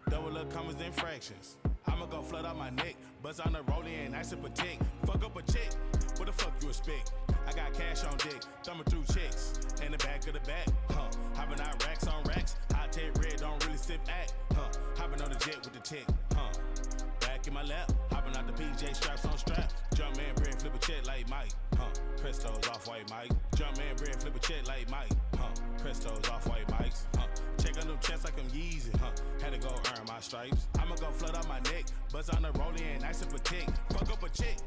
Double up commas and fractions. I'ma go flood out my neck, buzz on the rollie and ice and protect. Fuck up a check, what the fuck you expect? I got cash on deck, thumbing through checks. In the back of the back, hopping out racks on racks. High tech red, don't really sip at, hopping on the jet with the tech, back in my lap, hopping out the PJ straps on straps. Jump man bread, flip a check like Mike, Presto's off white Mike. Jump man bread, flip a check like Mike, Presto's off white Mikes, check on them checks like I'm Yeezy, had to go earn my stripes. I'ma go flood out my neck, buzz on the rollie and ice and protect. Fuck up a check.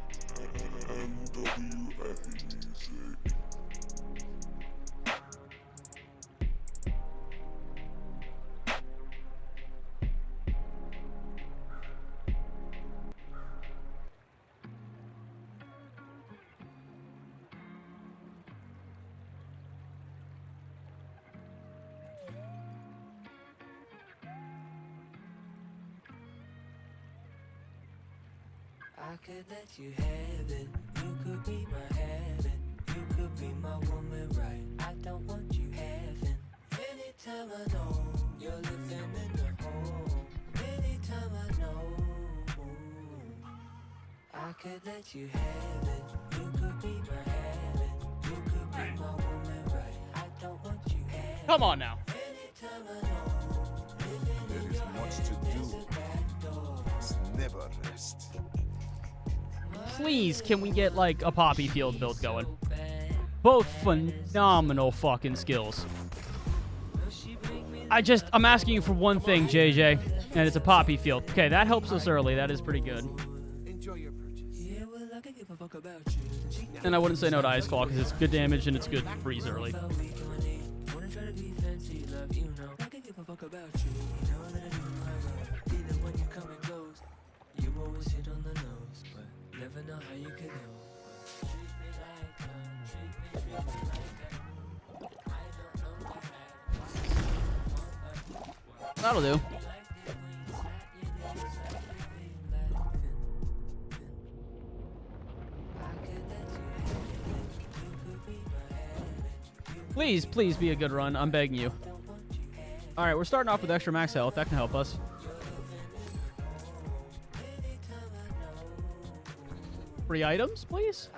I could let you have it. You could be my heaven. You could be my woman, right? I don't want you having. Anytime I know you're living in the home. Anytime I know I could let you have it. You could be my heaven. You could be my woman, right? I don't want you having. Come on now. Anytime I know There is much to do. It's never rest. Please, can we get, like, a poppy field build going? Both phenomenal fucking skills. I'm asking you for one thing, JJ, and it's a poppy field. Okay, that helps us early. That is pretty good. Enjoy your purchase. And I wouldn't say no to Ice Claw, because it's good damage and it's good freeze early. That'll do. Please, please be a good run. I'm begging you. All right, we're starting off with extra max health. That can help us. Free items, please.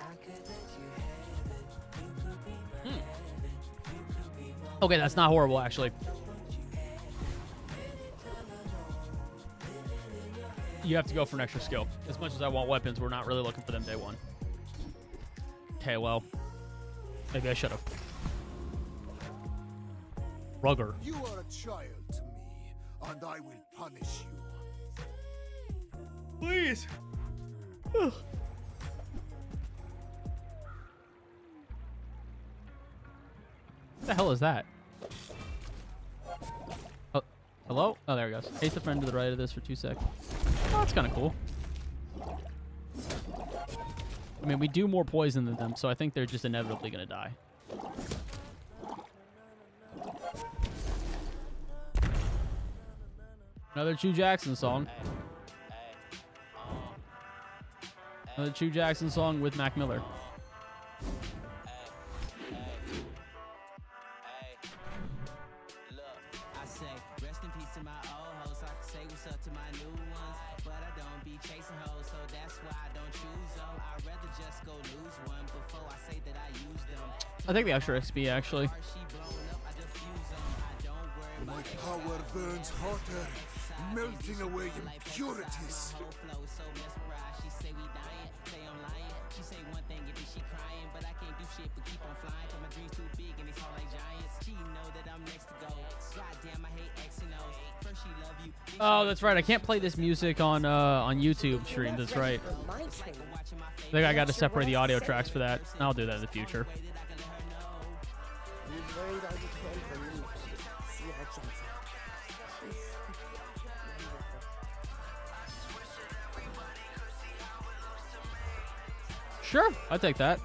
Okay, that's not horrible, actually. You have to go for an extra skill. As much as I want weapons, we're not really looking for them day one. Okay, well, maybe I should have. Rugger. You are a child to me, and I will punish you. Please. What the hell is that? Oh, hello? Oh, there it goes. Haste a friend to the right of this for 2 seconds. Oh, that's kind of cool. I mean, we do more poison than them, so I think they're just inevitably going to die. Another Chu Jackson song. Another Chu Jackson song with Mac Miller. I think the extra XP actually. My power burns hotter, melting away impurities. Oh, that's right. I can't play this music on YouTube stream. That's right. I think I got to separate the audio tracks for that. I'll do that in the future. Sure, I'll take that.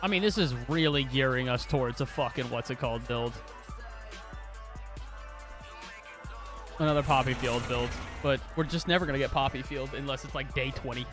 I mean, this is really gearing us towards a fucking what's-it-called build. Another Poppy Field build. But we're just never going to get Poppy Field unless it's like day 20.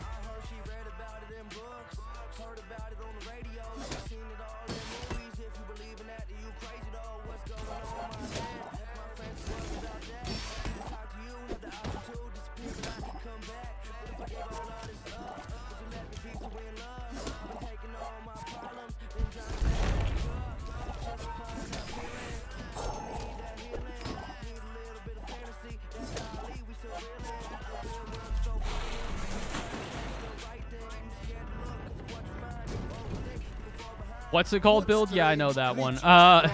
What's it called build? Yeah, I know that one. I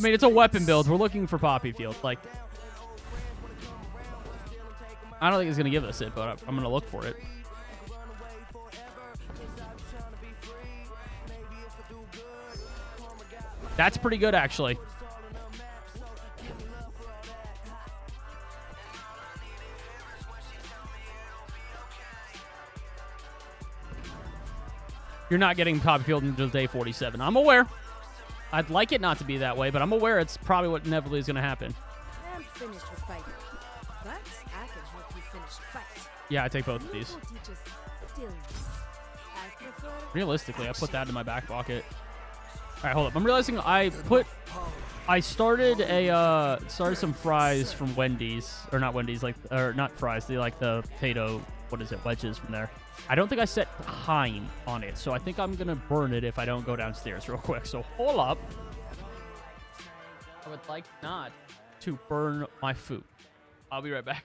mean, it's a weapon build. We're looking for Poppy Field. Like, I don't think it's going to give us it, but I'm going to look for it. That's pretty good, actually. You're not getting Poppy Field until day 47. I'm aware. I'd like it not to be that way, but I'm aware it's probably what inevitably is going to happen. I'm finished with fighting, but I can help you finish the fight. Yeah, I take both of these. Realistically, I put that in my back pocket. All right, hold up. I'm realizing I started some fries from Wendy's, or not Wendy's, or not fries. They like the potato, what is it, wedges from there. I don't think I set time on it, so I think I'm going to burn it if I don't go downstairs real quick. So hold up. I would like not to burn my food. I'll be right back.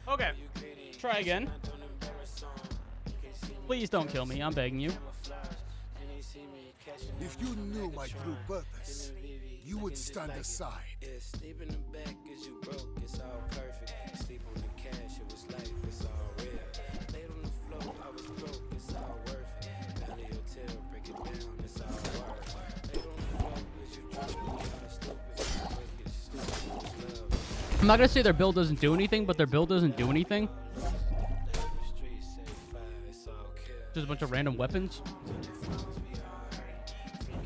Okay, try again. Please don't kill me, I'm begging you. If you knew my true purpose, you would stand aside. Sleep in the back cause you broke, it's all perfect. Sleep on the cash, it was life, it's all real. Laid on the floor, I was broke, it's all worth it. I'm not gonna say their build doesn't do anything, but their build doesn't do anything. Just a bunch of random weapons.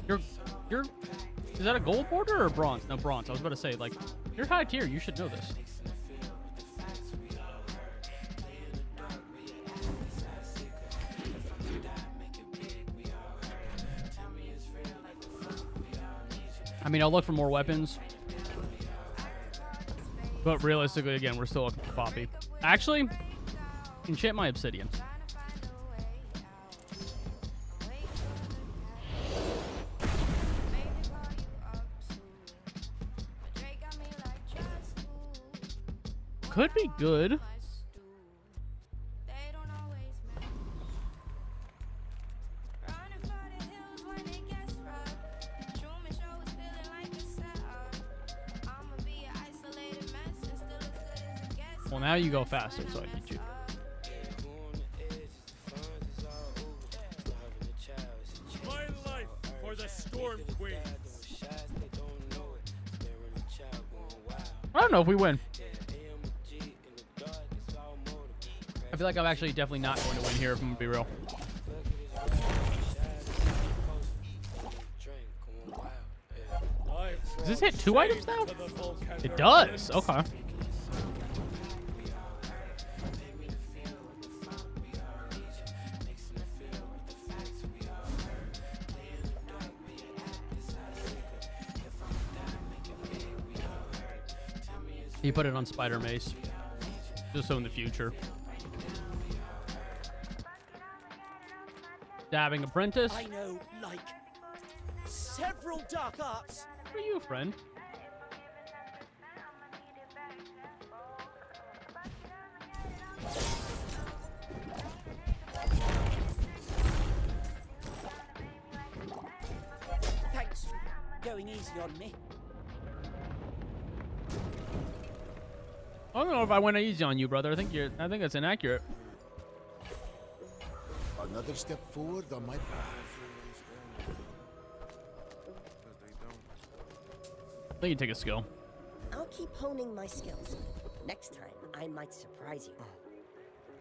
You're is that a gold border or bronze? No, bronze. I was about to say, like, you're high tier. You should know this. I mean, I'll look for more weapons. But realistically, again, we're still looking for Poppy. Actually, enchant my obsidian. Could be good. Well, now you go faster, so I beat you. My life for the Storm Queen. I don't know if we win. I feel like I'm actually definitely not going to win here, if I'm going to be real. Does this hit 2 items now? It does. Okay. He put it on Spider Mace. Just so in the future. Dabbing Apprentice. I know, like, several dark arts. Who are you, friend? Thanks for going easy on me. I don't know if I went easy on you, brother. I think that's inaccurate. Another step forward on my path. I think you take a skill. I'll keep honing my skills. Next time, I might surprise you.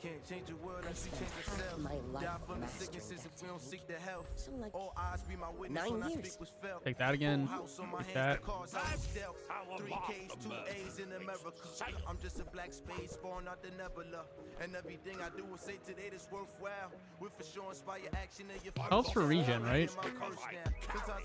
Can't change the world I unless we spent change half ourselves. my life Die from the mastering sicknesses that if we don't seek the health. So like All eyes be my witness 9 when I years. speak was felt. Take that again. Take that. 3 K's, 2 A's in America. I'm just a black space born out the nebula. And everything I do will say today that's worthwhile. With for sure inspire action in your Helps for regen, right? Sometimes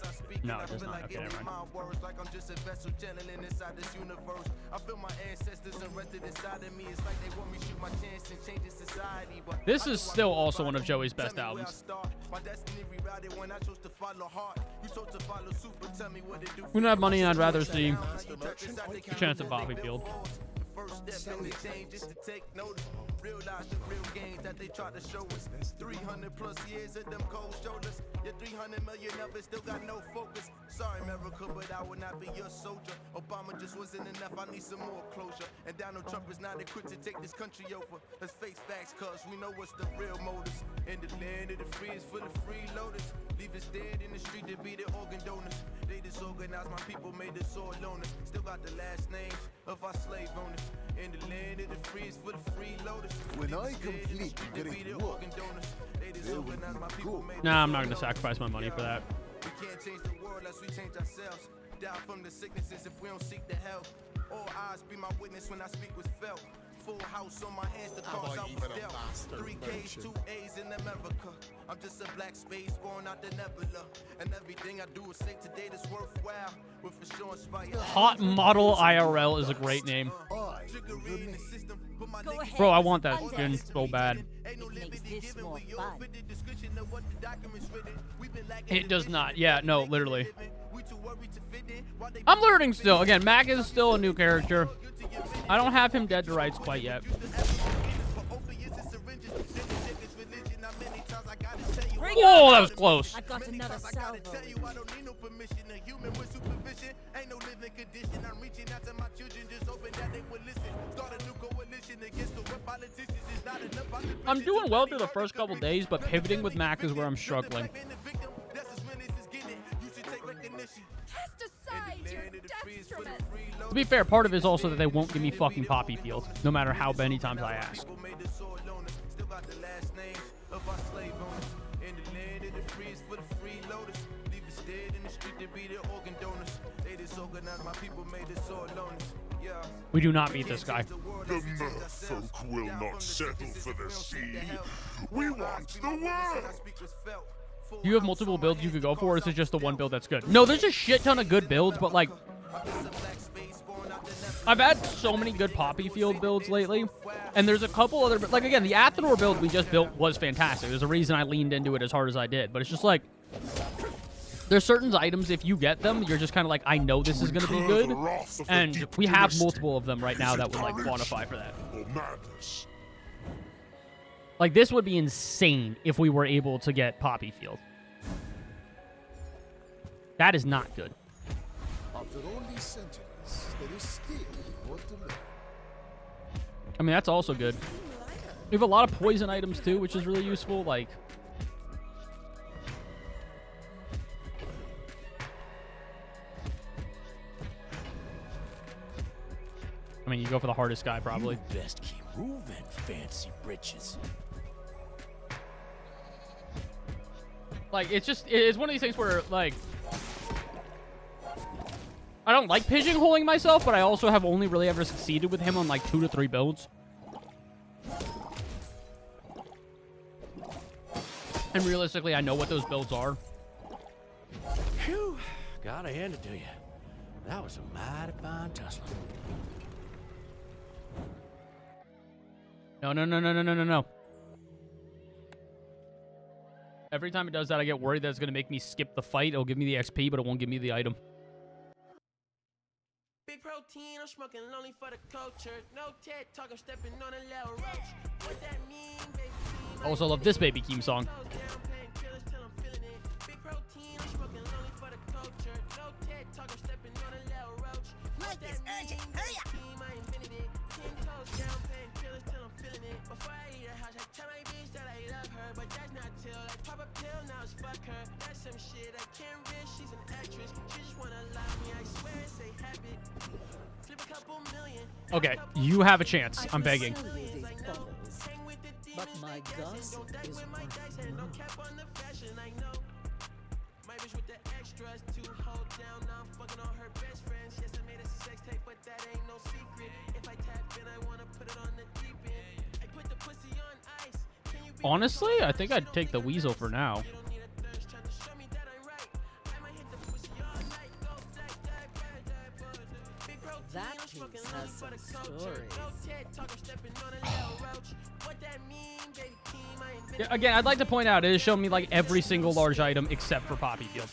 I speak No, and I it does feel not. like Okay, giving never mind. my words like I'm just a vessel channeling inside this universe. I feel my ancestors arrested inside of me. It's like they want me to shoot my chance and change the society. But This is still also one of Joey's best albums. We don't have money, and I'd rather see a chance at Bobby Field. First step in the change is to take notice. Realize the real gains that they try to show us. 300 plus years of them cold shoulders. Your 300 million of it still got no focus. Sorry, America, but I will not be your soldier. Obama just wasn't enough. I need some more closure. And Donald Trump is not equipped to take this country over. Let's face facts, cause we know what's the real motives. In the land of the free is full of freeloaders. Leave us dead in the street to be the organ donors. They disorganized my people, made us all loners. Still got the last names of our slave owners. In the land of the free is full of freeloaders. When I complete the great work, there will be gold. Nah, I'm not going to sacrifice my money for that. We can't change the world unless we change ourselves. Die from the sicknesses if we don't seek the help. All eyes be my witness when I speak was felt. Full house on my hands, the cause I was dealt. 3 K's, 2 A's in America. I'm just a black space born out the nebula. And everything I do is say today that's worthwhile. With for sure inspire. Hot Model IRL is a great name. Bro, I want that skin so bad. It does not. Yeah, no, literally. I'm learning still. Again, Mac is still a new character. I don't have him dead to rights quite yet. Whoa, that was close. I've got another salvo. I'm doing well through the first couple days, but pivoting with Mac is where I'm struggling. Cast aside your detriment. To be fair, part of it is also that they won't give me fucking Poppy Field, no matter how many times I ask. We do not meet this guy. The merfolk will not settle for the sea. We want the world. Do you have multiple builds you could go for, or is it just the one build that's good? No, there's a shit ton of good builds, but like, I've had so many good Poppy Field builds lately, and there's a couple other, like again, the Athenor build we just built was fantastic. There's a reason I leaned into it as hard as I did, but it's just like, there's certain items, if you get them, you're just kind of like, I know this is going to be good, and we have multiple of them right now that would like quantify for that. Like, this would be insane if we were able to get Poppy Field. That is not good. After all these centuries, there is still more to learn. I mean, that's also good. We have a lot of poison items, too, which is really useful. Like, I mean, you go for the hardest guy, probably. You best keep moving, fancy britches. Like, it's one of these things where, like, I don't like pigeonholing myself, but I also have only really ever succeeded with him on, like, 2 to 3 builds. And realistically, I know what those builds are. Phew, gotta hand it to you. That was a mighty fine tussle. No, no, no, no, no, no, no, no. Every time it does that, I get worried that it's going to make me skip the fight. It'll give me the XP, but it won't give me the item. Big protein, I'm smoking lonely for the culture. No TED talk, I'm stepping on a little roach. What that mean, baby? I also love this Baby Keem song. Big protein, I'm smoking lonely for the culture. No TED talk, I'm stepping on a little roach. Life is urgent. Hurry up. I invented it. 10 toes down, paying killers till I'm feeling it. Before I eat a house, I tell my bitch that I love her, but that's not till I pop a pill, now it's fuck her. That's some shit I can't risk. She's an actress. She just wanna lie me. I swear it's a habit. Flip a couple million. Okay, you have a chance. I'm begging. But my gossip is my bitch with the extras to hold down. Now I'm fucking on her best friends. Yes, I made a sex tape, but that ain't no secret. If I tap in, I wanna put it on the deep end. I put the pussy on ice. Can you be Honestly, I think I'd take the Weasel for now. that piece has some stories. Yeah, again, I'd like to point out, it has shown me like every single large item except for Poppy Field.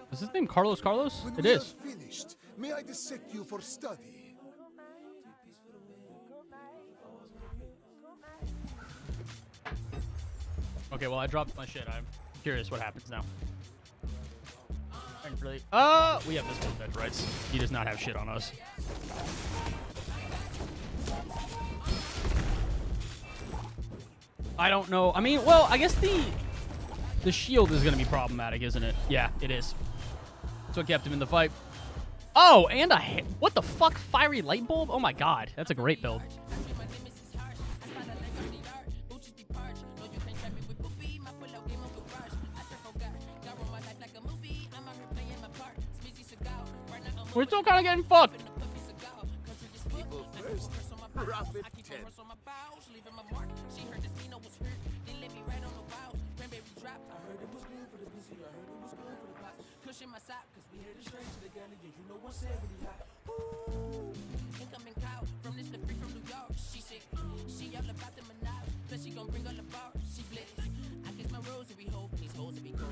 Is his name Carlos Carlos? When It we is. are finished, may I dissect you for study? Okay, well, I dropped my shit. I'm curious what happens now. Really? We have this one dead rights. He does not have shit on us. I don't know. I mean, well, I guess the shield is going to be problematic, isn't it? Yeah, it is. That's what kept him in the fight. Oh, and a hit. What the fuck? Fiery light bulb? Oh my god. That's a great build. We're still kind of getting fucked.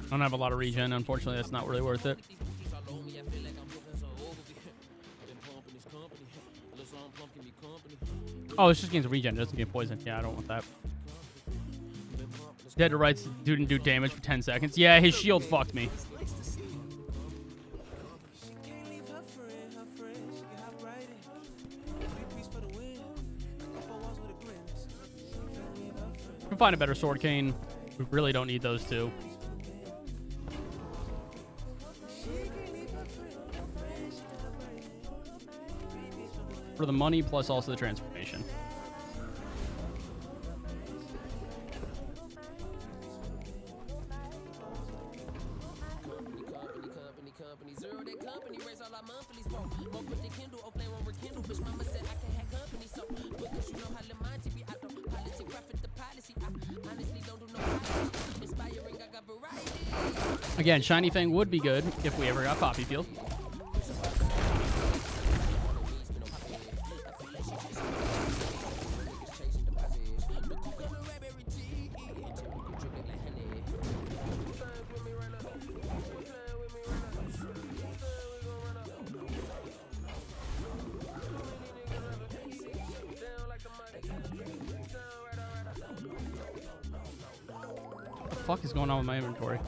I don't have a lot of regen. Unfortunately, that's not really worth it. Oh, it's just gains regen. It doesn't gain poison. Yeah, I don't want that. Dead to rights didn't do damage for 10 seconds. Yeah, his shield fucked me. We can find a better sword cane. We really don't need those two. For the money plus also the transformation. Again, Shiny Fang would be good if we ever got Poppy Field. What the fuck is going on with my inventory?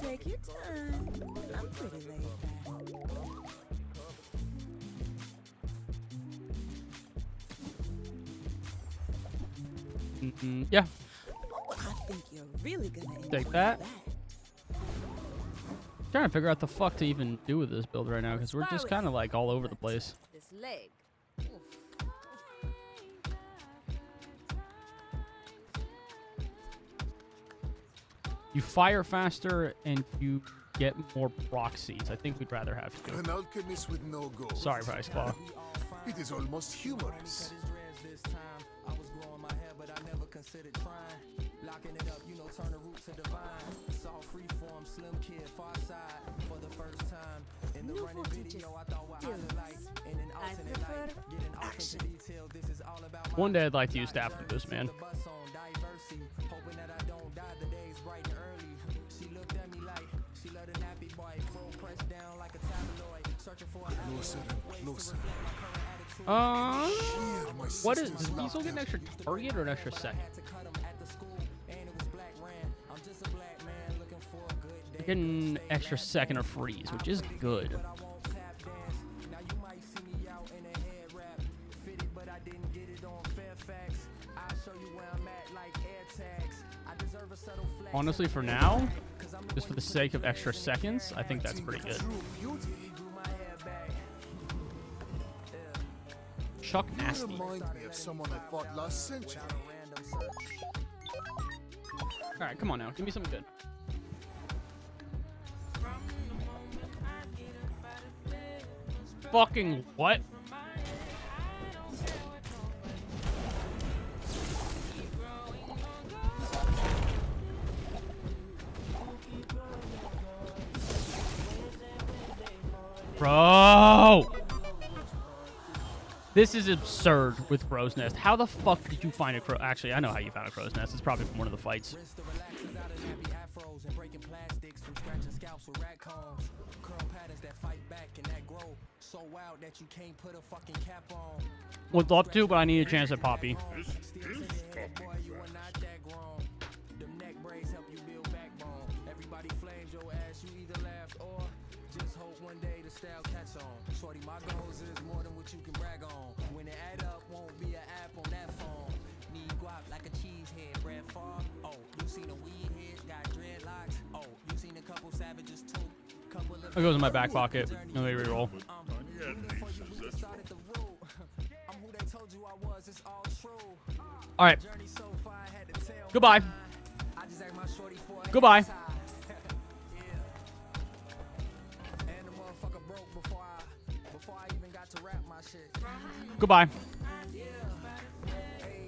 Take your time. I'm pretty laid back. Yeah. Oh, I think you're really gonna enjoy Take that. Trying to figure out the fuck to even do with this build right now because we're just kind of like all over the place. This leg. You fire faster and you get more proxies. I think we'd rather have two. An alchemist with no goal. Sorry, Price Claw. It is almost humorous. Considered trying, locking it up, you know, turn the root to divine. Saw freeform, slim kid, far side for the first time. In the running video, I thought what I look like. In an alternate light, getting off into detail. This is all about One day I'd like to use staff for this, man. Hoping that I don't die, the day's bright and early. She looked at me like she let a nappy boy, fro pressed down like a tabloid, searching for an closer and closer. What is, does Diesel get an extra target or an extra second? I get an extra second of freeze, which is good. Honestly, for now, just for the sake of extra seconds, I think that's pretty good. Chuck Nasty. Remind me of someone I fought last century. Alright, come on now. Give me something good. Fucking what? Bro! This is absurd with Crow's Nest. How the fuck did you find a crow? Actually, I know how you found a Crow's Nest. It's probably from one of the fights. Would love to, but I need a chance at Poppy. Shorty, my goals is more than what you can brag on. When it add up, won't be an app on that phone. Need guap like a cheesehead, Brad Favre. Oh, you seen a weed head, got dreadlocks. Oh, you seen a couple savages too. It goes in my back pocket. Let me reroll. All right. Goodbye. Goodbye. Goodbye.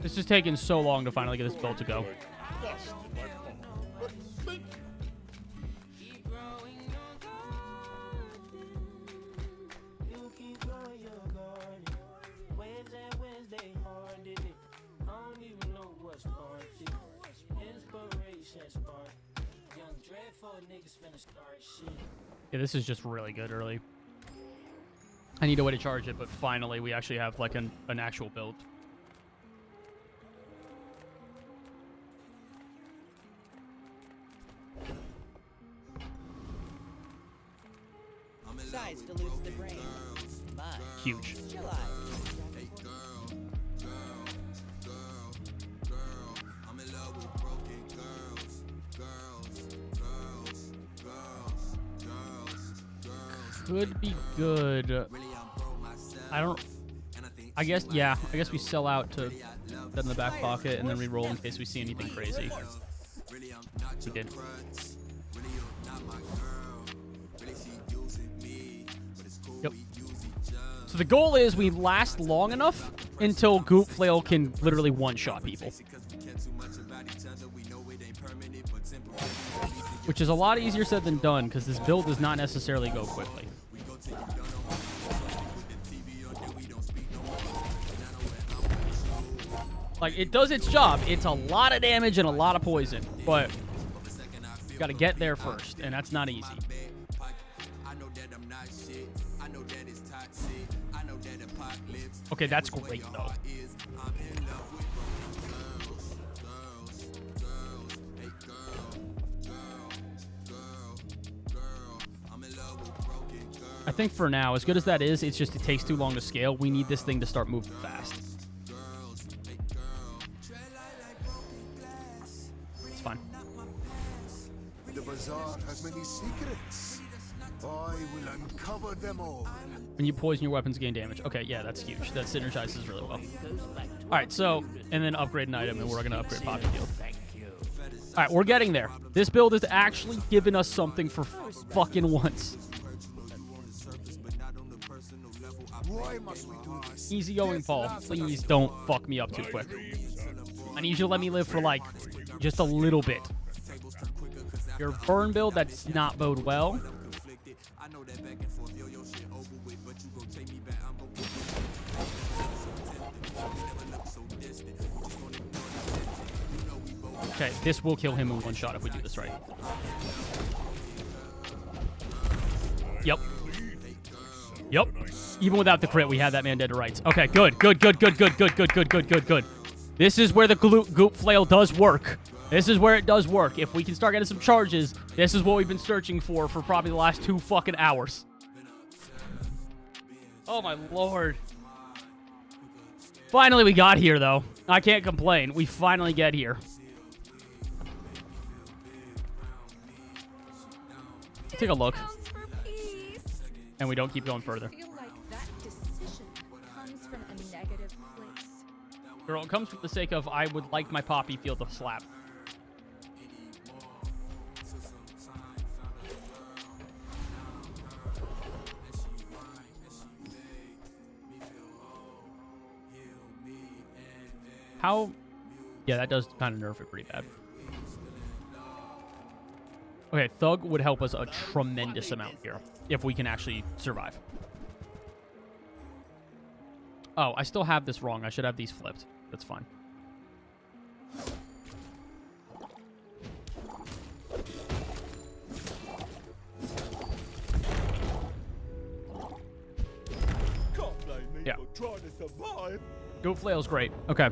This is taking so long to finally get this build to go. Yeah, this is just really good early. I need a way to charge it, but finally we actually have like an actual build. Size dilutes the brain. Mine. Huge. Chill out. Could be good. I guess, yeah. I guess we sell out to that in the back pocket and then re-roll in case we see anything crazy. We did. Yep. So the goal is we last long enough until Goop Flail can literally one-shot people. Which is a lot easier said than done, because this build does not necessarily go quickly. Like, it does its job. It's a lot of damage and a lot of poison, but you gotta get there first, and that's not easy. Okay, that's great, though. I think for now, as good as that is, it's just it takes too long to scale. We need this thing to start moving fast. It's fine. The Bazaar has many secrets. I will uncover them all. When you poison your weapons, gain damage. Okay, yeah, that's huge. That synergizes really well. All right, so, and then upgrade an item, and we're going to upgrade Poppy Field. All right, we're getting there. This build is actually giving us something for fucking once. Why must we do this? Easy going, Paul. Please don't fuck me up too quick. I need you to let me live for, like, just a little bit. Your burn build, that's not bode well. Okay, this will kill him in one shot if we do this right. Yep. Yep. Even without the crit, we had that man dead to rights. Okay, good. Good. This is where the Goop Flail does work. This is where it does work. If we can start getting some charges, this is what we've been searching for probably the last 2 fucking hours. Oh my lord. Finally we got here, though. I can't complain. We finally get here. Take a look. And we don't keep going further. Girl, it comes from the sake of I would like my Poppy Field to slap. How? Yeah, that does kind of nerf it pretty bad. Okay, Thug would help us a tremendous amount here if we can actually survive. Oh, I still have this wrong. I should have these flipped. That's fine. Yeah. Goop Flail's great. Okay.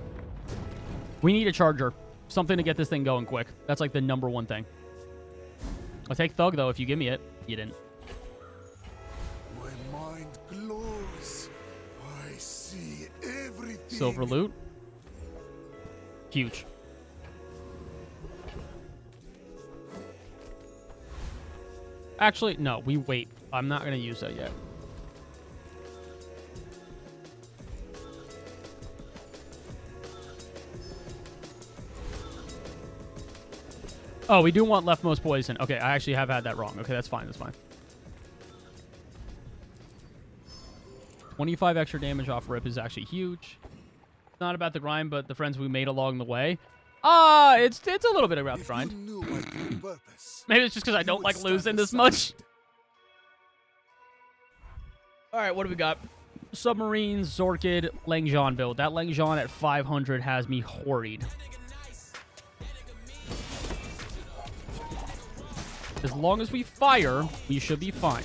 We need a charger. Something to get this thing going quick. That's like the #1 thing. I'll take Thug, though, if you give me it. You didn't. My mind glows. I see everything. Silver loot. Huge. Actually, no. We wait. I'm not going to use that yet. Oh, we do want leftmost poison. Okay, I actually have had that wrong. Okay, that's fine. That's fine. 25 extra damage off rip is actually huge. It's not about the grind, but the friends we made along the way. It's a little bit about the grind. Maybe it's just because I don't like losing this much. All right, what do we got? Submarines, Zorkid, Langjean build. That Langjean at 500 has me horried. As long as we fire, we should be fine.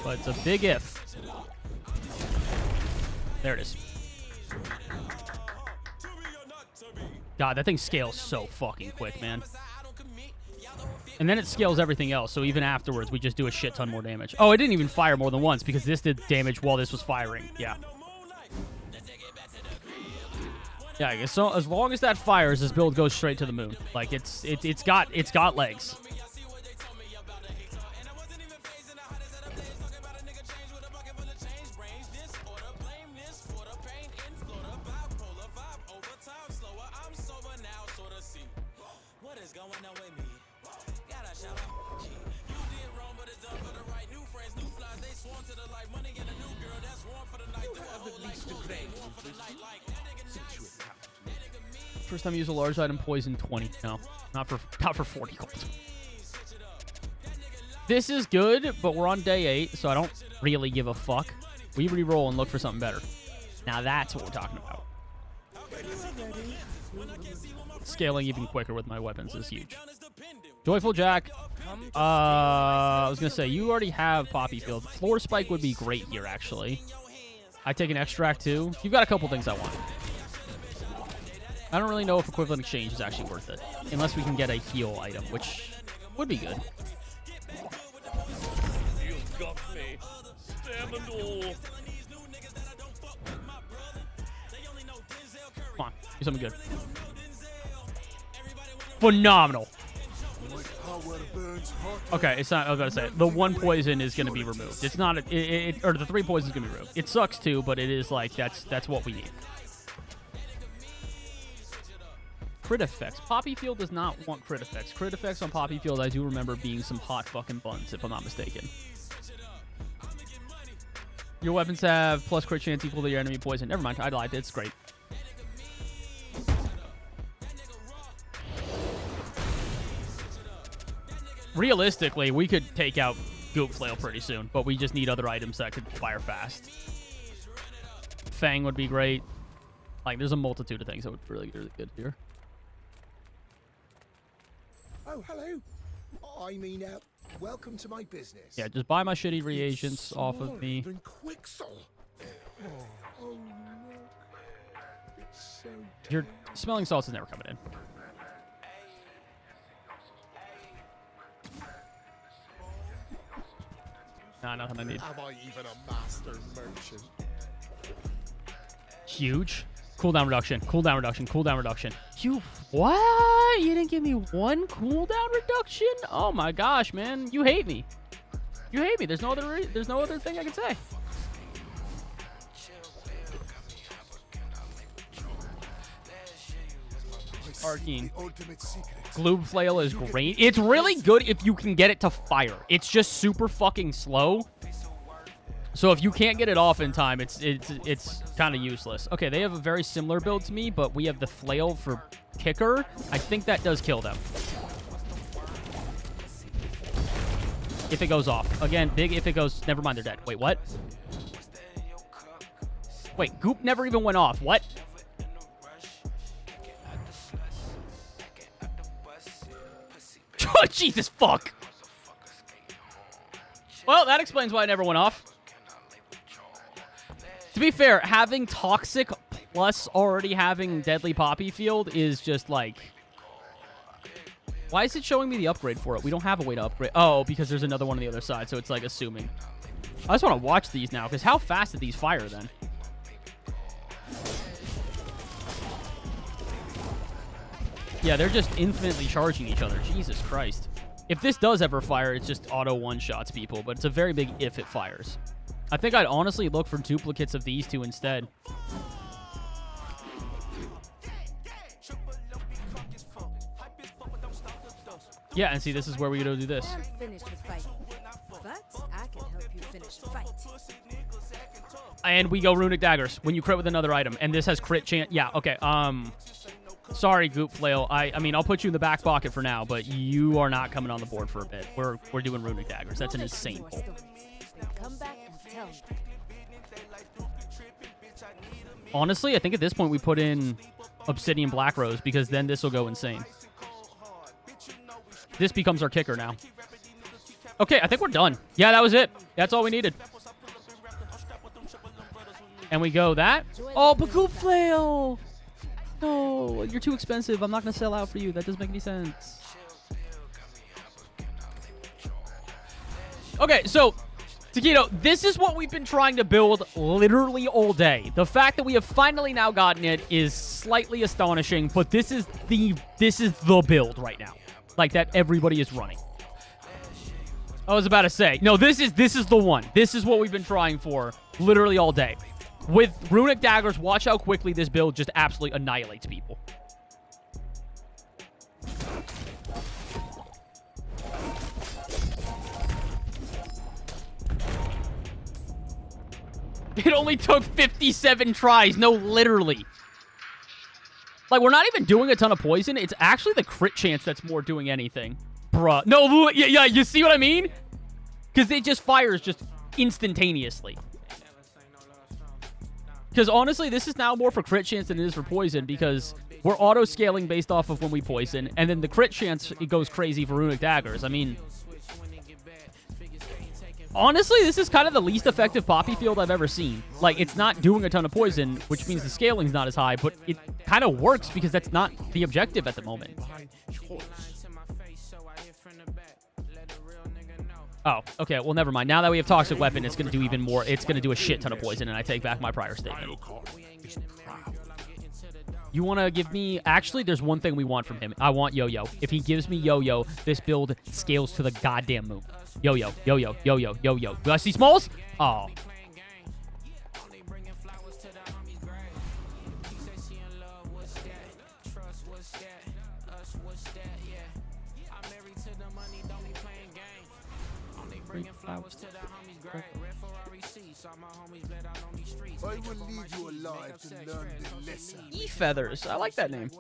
But it's a big if. There it is. God, that thing scales so fucking quick, man. And then it scales everything else, so even afterwards, we just do a shit ton more damage. Oh, it didn't even fire more than once, because this did damage while this was firing. Yeah. Yeah, I guess so. As long as that fires, this build goes straight to the moon. Like, it's got legs. First time you use a large item, poison 20. No, not for 40 gold. This is good, but we're on day 8, so I don't really give a fuck. We re-roll and look for something better. Now that's what we're talking about. Scaling even quicker with my weapons is huge. Joyful Jack. I was gonna say you already have Poppy Field. Floor Spike would be great here, actually. I take an extract too. You've got a couple things I want. I don't really know if Equivalent Exchange is actually worth it. Unless we can get a heal item, which would be good. You got me. Stamina. Come on, do something good. Phenomenal. Okay, it's not. I was about to say the one poison is going to be removed. It's not. Or the 3 poisons is going to be removed. It sucks too, but it is like that's what we need. Crit effects. Poppy Field does not want crit effects. Crit effects on Poppy Field, I do remember being some hot fucking buns, if I'm not mistaken. Your weapons have plus crit chance equal to your enemy poison. Never mind, I lied. It's great. Realistically, we could take out Goop Flail pretty soon, but we just need other items that could fire fast. Fang would be great. Like, there's a multitude of things that would be really, really good here. Oh, hello. I mean, welcome to my business. Yeah, just buy my shitty reagents off of me. Oh, look. It's so Your smelling salts is never coming in. Nah, nothing I need. Am I even a master merchant? Huge. Cooldown reduction. Cooldown reduction. Cooldown reduction. You what? You didn't give me one cooldown reduction? Oh my gosh, man. You hate me. You hate me. There's no other thing I can say. Arcane. Gloob Flail is great. It's really good if you can get it to fire. It's just super fucking slow. So if you can't get it off in time, it's kind of useless. Okay, they have a very similar build to me, but we have the flail for kicker. I think that does kill them. If it goes off. Again, big if it goes... Never mind, they're dead. Wait, what? Wait, Goop never even went off. What? Oh, Jesus, fuck. Well, that explains why it never went off. To be fair, having Toxic plus already having Deadly Poppy Field is just like... Why is it showing me the upgrade for it? We don't have a way to upgrade. Oh, because there's another one on the other side, so it's like assuming. I just want to watch these now, because how fast did these fire then? Yeah, they're just infinitely charging each other. Jesus Christ. If this does ever fire, it's just auto one-shots people, but it's a very big if it fires. I think I'd honestly look for duplicates of these two instead. Yeah, and see, this is where we go do this. I'm finished with fighting, but I can help you finish the fight. And we go Runic Daggers when you crit with another item, and this has crit chance. Yeah, okay. Sorry, Goop Flail. I mean, I'll put you in the back pocket for now, but you are not coming on the board for a bit. We're doing Runic Daggers. That's an insane pull. Come back and tell me. Honestly, I think at this point we put in Obsidian Black Rose, because then this will go insane. This becomes our kicker now. Okay, I think we're done. Yeah, that was it. That's all we needed. And we go that. Oh, Bagoop Flail! No, you're too expensive. I'm not going to sell out for you. That doesn't make any sense. Okay, so, Taquito, this is what we've been trying to build literally all day. The fact that we have finally now gotten it is slightly astonishing, but this is the build right now. Like, that everybody is running. I was about to say, no, this is the one. This is what we've been trying for literally all day. With Runic Daggers, watch how quickly this build just absolutely annihilates people. It only took 57 tries. No, literally. Like, we're not even doing a ton of poison. It's actually the crit chance that's more doing anything. Bruh. No, yeah, you see what I mean? Because it just fires just instantaneously. Because honestly, this is now more for crit chance than it is for poison, because we're auto-scaling based off of when we poison, and then the crit chance, it goes crazy for Runic Daggers. I mean, honestly, this is kind of the least effective poppy field I've ever seen. Like, it's not doing a ton of poison, which means the scaling's not as high, but it kind of works because that's not the objective at the moment. Oh, okay, well, never mind. Now that we have Toxic Weapon, it's going to do even more. It's going to do a shit ton of poison, and I take back my prior statement. You want to give me... Actually, there's one thing we want from him. I want Yo-Yo. If he gives me Yo-Yo, this build scales to the goddamn moon. Yo-Yo, Yo-Yo, Yo-Yo, Yo-Yo. Do I see Smalls? Oh. I will leave you alive to learn the lesson. E-Feathers. I like that name.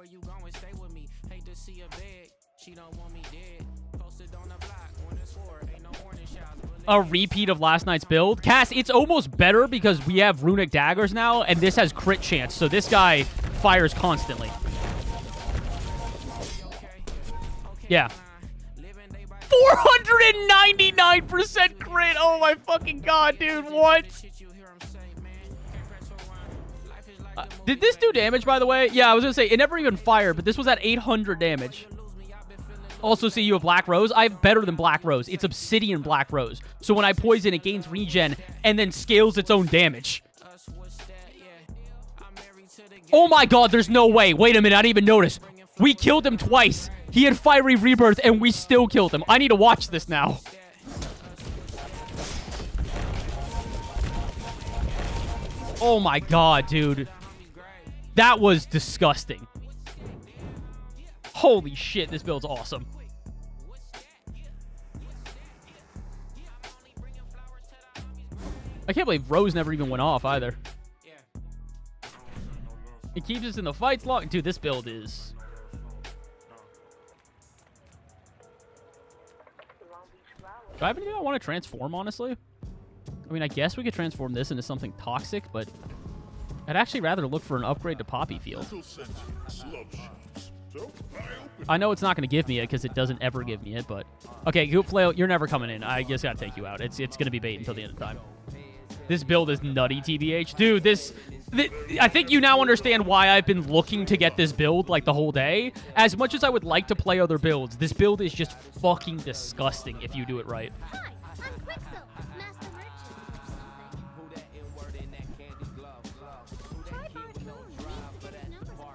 A repeat of last night's build. Cass, it's almost better because we have Runic Daggers now, and this has crit chance, so this guy fires constantly. Yeah. 499% crit! Oh my fucking god, dude, what? Did this do damage, by the way? Yeah, I was gonna say, it never even fired, but this was at 800 damage. Also, see, you have Black Rose. I have better than Black Rose. It's Obsidian Black Rose. So when I poison, it gains regen and then scales its own damage. Oh my god, there's no way. Wait a minute, I didn't even notice. We killed him twice. He had Fiery Rebirth, and we still killed him. I need to watch this now. Oh my god, dude. That was disgusting. Holy shit, this build's awesome. I can't believe Rose never even went off either. It keeps us in the fights long. Dude, this build is... Do I have anything I want to transform, honestly? I mean, I guess we could transform this into something toxic, but I'd actually rather look for an upgrade to Poppy Field. I know it's not going to give me it because it doesn't ever give me it, but... Okay, Goop Flail, you're never coming in. I just got to take you out. It's going to be bait until the end of time. This build is nutty, TBH. Dude, I think you now understand why I've been looking to get this build, like, the whole day. As much as I would like to play other builds, this build is just fucking disgusting if you do it right. Hi, I'm Quicksilver, Master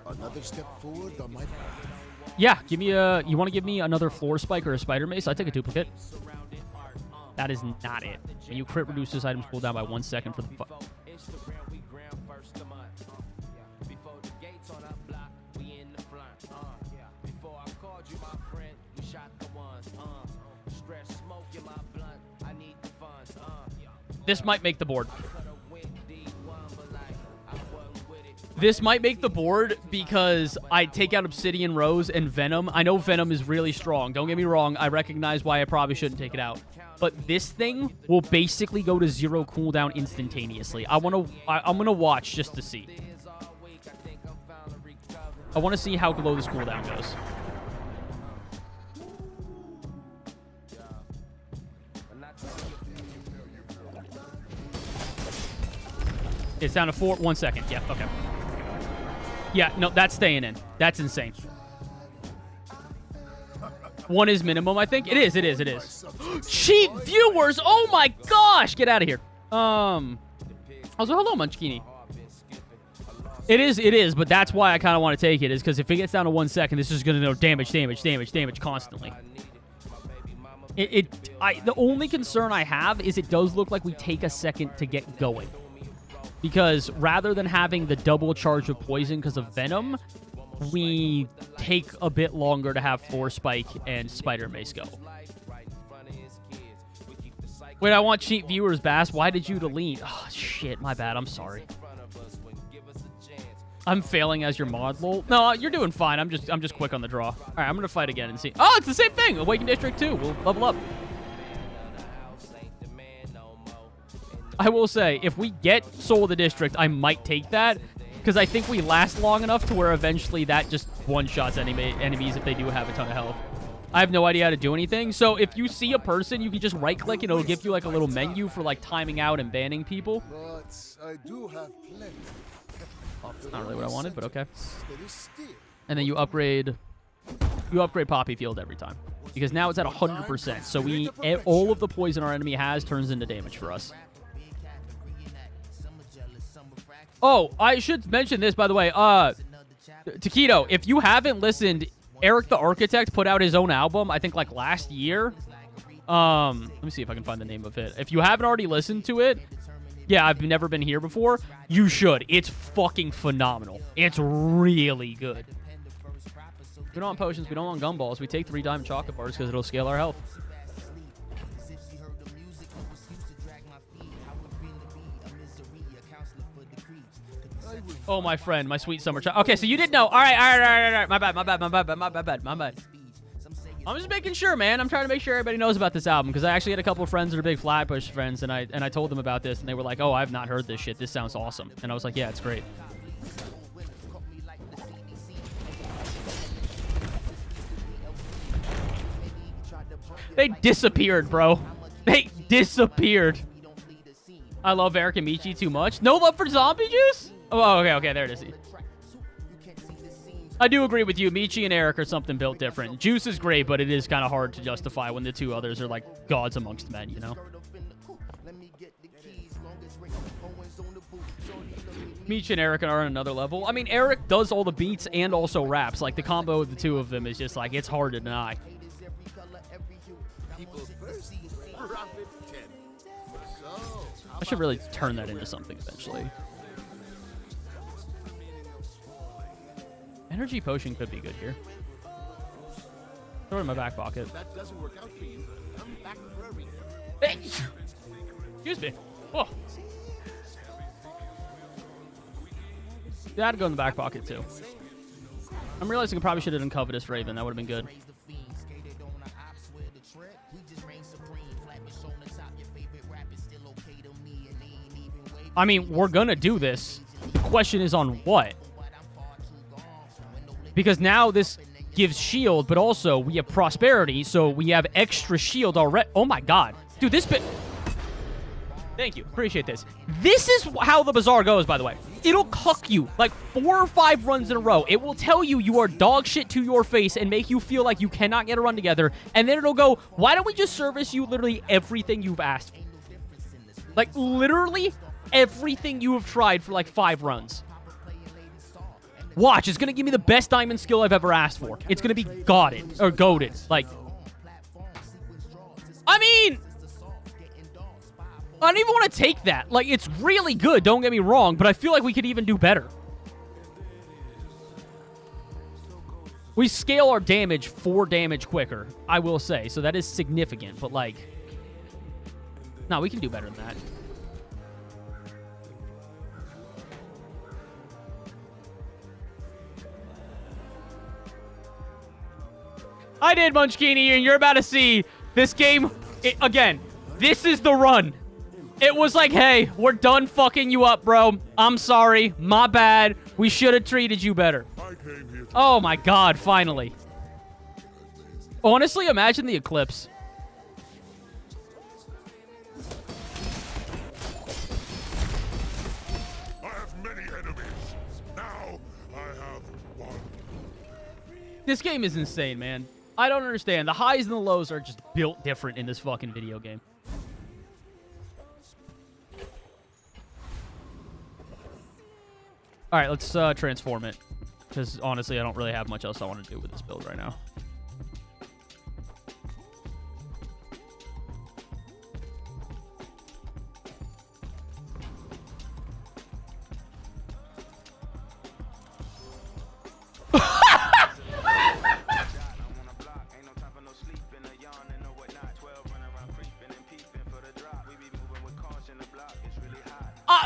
Merchant. Another step forward on my path. Yeah, give me a... You want to give me another Floor Spike or a Spider Mace? I take a duplicate. That is not it. And you crit reduces items cooldown by 1 second for the... This might make the board. This might make the board because I take out Obsidian Rose and Venom. I know Venom is really strong. Don't get me wrong. I recognize why I probably shouldn't take it out. But this thing will basically go to 0 cooldown instantaneously. I'm gonna watch just to see. I want to see how low this cooldown goes. It's down to 4. 1 second. Yeah, okay. Yeah, no, that's staying in. That's insane. 1 is minimum, I think. It is. Cheap viewers! Oh my gosh! Get out of here. Also, hello, Munchkini. It is, but that's why I kind of want to take it, is because if it gets down to 1 second, this is going to know damage constantly. The only concern I have is it does look like we take a second to get going. Because rather than having the double charge of poison because of Venom, we take a bit longer to have Force Spike and Spider Mace go. Wait, I want cheap viewers, Bass. Why did you delete? Oh, shit, my bad. I'm sorry. I'm failing as your mod, lol. No, you're doing fine. I'm just quick on the draw. All right, I'm gonna fight again and see. Oh, it's the same thing. Awakened District 2. We'll level up. I will say, if we get Soul of the District, I might take that, because I think we last long enough to where eventually that just one-shots enemies if they do have a ton of health. I have no idea how to do anything, so if you see a person, you can just right-click and it'll give you like a little menu for like timing out and banning people. But I do have plenty. Not really what I wanted, but okay. And then you upgrade Poppy Field every time, because now it's at 100%. So all of the poison our enemy has turns into damage for us. Oh, I should mention this, by the way. Taquito, if you haven't listened, Eric the Architect put out his own album, I think like last year. Let me see if I can find the name of it. If you haven't already listened to it, yeah, I've never been here before. You should. It's fucking phenomenal. It's really good. We don't want potions. We don't want gumballs. We take 3 diamond chocolate bars because it'll scale our health. Oh, my friend. My sweet summer child. Okay, so you didn't know. All right. My bad. I'm just making sure, man. I'm trying to make sure everybody knows about this album, because I actually had a couple of friends that are big Flatbush friends, and I told them about this, and they were like, oh, I've not heard this shit. This sounds awesome. And I was like, yeah, it's great. They disappeared, bro. They disappeared. I love Eric and Michi too much. No love for Zombie Juice? Oh, okay, there it is. I do agree with you. Michi and Eric are something built different. Juice is great, but it is kind of hard to justify when the two others are like gods amongst men, you know? Michi and Eric are on another level. I mean, Eric does all the beats and also raps. Like, the combo of the two of them is just like, it's hard to deny. I should really turn that into something eventually. Energy potion could be good here. Throw it in my back pocket. That doesn't work out for you. I'm back for a refill. Hey! Excuse me. Oh. That'd go in the back pocket too. I'm realizing I probably should have done Covetous Raven. That would have been good. I mean, we're gonna do this. The question is on what? Because now this gives shield, but also we have prosperity, so we have extra shield already. Oh my god. Dude, this bit... Thank you. Appreciate this. This is how the Bazaar goes, by the way. It'll cuck you like 4 or 5 runs in a row. It will tell you you are dog shit to your face and make you feel like you cannot get a run together. And then it'll go, why don't we just service you literally everything you've asked for? Like, literally everything you have tried for like 5 runs. Watch, it's going to give me the best diamond skill I've ever asked for. It's going to be godded, or goated. Like, I mean, I don't even want to take that. Like, it's really good, don't get me wrong, but I feel like we could even do better. We scale our damage 4 damage quicker, I will say, so that is significant, but like, no, we can do better than that. I did, Munchkini, and you're about to see this game. Again, this is the run. It was like, hey, we're done fucking you up, bro. I'm sorry. My bad. We should have treated you better. Oh, my God, finally. Honestly, imagine the Eclipse. This game is insane, man. I don't understand. The highs and the lows are just built different in this fucking video game. All right, let's transform it. Because honestly, I don't really have much else I want to do with this build right now.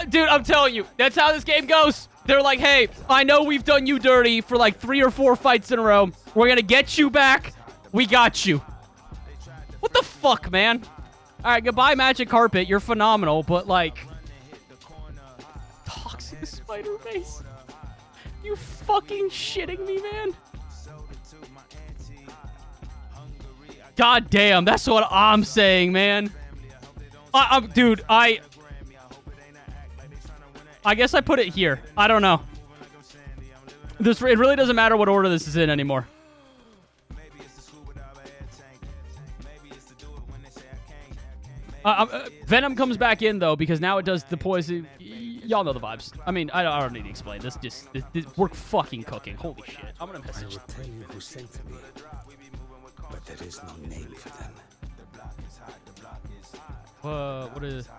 Dude, I'm telling you, that's how this game goes. They're like, hey, I know we've done you dirty for like 3 or 4 fights in a row. We're going to get you back. We got you. What the fuck, man? All right, goodbye, Magic Carpet. You're phenomenal, but like... Toxic Spider Base. You fucking shitting me, man? God damn, that's what I'm saying, man. Dude, I guess I put it here. I don't know. It really doesn't matter what order this is in anymore. Venom comes back in, though, because now it does the poison. Y'all know the vibes. I mean, I don't need to explain. This we're fucking cooking. Holy shit. I'm gonna message. I will tell you who sent me, but there is no name for them. What is...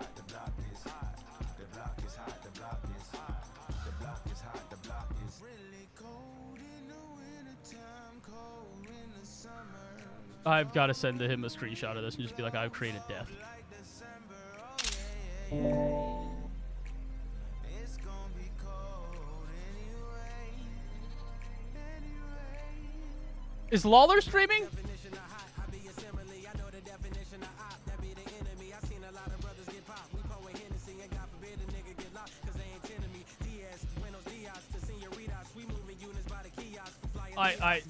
I've got to send him a screenshot of this and just be like, I've created death. Is Lawler streaming?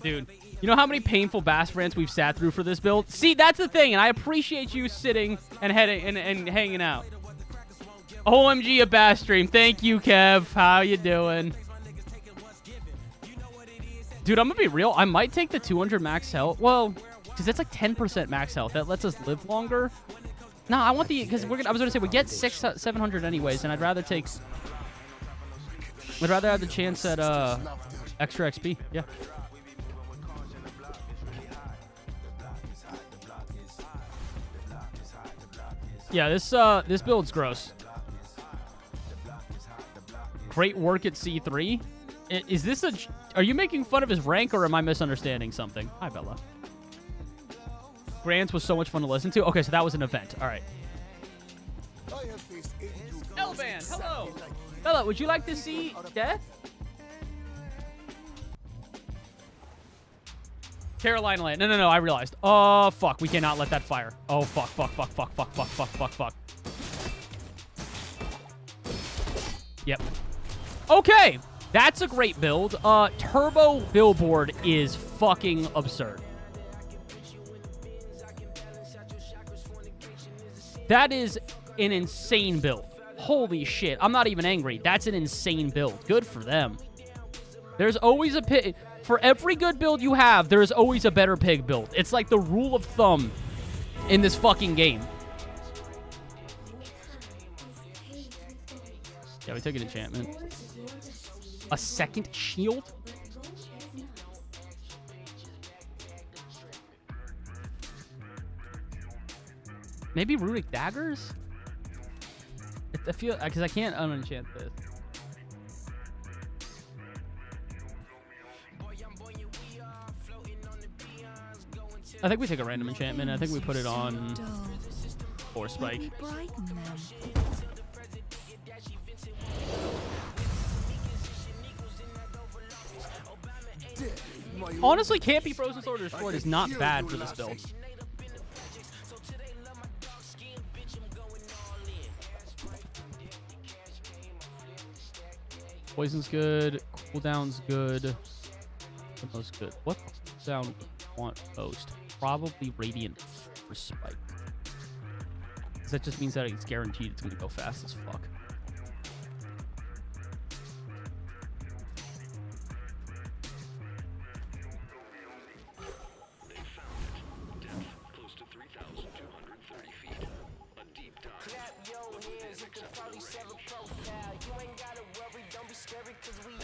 Dude, you know how many painful bass rants we've sat through for this build? See, that's the thing, and I appreciate you sitting and hanging out. OMG, a bass stream. Thank you, Kev. How you doing? Dude, I'm gonna be real. I might take the 200 max health. Well, because that's like 10% max health. That lets us live longer. No, I want the... Because I was gonna say, we get 700 anyways, and I'd rather take... I'd rather have the chance at extra XP. Yeah. Yeah, this build's gross. Great work at C3. Is this a... Are you making fun of his rank, or am I misunderstanding something? Hi, Bella. Grants was so much fun to listen to. Okay, so that was an event. All right. Elban, hello. Bella, would you like to see death? Carolina Land. No, I realized. Oh, fuck. We cannot let that fire. Oh, fuck. Yep. Okay. That's a great build. Turbo Billboard is fucking absurd. That is an insane build. Holy shit. I'm not even angry. That's an insane build. Good for them. There's always a pig. For every good build you have, there is always a better pig build. It's like the rule of thumb in this fucking game. Yeah, we took an enchantment. A second shield? Maybe runic daggers? I feel... Because I can't unenchant this. I think we take a random enchantment. I think we put it on Force Spike. Honestly, can't be Frozen Sword or Destroyed is not bad for this build. Poison's good. Cooldown's good. What most good? What cooldown want most? Probably Radiant Force Spike. Because that just means that it's guaranteed it's going to go fast as fuck.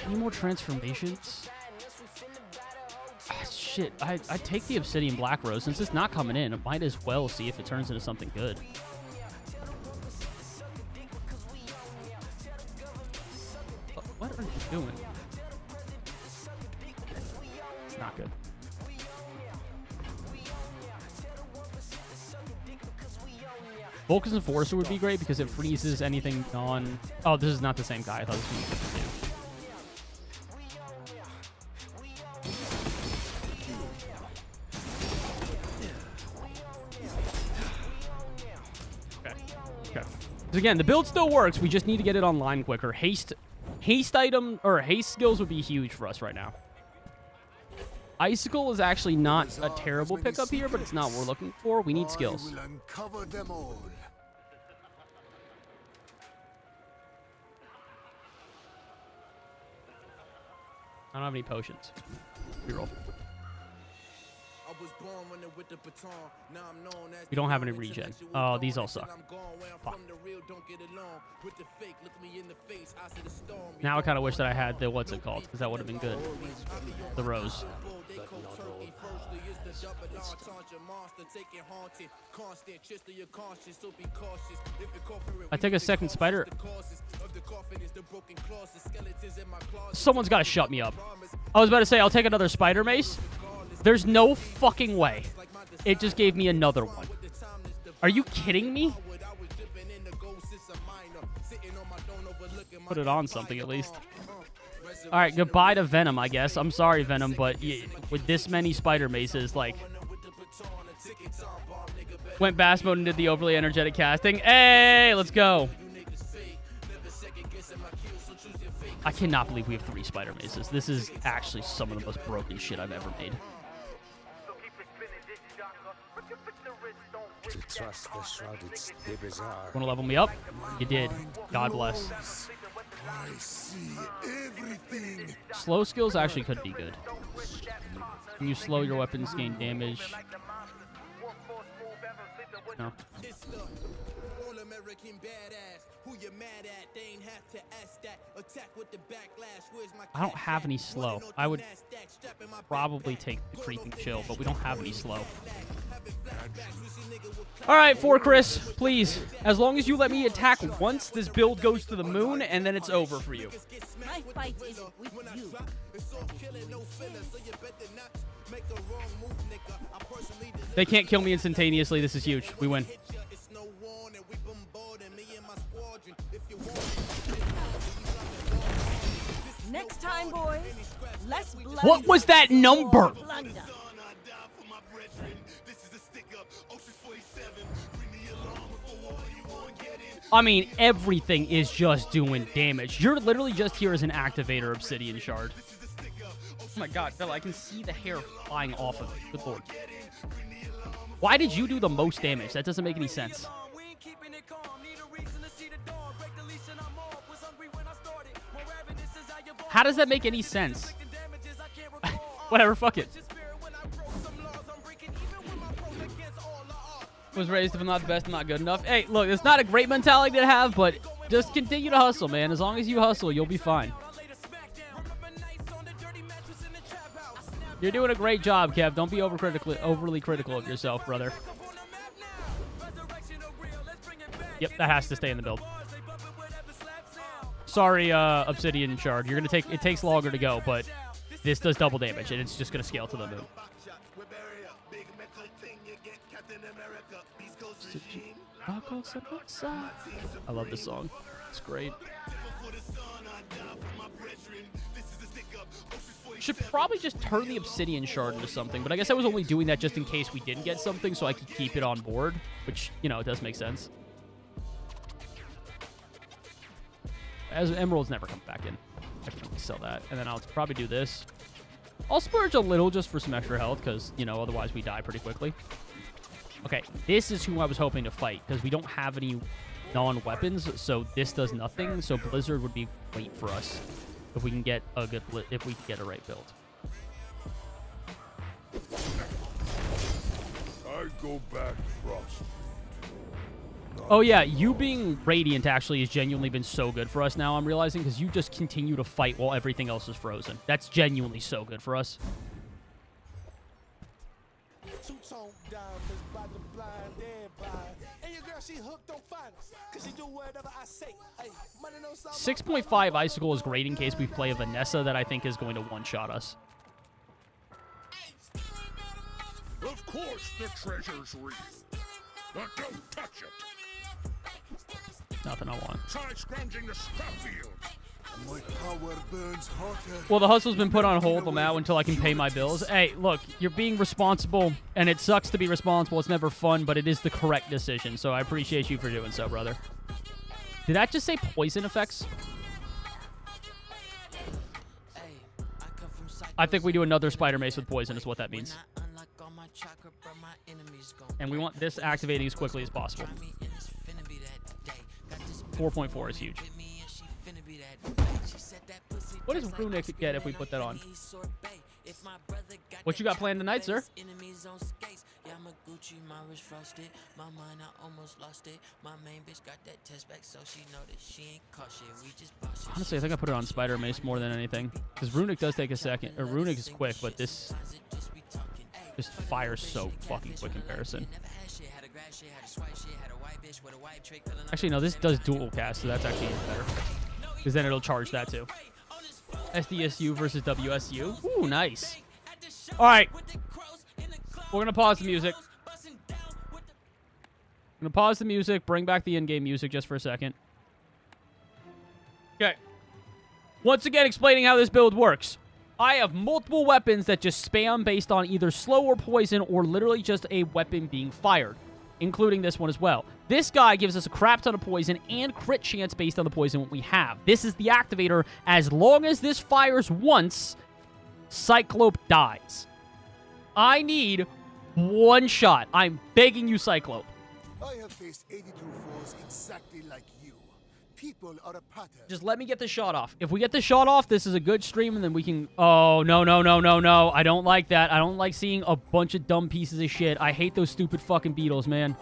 Any more transformations? Ah, shit, I take the Obsidian Black Rose. Since it's not coming in, I might as well see if it turns into something good. What are you doing? It's not good. Vulcan's Enforcer would be great because it freezes anything non... Oh, this is not the same guy. I thought this was okay. Okay. Because again, the build still works. We just need to get it online quicker. Haste item or haste skills would be huge for us right now. Icicle is actually not a terrible pickup here, but it's not what we're looking for. We need skills. I will uncover them all. I don't have any potions. Reroll. We don't have any regen. Oh, these all suck. Fuck. Now I kind of wish that I had the what's it called, because that would have been good. The rose. I take a second spider. Someone's got to shut me up. I was about to say, I'll take another spider mace. There's no fucking way. It just gave me another one. Are you kidding me? Put it on something at least. All right, goodbye to Venom, I guess. I'm sorry, Venom, but with this many spider maces, like... Went bass mode and did the overly energetic casting. Hey, let's go. I cannot believe we have 3 spider maces. This is actually some of the most broken shit I've ever made. To trust the shrouded Bazaar. Want to level me up? You did. God bless. I see everything. Slow skills actually could be good. Can you slow your weapons, gain damage? No. I don't have any slow. I would probably take the creeping chill, but we don't have any slow. All right, for Chris, please. As long as you let me attack once, this build goes to the moon, and then it's over for you. My fight isn't with you. They can't kill me instantaneously. This is huge. We win. Next time, boys. Less blood. What was that number? I mean, everything is just doing damage. You're literally just here as an activator, Obsidian Shard. Oh my god, Bella, I can see the hair flying off of it. Good lord. Why did you do the most damage? That doesn't make any sense. How does that make any sense? Whatever, fuck it. Was raised if I'm not the best, I'm not good enough. Hey, look, it's not a great mentality to have, but just continue to hustle, man. As long as you hustle, you'll be fine. You're doing a great job, Kev. Don't be overly critical of yourself, brother. Yep, that has to stay in the build. Sorry, Obsidian Shard. You're gonna take. It takes longer to go, but this does double damage, and it's just gonna scale to the moon. I love this song. It's great. Should probably just turn the Obsidian Shard into something, but I guess I was only doing that just in case we didn't get something so I could keep it on board, which, you know, it does make sense. As Emeralds never come back in. I can only sell that. And then I'll probably do this. I'll splurge a little just for some extra health because, you know, otherwise we die pretty quickly. Okay, this is who I was hoping to fight because we don't have any non-weapons, so this does nothing. So Blizzard would be great for us if we can get a good, if we can get a right build. I go back, Frost. Oh, yeah, you being Radiant actually has genuinely been so good for us now, I'm realizing, because you just continue to fight while everything else is frozen. That's genuinely so good for us. Two-tone diamonds by the blind, everybody. And your girl, she hooked on finance, cause she do whatever I say. Hey, money no sound. 6.5 Icicle is great in case we play a Vanessa that I think is going to one-shot us. Of course the treasure's real, but don't touch it. Nothing I want. Try scrounging the scrap field. My power burns hotter. Well, the hustle's been put on hold now until I can pay my bills. Hey, look, you're being responsible, and it sucks to be responsible. It's never fun, but it is the correct decision, so I appreciate you for doing so, brother. Did that just say poison effects? I think we do another Spider Mace with poison is what that means. And we want this activating as quickly as possible. 4.4 is huge. What does Runic get if we put that on? What you got planned tonight, sir? Honestly, I think I put it on Spider Mace more than anything. Because Runic does take a second. Or Runic is quick, but this just fires so fucking quick in comparison. Actually, no, this does dual cast, so that's actually even better. Because then it'll charge that too. SDSU versus WSU. Ooh, nice. All right. We're going to pause the music. I'm going to pause the music, bring back the in-game music just for a second. Okay. Once again, explaining how this build works. I have multiple weapons that just spam based on either slow or poison or literally just a weapon being fired, including this one as well. This guy gives us a crap ton of poison and crit chance based on the poison we have. This is the activator. As long as this fires once, Cyclope dies. I need one shot. I'm begging you, Cyclope. I have faced 82 foes exactly like you. People are a pattern. Just let me get the shot off. If we get the shot off, this is a good stream, and then we can... Oh, no, no, no, no, no. I don't like that. I don't like seeing a bunch of dumb pieces of shit. I hate those stupid fucking beetles, man.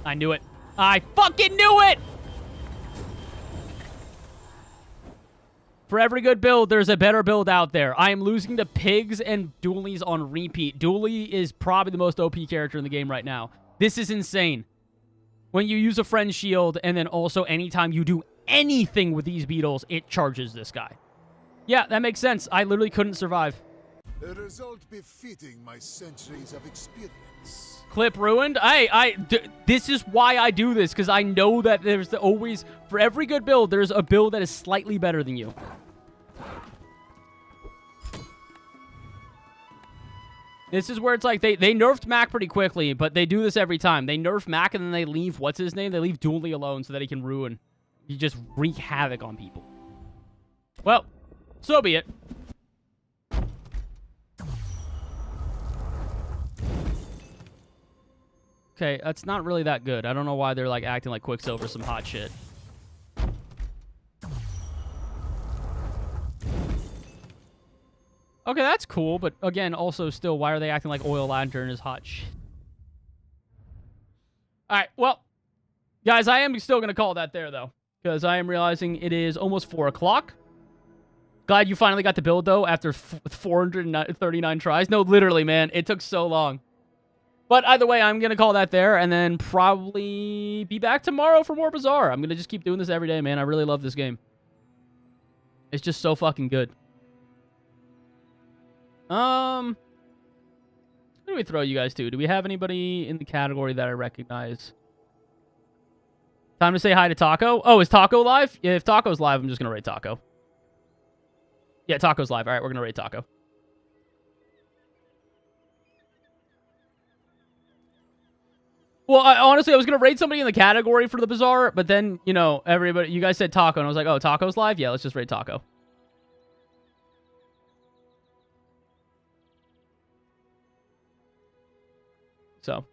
I knew it. I fucking knew it! For every good build, there's a better build out there. I am losing to pigs and dualies on repeat. Dualie is probably the most OP character in the game right now. This is insane. When you use a friend shield, and then also anytime you do anything with these beetles, it charges this guy. Yeah, that makes sense. I literally couldn't survive. A result befitting my centuries of experience. Clip ruined? This is why I do this, because I know that there's always, for every good build, there's a build that is slightly better than you. This is where it's like, they nerfed Mac pretty quickly, but they do this every time. They nerf Mac and then they leave, what's his name? They leave Dooley alone so that he can ruin. He just wreak havoc on people. Well, so be it. Okay, that's not really that good. I don't know why they're like acting like Quicksilver some hot shit. Okay, that's cool, but again, also still, why are they acting like Oil Lantern is hot shit? Alright, well, guys, I am still going to call that there, though, because I am realizing it is almost 4 o'clock. Glad you finally got the build, though, after 439 tries. No, literally, man, it took so long. But either way, I'm going to call that there, and then probably be back tomorrow for more Bazaar. I'm going to just keep doing this every day, man. I really love this game. It's just so fucking good. Who do we throw you guys to? Do we have anybody in the category that I recognize? Time to say hi to Taco. Oh, is Taco live? Yeah, if Taco's live, I'm just going to raid Taco. Yeah, Taco's live. All right, we're going to raid Taco. Well, honestly, I was going to raid somebody in the category for the Bazaar, but then, you know, you guys said Taco, and I was like, oh, Taco's live? Yeah, let's just raid Taco. So,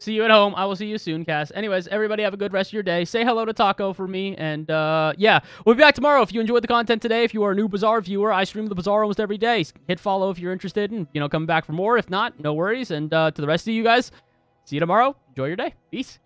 See you at home. I will see you soon, Cass. Anyways, everybody have a good rest of your day. Say hello to Taco for me. And, yeah, we'll be back tomorrow. If you enjoyed the content today, if you are a new Bazaar viewer, I stream the Bazaar almost every day. Hit follow if you're interested in, coming back for more. If not, no worries. And to the rest of you guys, see you tomorrow. Enjoy your day. Peace.